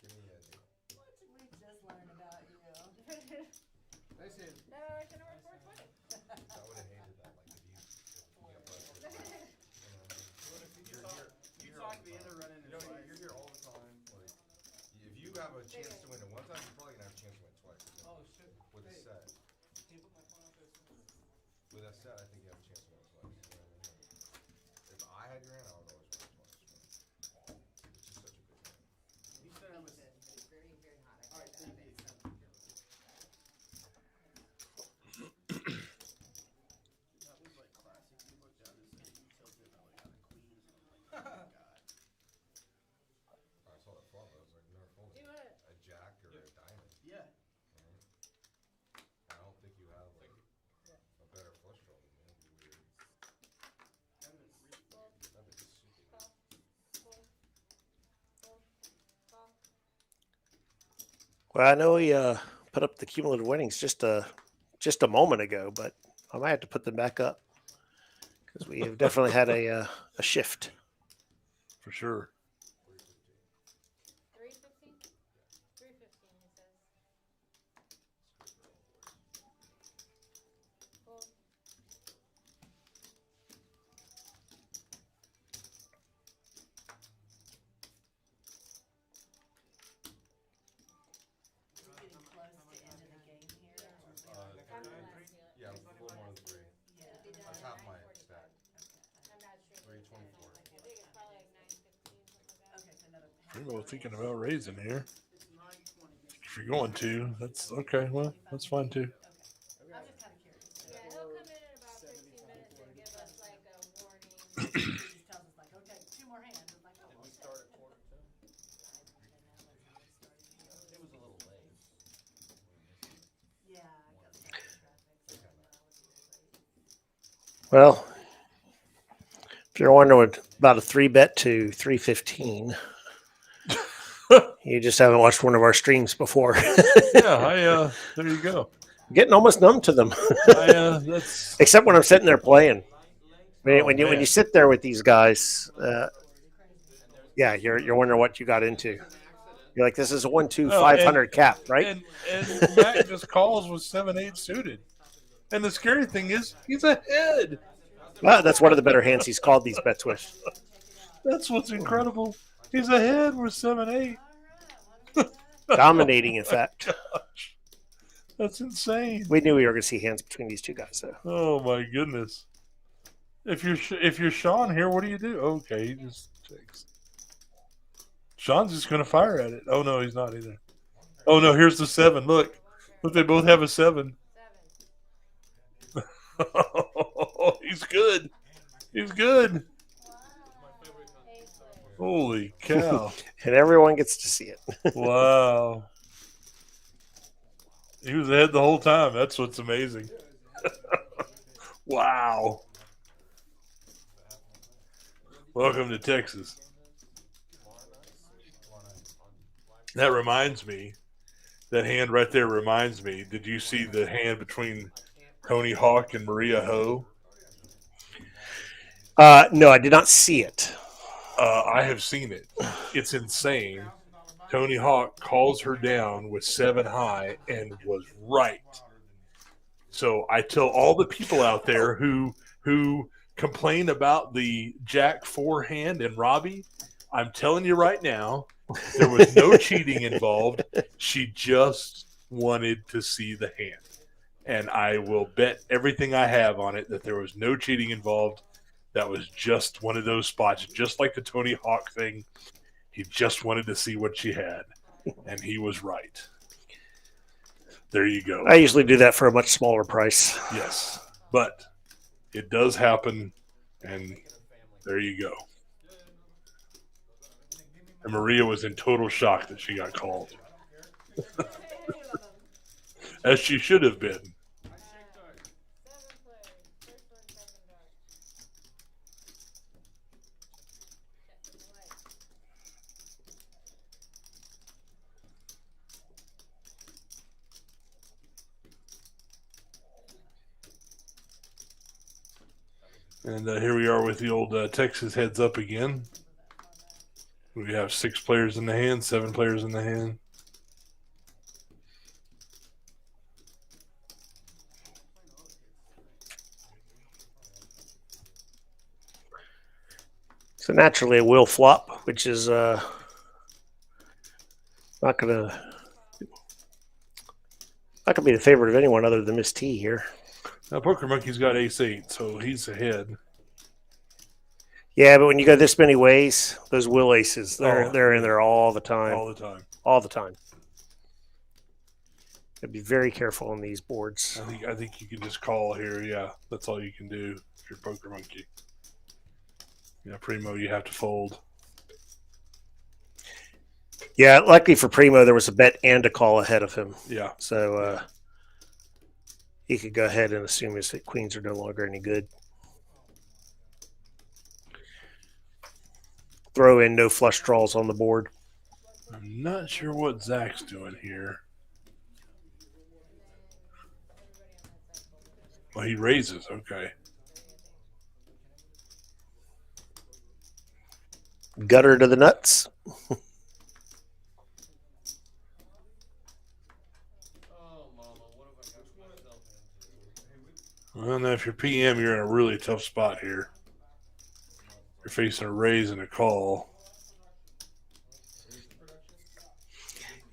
give me a deal. What did we just learn about you? Nice hand. No, I can order 420. I would have hated that. Like if you get busted. You talk me into running and twice. You're here all the time. Like, if you have a chance to win it one time, you're probably gonna have a chance to win it twice. Oh, shit. With a set, Can you put my phone up there somewhere? with a set, I think you have a chance to win it twice. You know what I mean? If I had your hand, I would always win it twice. It's just such a good hand. You said I was. It's very, very hot. All right, thank you. That was like classic. You look down and say you tilted, and I look out at queens, and I'm like, oh my god. I saw that flop. I was like, never folded. Do it. A jack or a diamond. Yeah. I don't think you have like a better flush draw than me. That'd be weird. That was really Fold, That'd be super weird. call, fold, fold, call. Well, I know he put up the cumulative winnings just a moment ago, but I might have to put them back up because we have definitely had a shift. For sure. 315? 315, he says. Fold. We're getting close to end of the game here. I'm the last deal. Yeah, a little more than 3. Yeah. It'll be done That's at half my 9:45. stack. I'm not sure. 324. I think it's probably like 9:15, something like that. Okay, so another half. You're both thinking about raising here. It's 9:20. If you're going to, that's okay. Well, that's fine too. Okay. I'm just kind of curious. Yeah, he'll come in about 15 minutes and give us like a warning. He just tells us like, okay, 2 more hands. It's like, oh, We shit. start at quarter two. It was a little late. Yeah, I got stuck in traffic, so I would be late. Well, if you're wondering about a 3-bet to 315, you just haven't watched one of our streams before. Yeah, there you go. Getting almost numb to them, That's except when I'm sitting there playing. When Oh, you man. sit there with these guys, yeah, you're wondering what you got into. You're like, this is a 1-2 Oh, 500 cap, right? And Mac just calls with 7-8 suited. And the scary thing is, he's ahead. Well, that's one of the better hands he's called these bets with. That's what's incredible. He's ahead with 7-8. Dominating, in fact. That's insane. We knew we were going to see hands between these two guys, though. Oh my goodness. If you're Sean here, what do you do? Okay, he just takes. Sean's just going to fire at it. Oh no, he's not either. Oh no, here's the 7. Look, they both have a 7. 7. He's good. He's good. Ace later. Holy cow. And everyone gets to see it. Wow. He was ahead the whole time. That's what's amazing. Wow. Welcome to Texas. That reminds me, That hand right there reminds me. Did you see the hand between Tony Hawk and Maria Ho? No, I did not see it. I have seen it. It's insane. Tony Hawk calls her down with 7 high and was right. So I tell all the people out there who complain about the Jack 4 hand and Robbie, I'm telling you right now, there was no cheating involved. She just wanted to see the hand. And I will bet everything I have on it that there was no cheating involved. That was just one of those spots, just like the Tony Hawk thing. He just wanted to see what she had, and he was right. There you go. I usually do that for a much smaller price. Yes, but it does happen, and there you go. And Maria was in total shock that she got called, as she should have been. 7 players. First one, 7 darts. Check the light. And here we are with the old Texas heads up again. We have 6 players in the hand, 7 players in the hand. So naturally, it will flop, which is not gonna be the favorite of anyone other than Miss T here. Now, Poker Monkey's got ace-8, so he's ahead. Yeah, but when you go this many ways, those will aces, they're in there all the time. All the time. All the time. Gotta be very careful on these boards. I think you can just call here. Yeah, that's all you can do if you're Poker Monkey. Yeah, Primo, you have to fold. Yeah, luckily for Primo, there was a bet and a call ahead of him. Yeah. So he could go ahead and assume his queens are no longer any good. Throw in no flush draws on the board. I'm not sure what Zach's doing here. Well, he raises. Okay. Gutter to the nuts. Well, now if you're PM, you're in a really tough spot here. You're facing a raise and a call.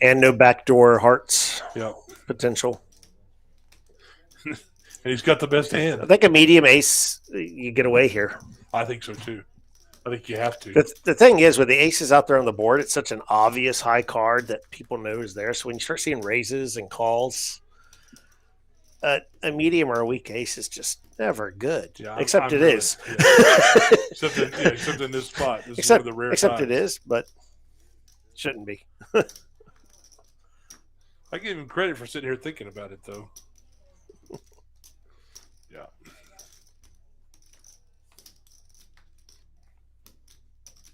And no backdoor hearts Yep. potential. And he's got the best hand. I think a medium ace, you get away here. I think so too. I think you have to. The thing is, with the aces out there on the board, it's such an obvious high card that people know is there. So when you start seeing raises and calls, a medium or a weak ace is just never good. Yeah, except I'm it really- is. yeah. Except in this spot. This is one of the rare except times. it is, but shouldn't be. I give him credit for sitting here thinking about it, though. Yeah.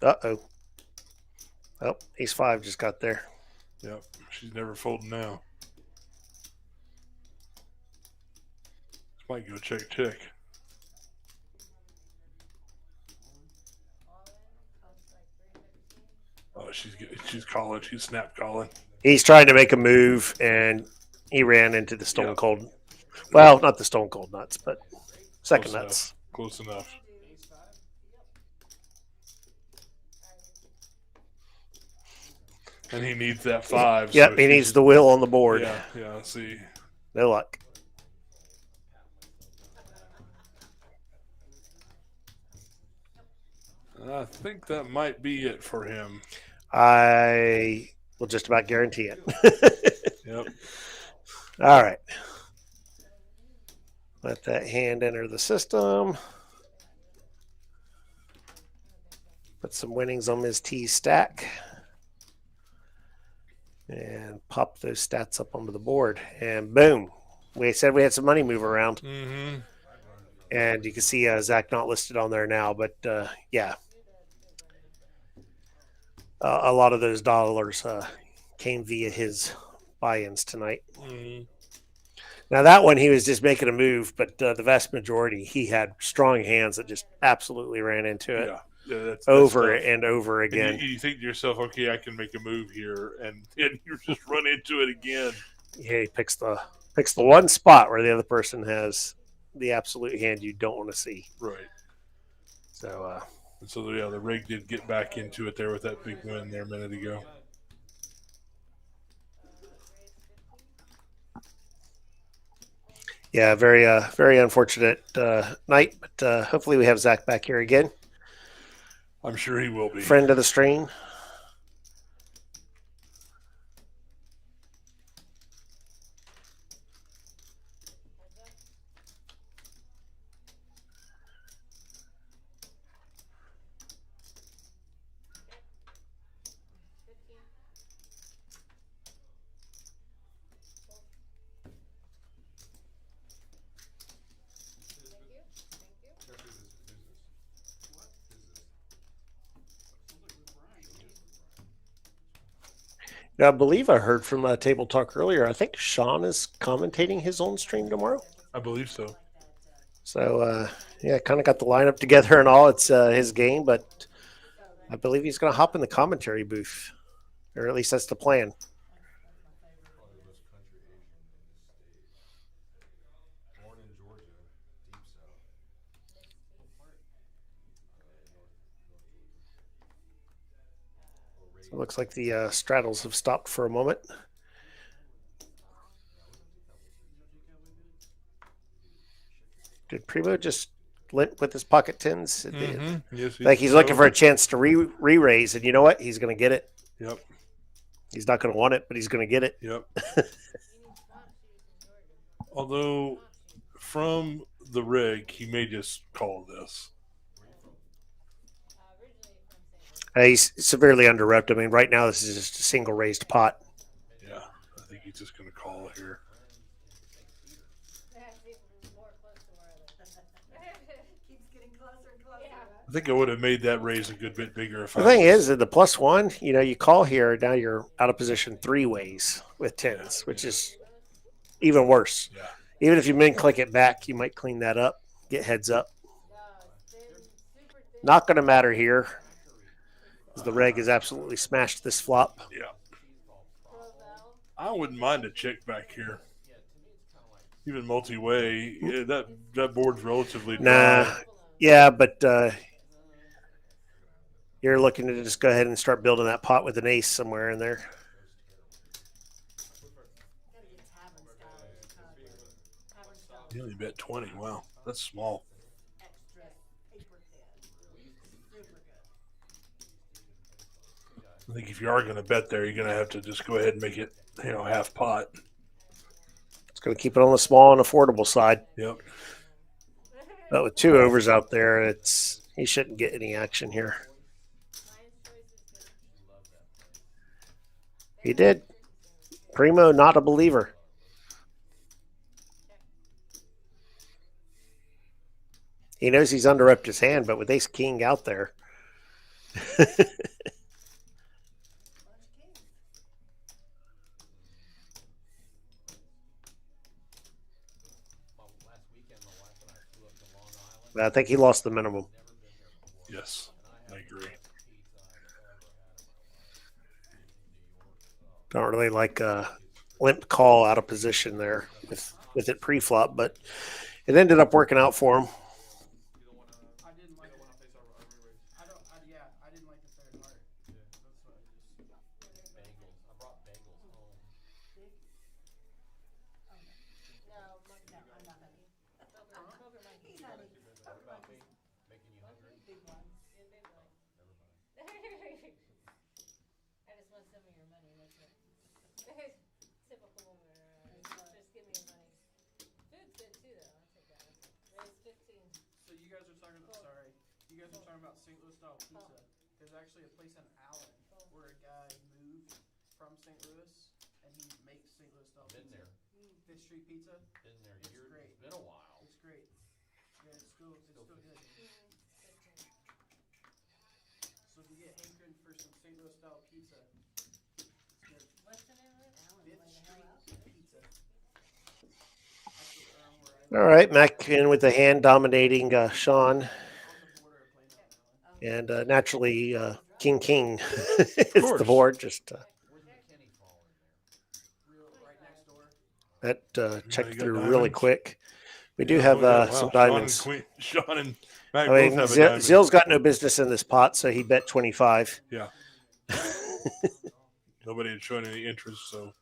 Uh-oh. Oh, ace 5 just got there. Yep. She's never folding now. Might go check. Oh, she's calling. She's snap calling. He's trying to make a move, and he ran into the stone Yep. cold. Well, not the stone cold nuts, but second Close nuts. Close enough. And he needs that 5. Yep, so he she's- needs the wheel on the board. Yeah. See, No luck. I think that might be it for him. I will just about guarantee it. Yep. All right. Let that hand enter the system. Put some winnings on Ms. T's stack. And pop those stats up onto the board. And boom. We said we had some money move around. Mm-hmm. And you can see Zach not listed on there now. But yeah. A lot of those dollars came via his buy-ins tonight. Mm, Now that one he was just making a move, but the vast majority he had strong hands that just absolutely ran into it that's over tough. and over And again. you think to yourself, okay, I can make a move here, and then you just run into it again. Yeah, he picks the one spot where the other person has the absolute hand you don't want to see. Right. So And so the rig did get back into it there with that big win there a minute ago. yeah, very unfortunate night, but hopefully we have Zach back here again. I'm sure he will be. Friend of the stream. I believe I heard from Table Talk earlier. I think Sean is commentating his own stream tomorrow. I believe so. So, yeah, kind of got the lineup together and all. It's his game, but I believe he's going to hop in the commentary booth, or at least that's the plan. Probably the most country Asian in the state. Born in Georgia, deep south. So it looks like the straddles have stopped for a moment. Did Primo just limp with his pocket tens? Yes, Like he's looking for a chance to re-raise, and you know what? He's going to get it. Yep. He's not going to want it, but he's going to get it. Yep. Although, from the rig, he may just call this. He's severely under repped. I mean, right now this is just a single raised pot. Yeah, I think he's just going to call it here. Keeps getting closer and closer. I think I would have made that raise a good bit bigger if The thing is, that the +1, you call here, now you're out of position 3 ways with tens, which is even worse. Yeah. Even if you min click it back, you might clean that up, get heads up. Not going to matter here, because the reg has absolutely smashed this flop. Yeah. I wouldn't mind a check back here. Even multi-way, that board's relatively dry. Nah, yeah, but you're looking to just go ahead and start building that pot with an ace somewhere in there. You only bet 20. Wow, that's small. I think if you are going to bet there, you're going to have to just go ahead and make it, half pot. It's going to keep it on the small and affordable side. Yep. But with 2 overs out there, he shouldn't get any action here. He did. Primo, not a believer. He knows he's under-repped his hand, but with ace king out there. I think he lost the minimum. Yes, I agree. Don't really like a limp call out of position there with it pre-flop, but it ended up working out for him. I didn't like I didn't like the third heart. That's what bagels. I brought bagels home. I just want some of your money, that's it. Typical woman, just give me your money. Food's good too, though. I'll take that. Raise 15. So you guys are talking. Sorry, you guys are talking about St. Louis style pizza. There's actually a place in Allen where a guy moved from St. Louis and he makes St. Louis style pizza. Been there. Fifth Street Pizza. Been there years. Great. It's been a while. It's great. Yeah, it's still good. So if you get hankering for some St. Louis style pizza, it's good. What's the name of it? Fifth Street All right, Mac in with the hand dominating Sean, On the border of playing on Allen. and naturally King is the course. board. Just Where's McKinney fall in there? Real right next door. that You checked got through really diamonds? quick. We do Yeah, have oh, yeah, wow. some Sean diamonds. and Queen, Sean and Mac I both mean, have a diamond. Zill's got no business in this pot, so he bet 25. Yeah. Nobody had shown any interest, so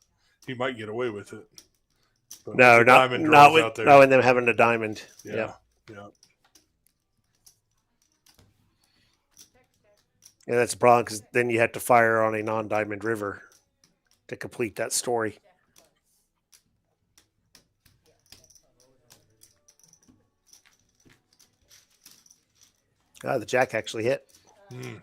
he might get away with it. But No, the not diamond not draws with out there. not with them having a diamond. Yeah. Yeah, and that's a problem because then you have to fire on a non-diamond river to complete that story. The jack actually hit. Mm.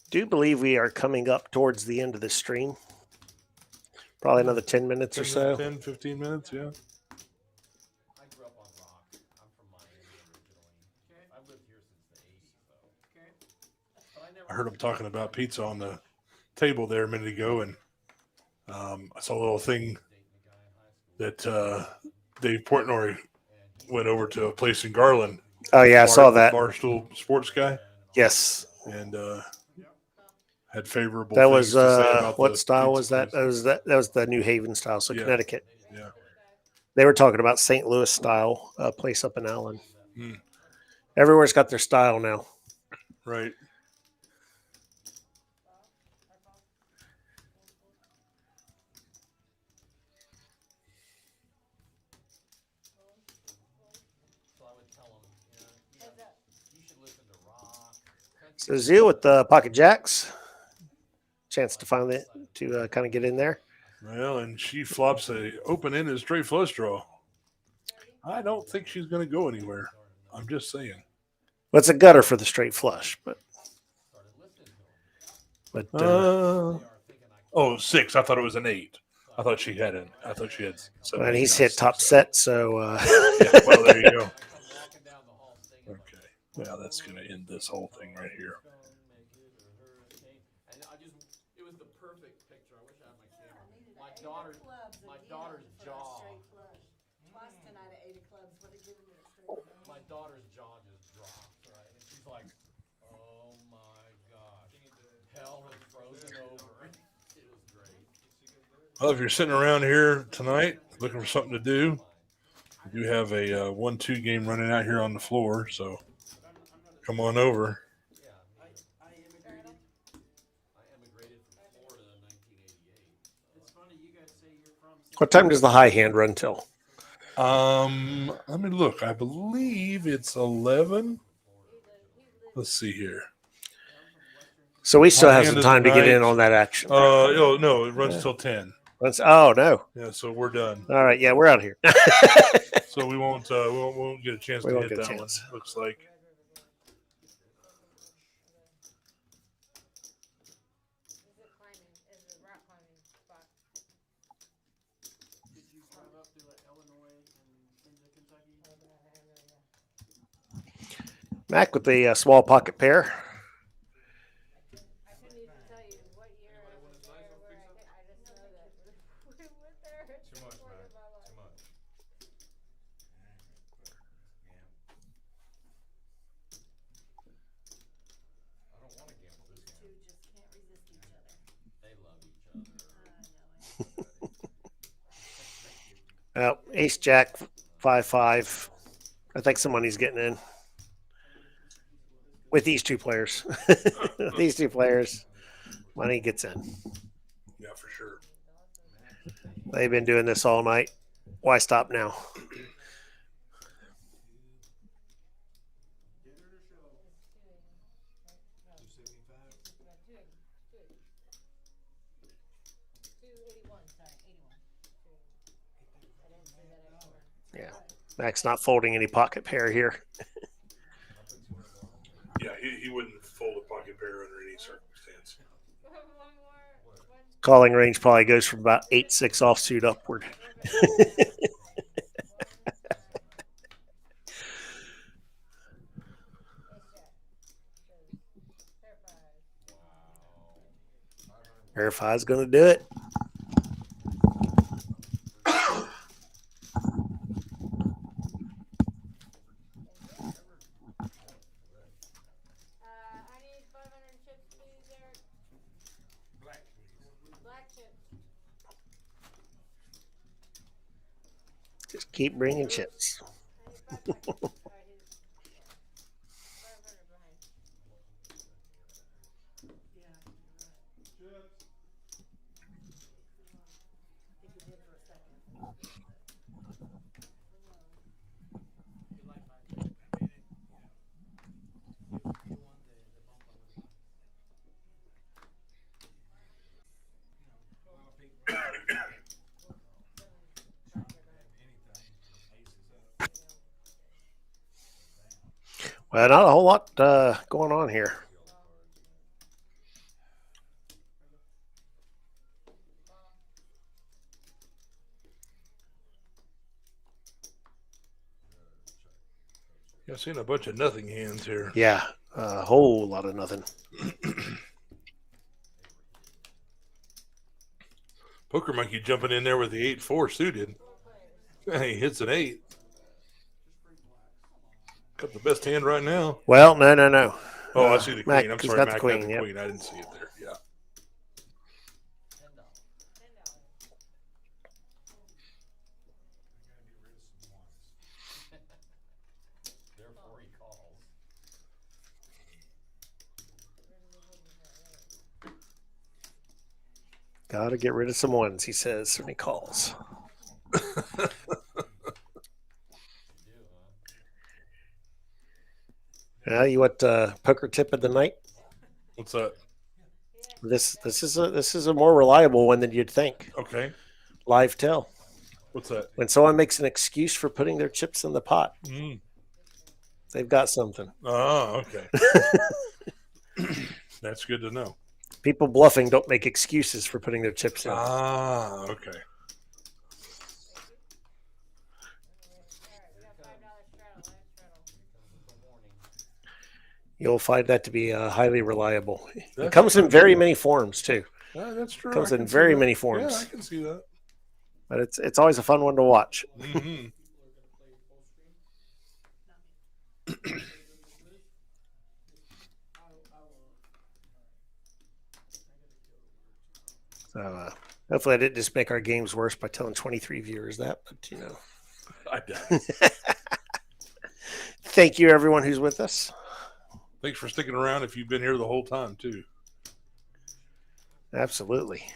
Do believe we are coming up towards the end of the stream. Probably another 10 minutes 10, or so. 10, 15 minutes, yeah. I grew up on Rock. I'm from Miami originally. Okay. I've lived here since the 80s, though. Okay. But I never I heard him talking about pizza on the table there a minute ago, and I saw a little thing dating a guy in high school. that Dave Portnoy went over to a place in Garland. Oh yeah, I saw that. Barstool Sports guy, Yes, and had favorable. that things was to say about what the style pizza was that? place. That was the New Haven style, so Yeah. Connecticut. Yeah. They were talking about St. Louis style place up in Allen. Mm. Everywhere's got their style now. Right. So I would tell him, you should listen to Rock. So Zeal with the pocket jacks. Chance to finally to kind of get in there. Well, and she flops a open-ended straight flush draw. I don't think she's going to go anywhere. I'm just saying. Well, it's a gutter for the straight flush, but Oh, 6. I thought it was an 8. I thought she had it. I thought she had 7. and 8, he's not hit 6, top so. set, so Yeah, well, there you go. Okay. Well, that's going to end this whole thing right here. And it was the perfect picture. I wish I had my camera. My daughter's jaw. Twice tonight at 8 of clubs would have given me a straight flush. My daughter's jaw just dropped, right? And she's like, oh my gosh. Hell has frozen over. It was great. Well, if you're sitting around here tonight looking for something to do, we do have a 1-2 game running out here on the floor, so come on over. Yeah, I immigrated. I emigrated from Florida in 1988. It's funny you guys say you're from. what time does the high hand run till? Let me look. I believe it's 11. Let's see here. So we still High have hand some is time to get in night. on that action. No, it runs till 10. Oh no! Yeah, so we're done. All right, yeah, we're out of here. So we won't get a chance We to won't hit get a that chance. one. Looks like. Is it climbing? Is it rock climbing spot? Did you drive up through like Illinois and into Kentucky? Mac with the small pocket pair. I couldn't even tell you what year I was there, where I hit. I just know that we went there. Too much, Point man. in my life. Too much. I don't want to gamble this Two game. just can't resist each other. They love each other. I know it. Ace Jack 5-5. I think some money's getting in with these two players. These two players, money gets in. Yeah, for sure. They've been doing this all night. Why stop now? Yeah, Mac's not folding any pocket pair here. Yeah, he wouldn't fold a pocket pair under any circumstance. Calling range probably goes from about 8-6 offsuit upward. Verify's going to do it. I need 500 chips, please, Eric. Black chips. Just keep bringing chips. I need 5 black chips. Alright, he's 500 behind. Yeah, you're right. I think you did for a second. Well, not a whole lot going on here. Yeah, I've seen a bunch of nothing hands here. Yeah, a whole lot of nothing. Poker Monkey jumping in there with the 8-4 suited. He hits an 8. Got the best hand right now. Well, no. Oh, I see the Mac, queen. I'm he's sorry, got the Mac queen, got the yep. queen. I didn't see it there. Yeah. Therefore, he calls. Got to get rid of some ones, he says when he calls. You want poker tip of the night? What's that? This is a more reliable one than you'd think. Okay. Live tell. What's that? When someone makes an excuse for putting their chips in the pot, they've got something. Oh, okay. That's good to know. People bluffing don't make excuses for putting their chips in. Ah, okay. Alright, we got $5 straddle, live straddle. You'll find that to be highly reliable. It That's comes in very many forms too. That's true. Comes I in can see very that. many forms. Yeah, I can see that. But it's always a fun one to watch. Mm-hmm. So hopefully I didn't just make our games worse by telling 23 viewers that, but you know. I doubt. Thank you everyone who's with us. Thanks for sticking around if you've been here the whole time too. Absolutely.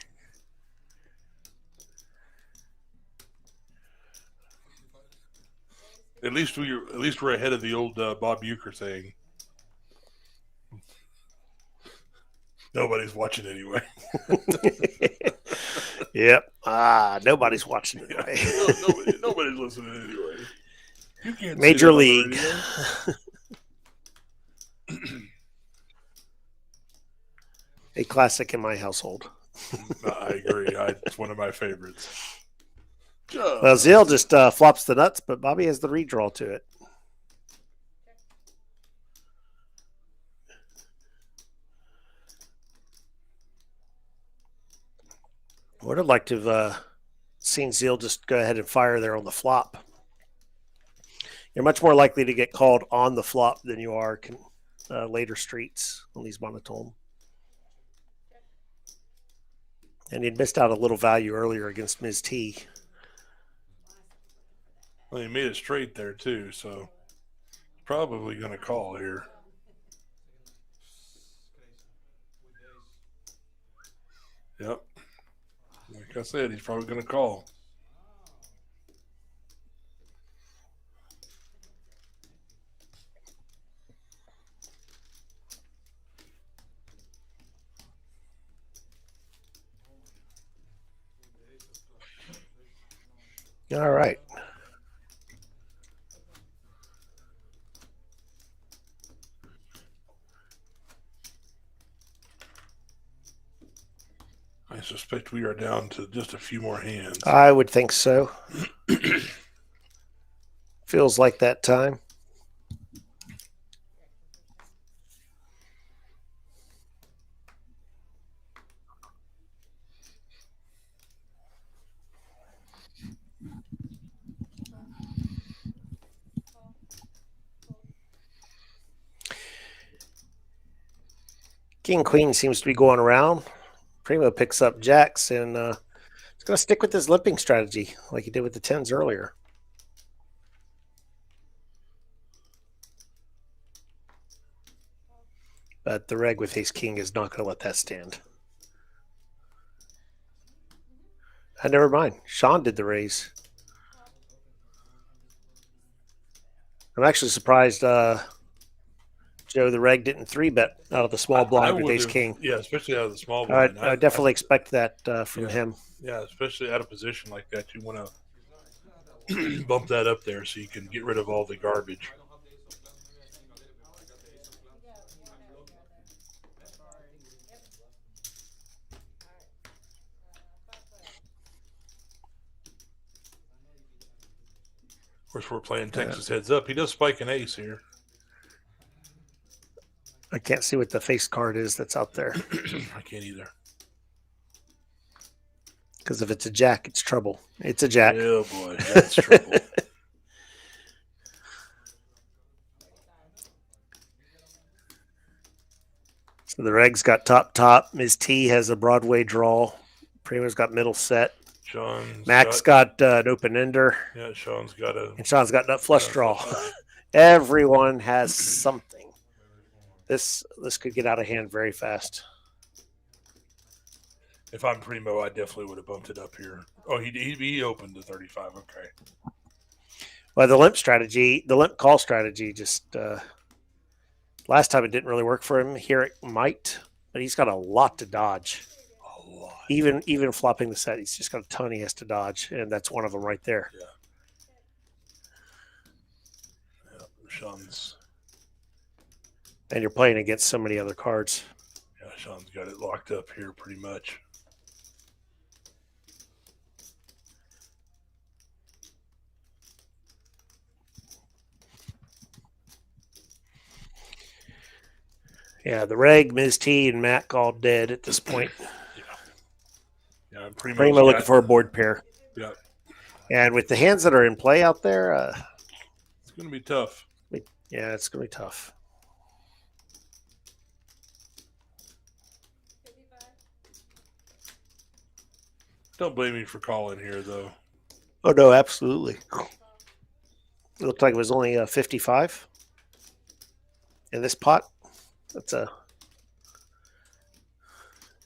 At least we're ahead of the old Bob Uecker saying. Nobody's watching anyway. Yep. Nobody's watching anyway. Nobody's listening anyway. You can't Major say that on the League. radio. A classic in my household. I agree. It's one of my favorites. Well, Zeal just flops the nuts, but Bobby has the redraw to it. I would have liked to have seen Zeal just go ahead and fire there on the flop. You're much more likely to get called on the flop than you are later streets on these monotone. And he'd missed out a little value earlier against Ms. T. Well, he made it straight there too, so probably going to call here. Yep. Like I said, he's probably going to call. All right. I suspect we are down to just a few more hands. I would think so. Feels like that time. King Queen seems to be going around. Primo picks up jacks and he's going to stick with his limping strategy like he did with the tens earlier. But the reg with ace king is not going to let that stand. Never mind. Sean did the raise. I'm actually surprised Joe the reg didn't 3-bet out of the small blind with ace king. Yeah, especially out of the small blind. I definitely expect that from him. Yeah, especially out of position like that, you want to bump that up there so you can get rid of all the garbage. Of course, we're playing Texas heads up. He does spike an ace here. I can't see what the face card is that's out there. I can't either. Because if it's a jack, it's trouble. It's a jack. Oh, boy. That's trouble. So the reg's got top. Ms. T has a Broadway draw. Primo's got middle set. Max got an open ender. Yeah, Sean's got and Sean's got nut flush draw. Everyone has something. This could get out of hand very fast. If I'm Primo, I definitely would have bumped it up here. Oh, he opened to 35. Okay. Well, the limp call strategy, just last time it didn't really work for him. Here it might, but he's got a lot to dodge. A lot. Even flopping the set, he's just got a ton he has to dodge, and that's one of them right there. Yeah. Sean's. And you're playing against so many other cards. Yeah, Sean's got it locked up here pretty much. Yeah, the reg, Ms. T, and Mac all dead at this point. Yeah, Primo looking for a board pair. Yeah. And with the hands that are in play out there, it's going to be tough. Yeah, it's going to be tough. Don't blame me for calling here, though. Oh, no, absolutely. It looked like it was only 55 in this pot. That's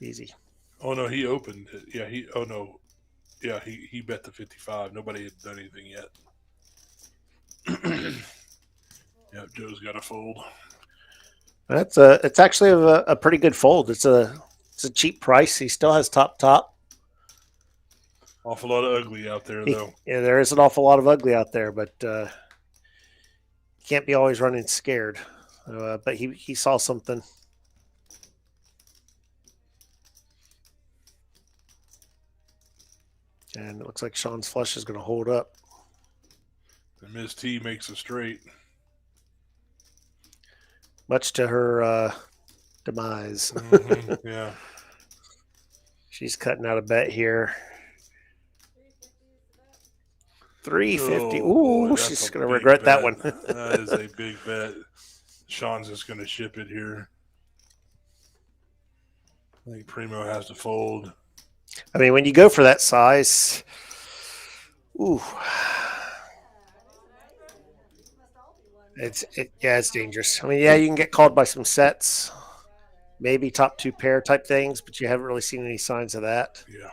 easy. Oh, no, he opened it. Yeah, he bet the 55. Nobody had done anything yet. Yeah, Joe's got a fold. It's actually a pretty good fold. It's a cheap price. He still has top. Awful lot of ugly out there, though. Yeah, there is an awful lot of ugly out there, but can't be always running scared. But he saw something. And it looks like Sean's flush is going to hold up. And Ms. T makes a straight. Much to her demise. Mm-hmm. Yeah. She's cutting out a bet here. 350. Oh, ooh, she's going to regret bet. that one. That is a big bet. Sean's just going to ship it here. I think Primo has to fold. I mean, when you go for that size, ooh, it's dangerous. I mean, yeah, you can get called by some sets, maybe top two pair type things, but you haven't really seen any signs of that. Yeah.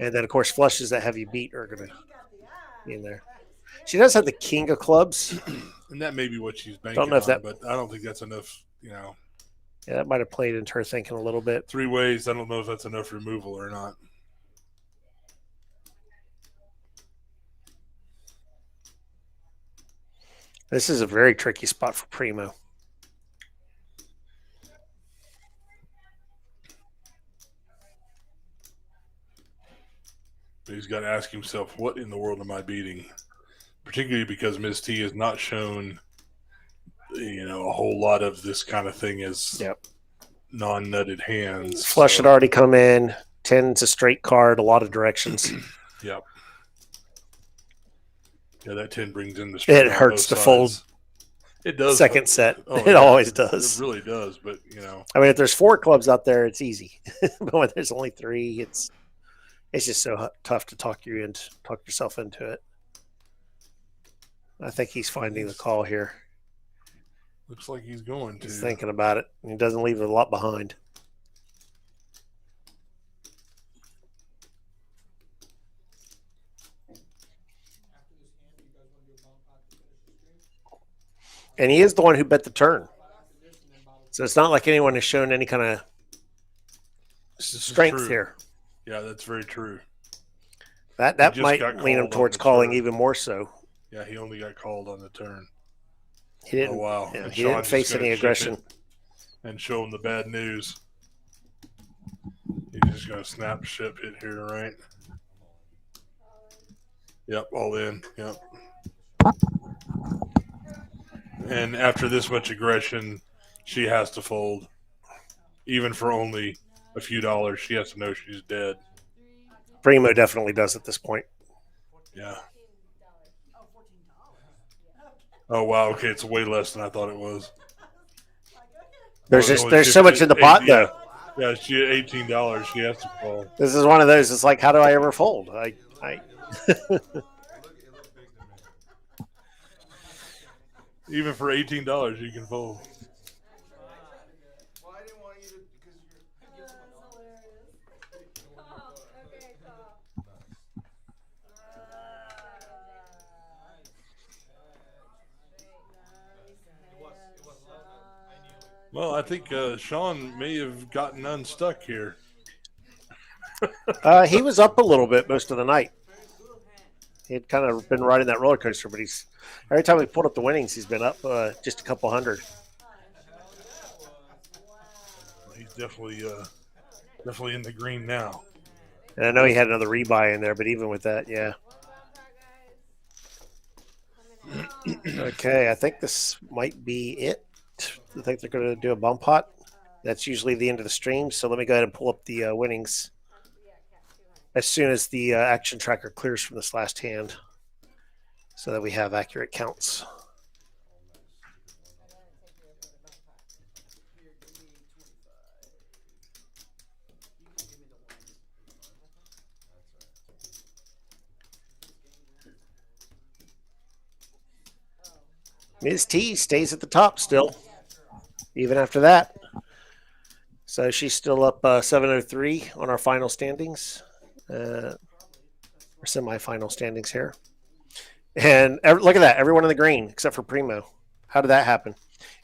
And then, of course, flushes that have you beat are going to be in there. She does have the king of clubs. And that may be what she's banking Don't know if on, but I don't think that's enough, Yeah, that might have played into her thinking a little bit. 3 ways, I don't know if that's enough removal or not. This is a very tricky spot for Primo. But he's got to ask himself, what in the world am I beating? Particularly because Ms. T has not shown, a whole lot of this kind of thing as non-nutted hands. Flush had already come in. 10's a straight card, a lot of directions. Yep. Yeah, that 10 brings in the straight. It hurts to fold. It does. second set. Oh, It yeah, always does. It really does. But you know, I mean, if there's 4 clubs out there, it's easy. But when there's only 3, it's just so tough to talk yourself into it. I think he's finding the call here. looks like he's going to. He's thinking about it. He doesn't leave a lot behind. And he is the one who bet the turn. So it's not like anyone has shown any kind of strength true. here. Yeah, that's very true. That just might got lean him called on towards the calling turn. even more so. Yeah, he only got called on the turn. He didn't. Oh wow! Yeah, And he Sean's didn't face just gonna any chip aggression. it and show him the bad news. He's just gonna snap ship it here, right? Yep, all in. Yep. And after this much aggression, she has to fold. Even for only a few dollars, she has to know she's dead. Primo definitely does at this point. Yeah. Oh, $14. Oh wow. Okay, it's way less than I thought it was. There's Oh, just only there's so much in the 50 pot yeah. though. Yeah, she had $18. She has to call. This is one of those. It's like, how do I ever fold? I Even for $18, you can fold. Well, I didn't want you to because you're. Okay, call. Well, I think Sean may have gotten unstuck here. he was up a little bit most of the night. He had kind of been riding that roller coaster, but he's every time we pulled up the winnings, he's been up just a couple hundred. He's definitely in the green now. And I know he had another rebuy in there, but even with that, yeah. Okay, I think this might be it. I think they're going to do a bump pot. That's usually the end of the stream. So let me go ahead and pull up the winnings as soon as the action tracker clears from this last hand so that we have accurate counts. Ms. T stays at the top still, even after that. So she's still up 703 on our final standings, or semi-final standings here. And look at that, everyone in the green except for Primo. How did that happen?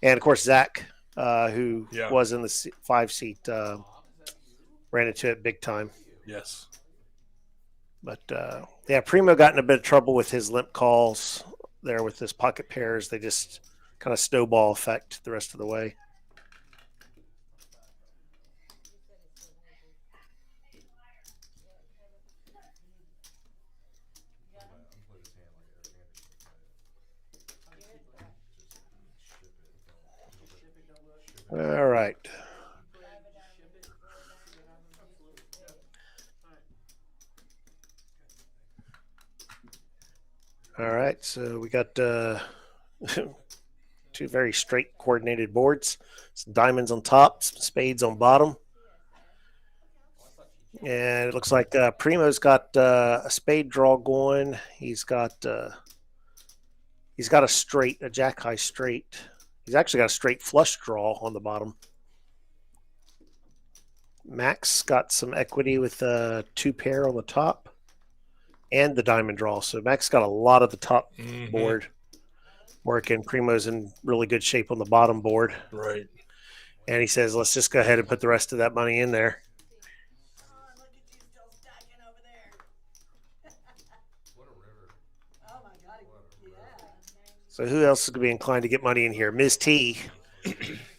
And of course, Zach, who was in the 5 seat, ran into it big time. Yes. But yeah, Primo got in a bit of trouble with his limp calls there with his pocket pairs. They just kind of snowball effect the rest of the way. All right. All right, so we got 2 very straight coordinated boards. Some diamonds on top, some spades on bottom. And it looks like Primo's got a spade draw going. He's got a straight, a jack high straight. He's actually got a straight flush draw on the bottom. Max got some equity with a 2 pair on the top and the diamond draw. So Max got a lot of the top board working. Primo's in really good shape on the bottom board. Right. And he says, let's just go ahead and put the rest of that money in there. Oh, look at you still stacking over there. What a river. Oh my God, yeah. So who else is going to be inclined to get money in here? Ms. T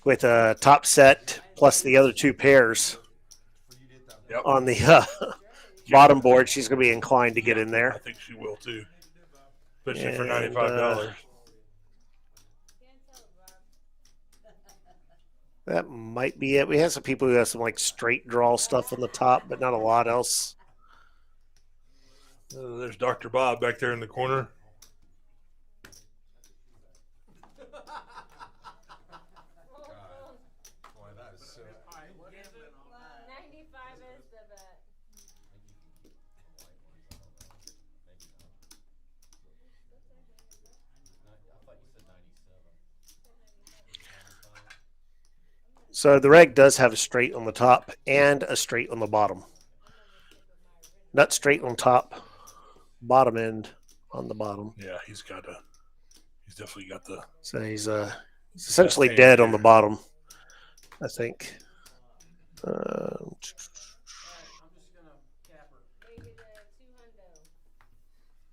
with a top set plus the other 2 pairs on the bottom board. She's going to be inclined to get in there. I think she will too, especially for $95. That might be it. We have some people who have some like straight draw stuff on the top, but not a lot else. There's Dr. Bob back there in the corner. So the reg does have a straight on the top and a straight on the bottom. Nut straight on top, bottom end on the bottom. Yeah, he's definitely got the. So he's essentially hand dead on here. the bottom, I think. Alright, I'm just gonna cap her. Maybe the 200.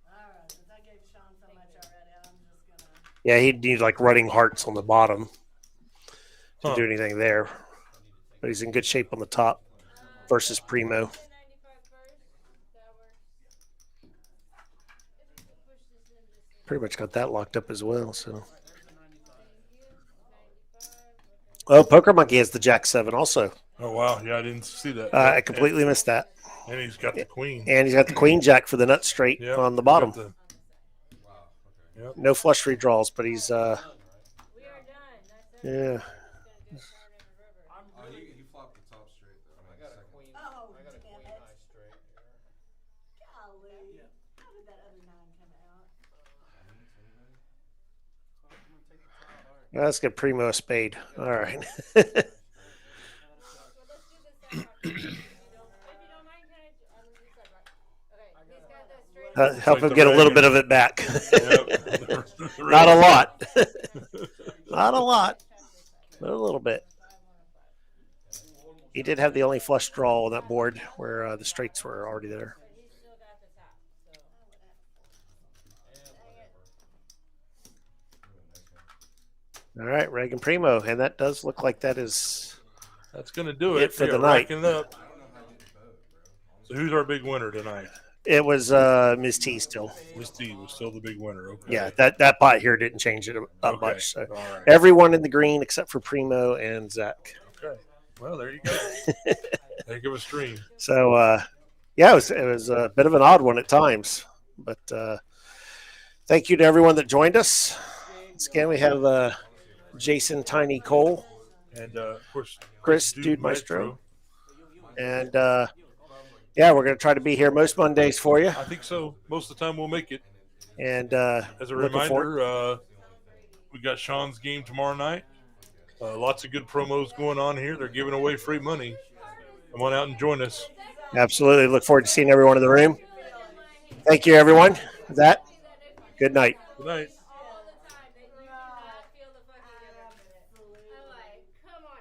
Alright, since I gave Sean so much already, I'm just gonna. Yeah, he'd need like running hearts on the bottom to Huh. do anything there. But he's in good shape on the top versus Primo. 95 first. That works. If you could push this in just Pretty much got that locked up as well. So, Alright, there's the 95. thank you. 95. oh, Poker Monkey has the Jack 7 also. Oh wow, yeah, I didn't see that. I completely missed that. And he's got the queen. And he's got the Queen Jack for the nut straight Yep, on the he's bottom. got the- Wow. Okay. No flush redraws, but he's We are done. That's it. yeah. Just gonna discard every river. I'm Oh, really. he flopped the top straight though. I got a Second. queen. Oh, I got a damn queen it. high straight here. Golly. How did that other 9 come out? I'm gonna take the top. Alright. Let's get Primo a spade. All right. Well, let's do this side rock. If you don't mind, can I do this side rock? Okay, he's got that straight. Help him get a little bit of it back. Yep. Not a lot. Not a lot, but a little bit. He did have the only flush draw on that board where the straights were already there. But he's still got the top. So All right, Reagan Primo, and that does look like that is That's gonna do It it for Yeah, the night. racking it up. I don't know how to get the boat, bro. So who's our big winner tonight? it was Ms. T still. Miss T was still the big winner. Okay. Yeah, that pot here didn't change it up Okay. much. So All right. everyone in the green except for Primo and Zach. Okay. Well, there you go. Heck of a stream. So yeah, it was a bit of an odd one at times, but thank you to everyone that joined us. Once again, we have Jason Tiny Cole, And of course, Chris Dude Maestro, and yeah, we're going to try to be here most Mondays for you. I think so. Most of the time we'll make it. And As a looking forward- reminder, we got Sean's game tomorrow night. Lots of good promos going on here. They're giving away free money. Come on out and join us. absolutely look forward to seeing everyone in the room. Thank you, everyone. With that, good night. Good night.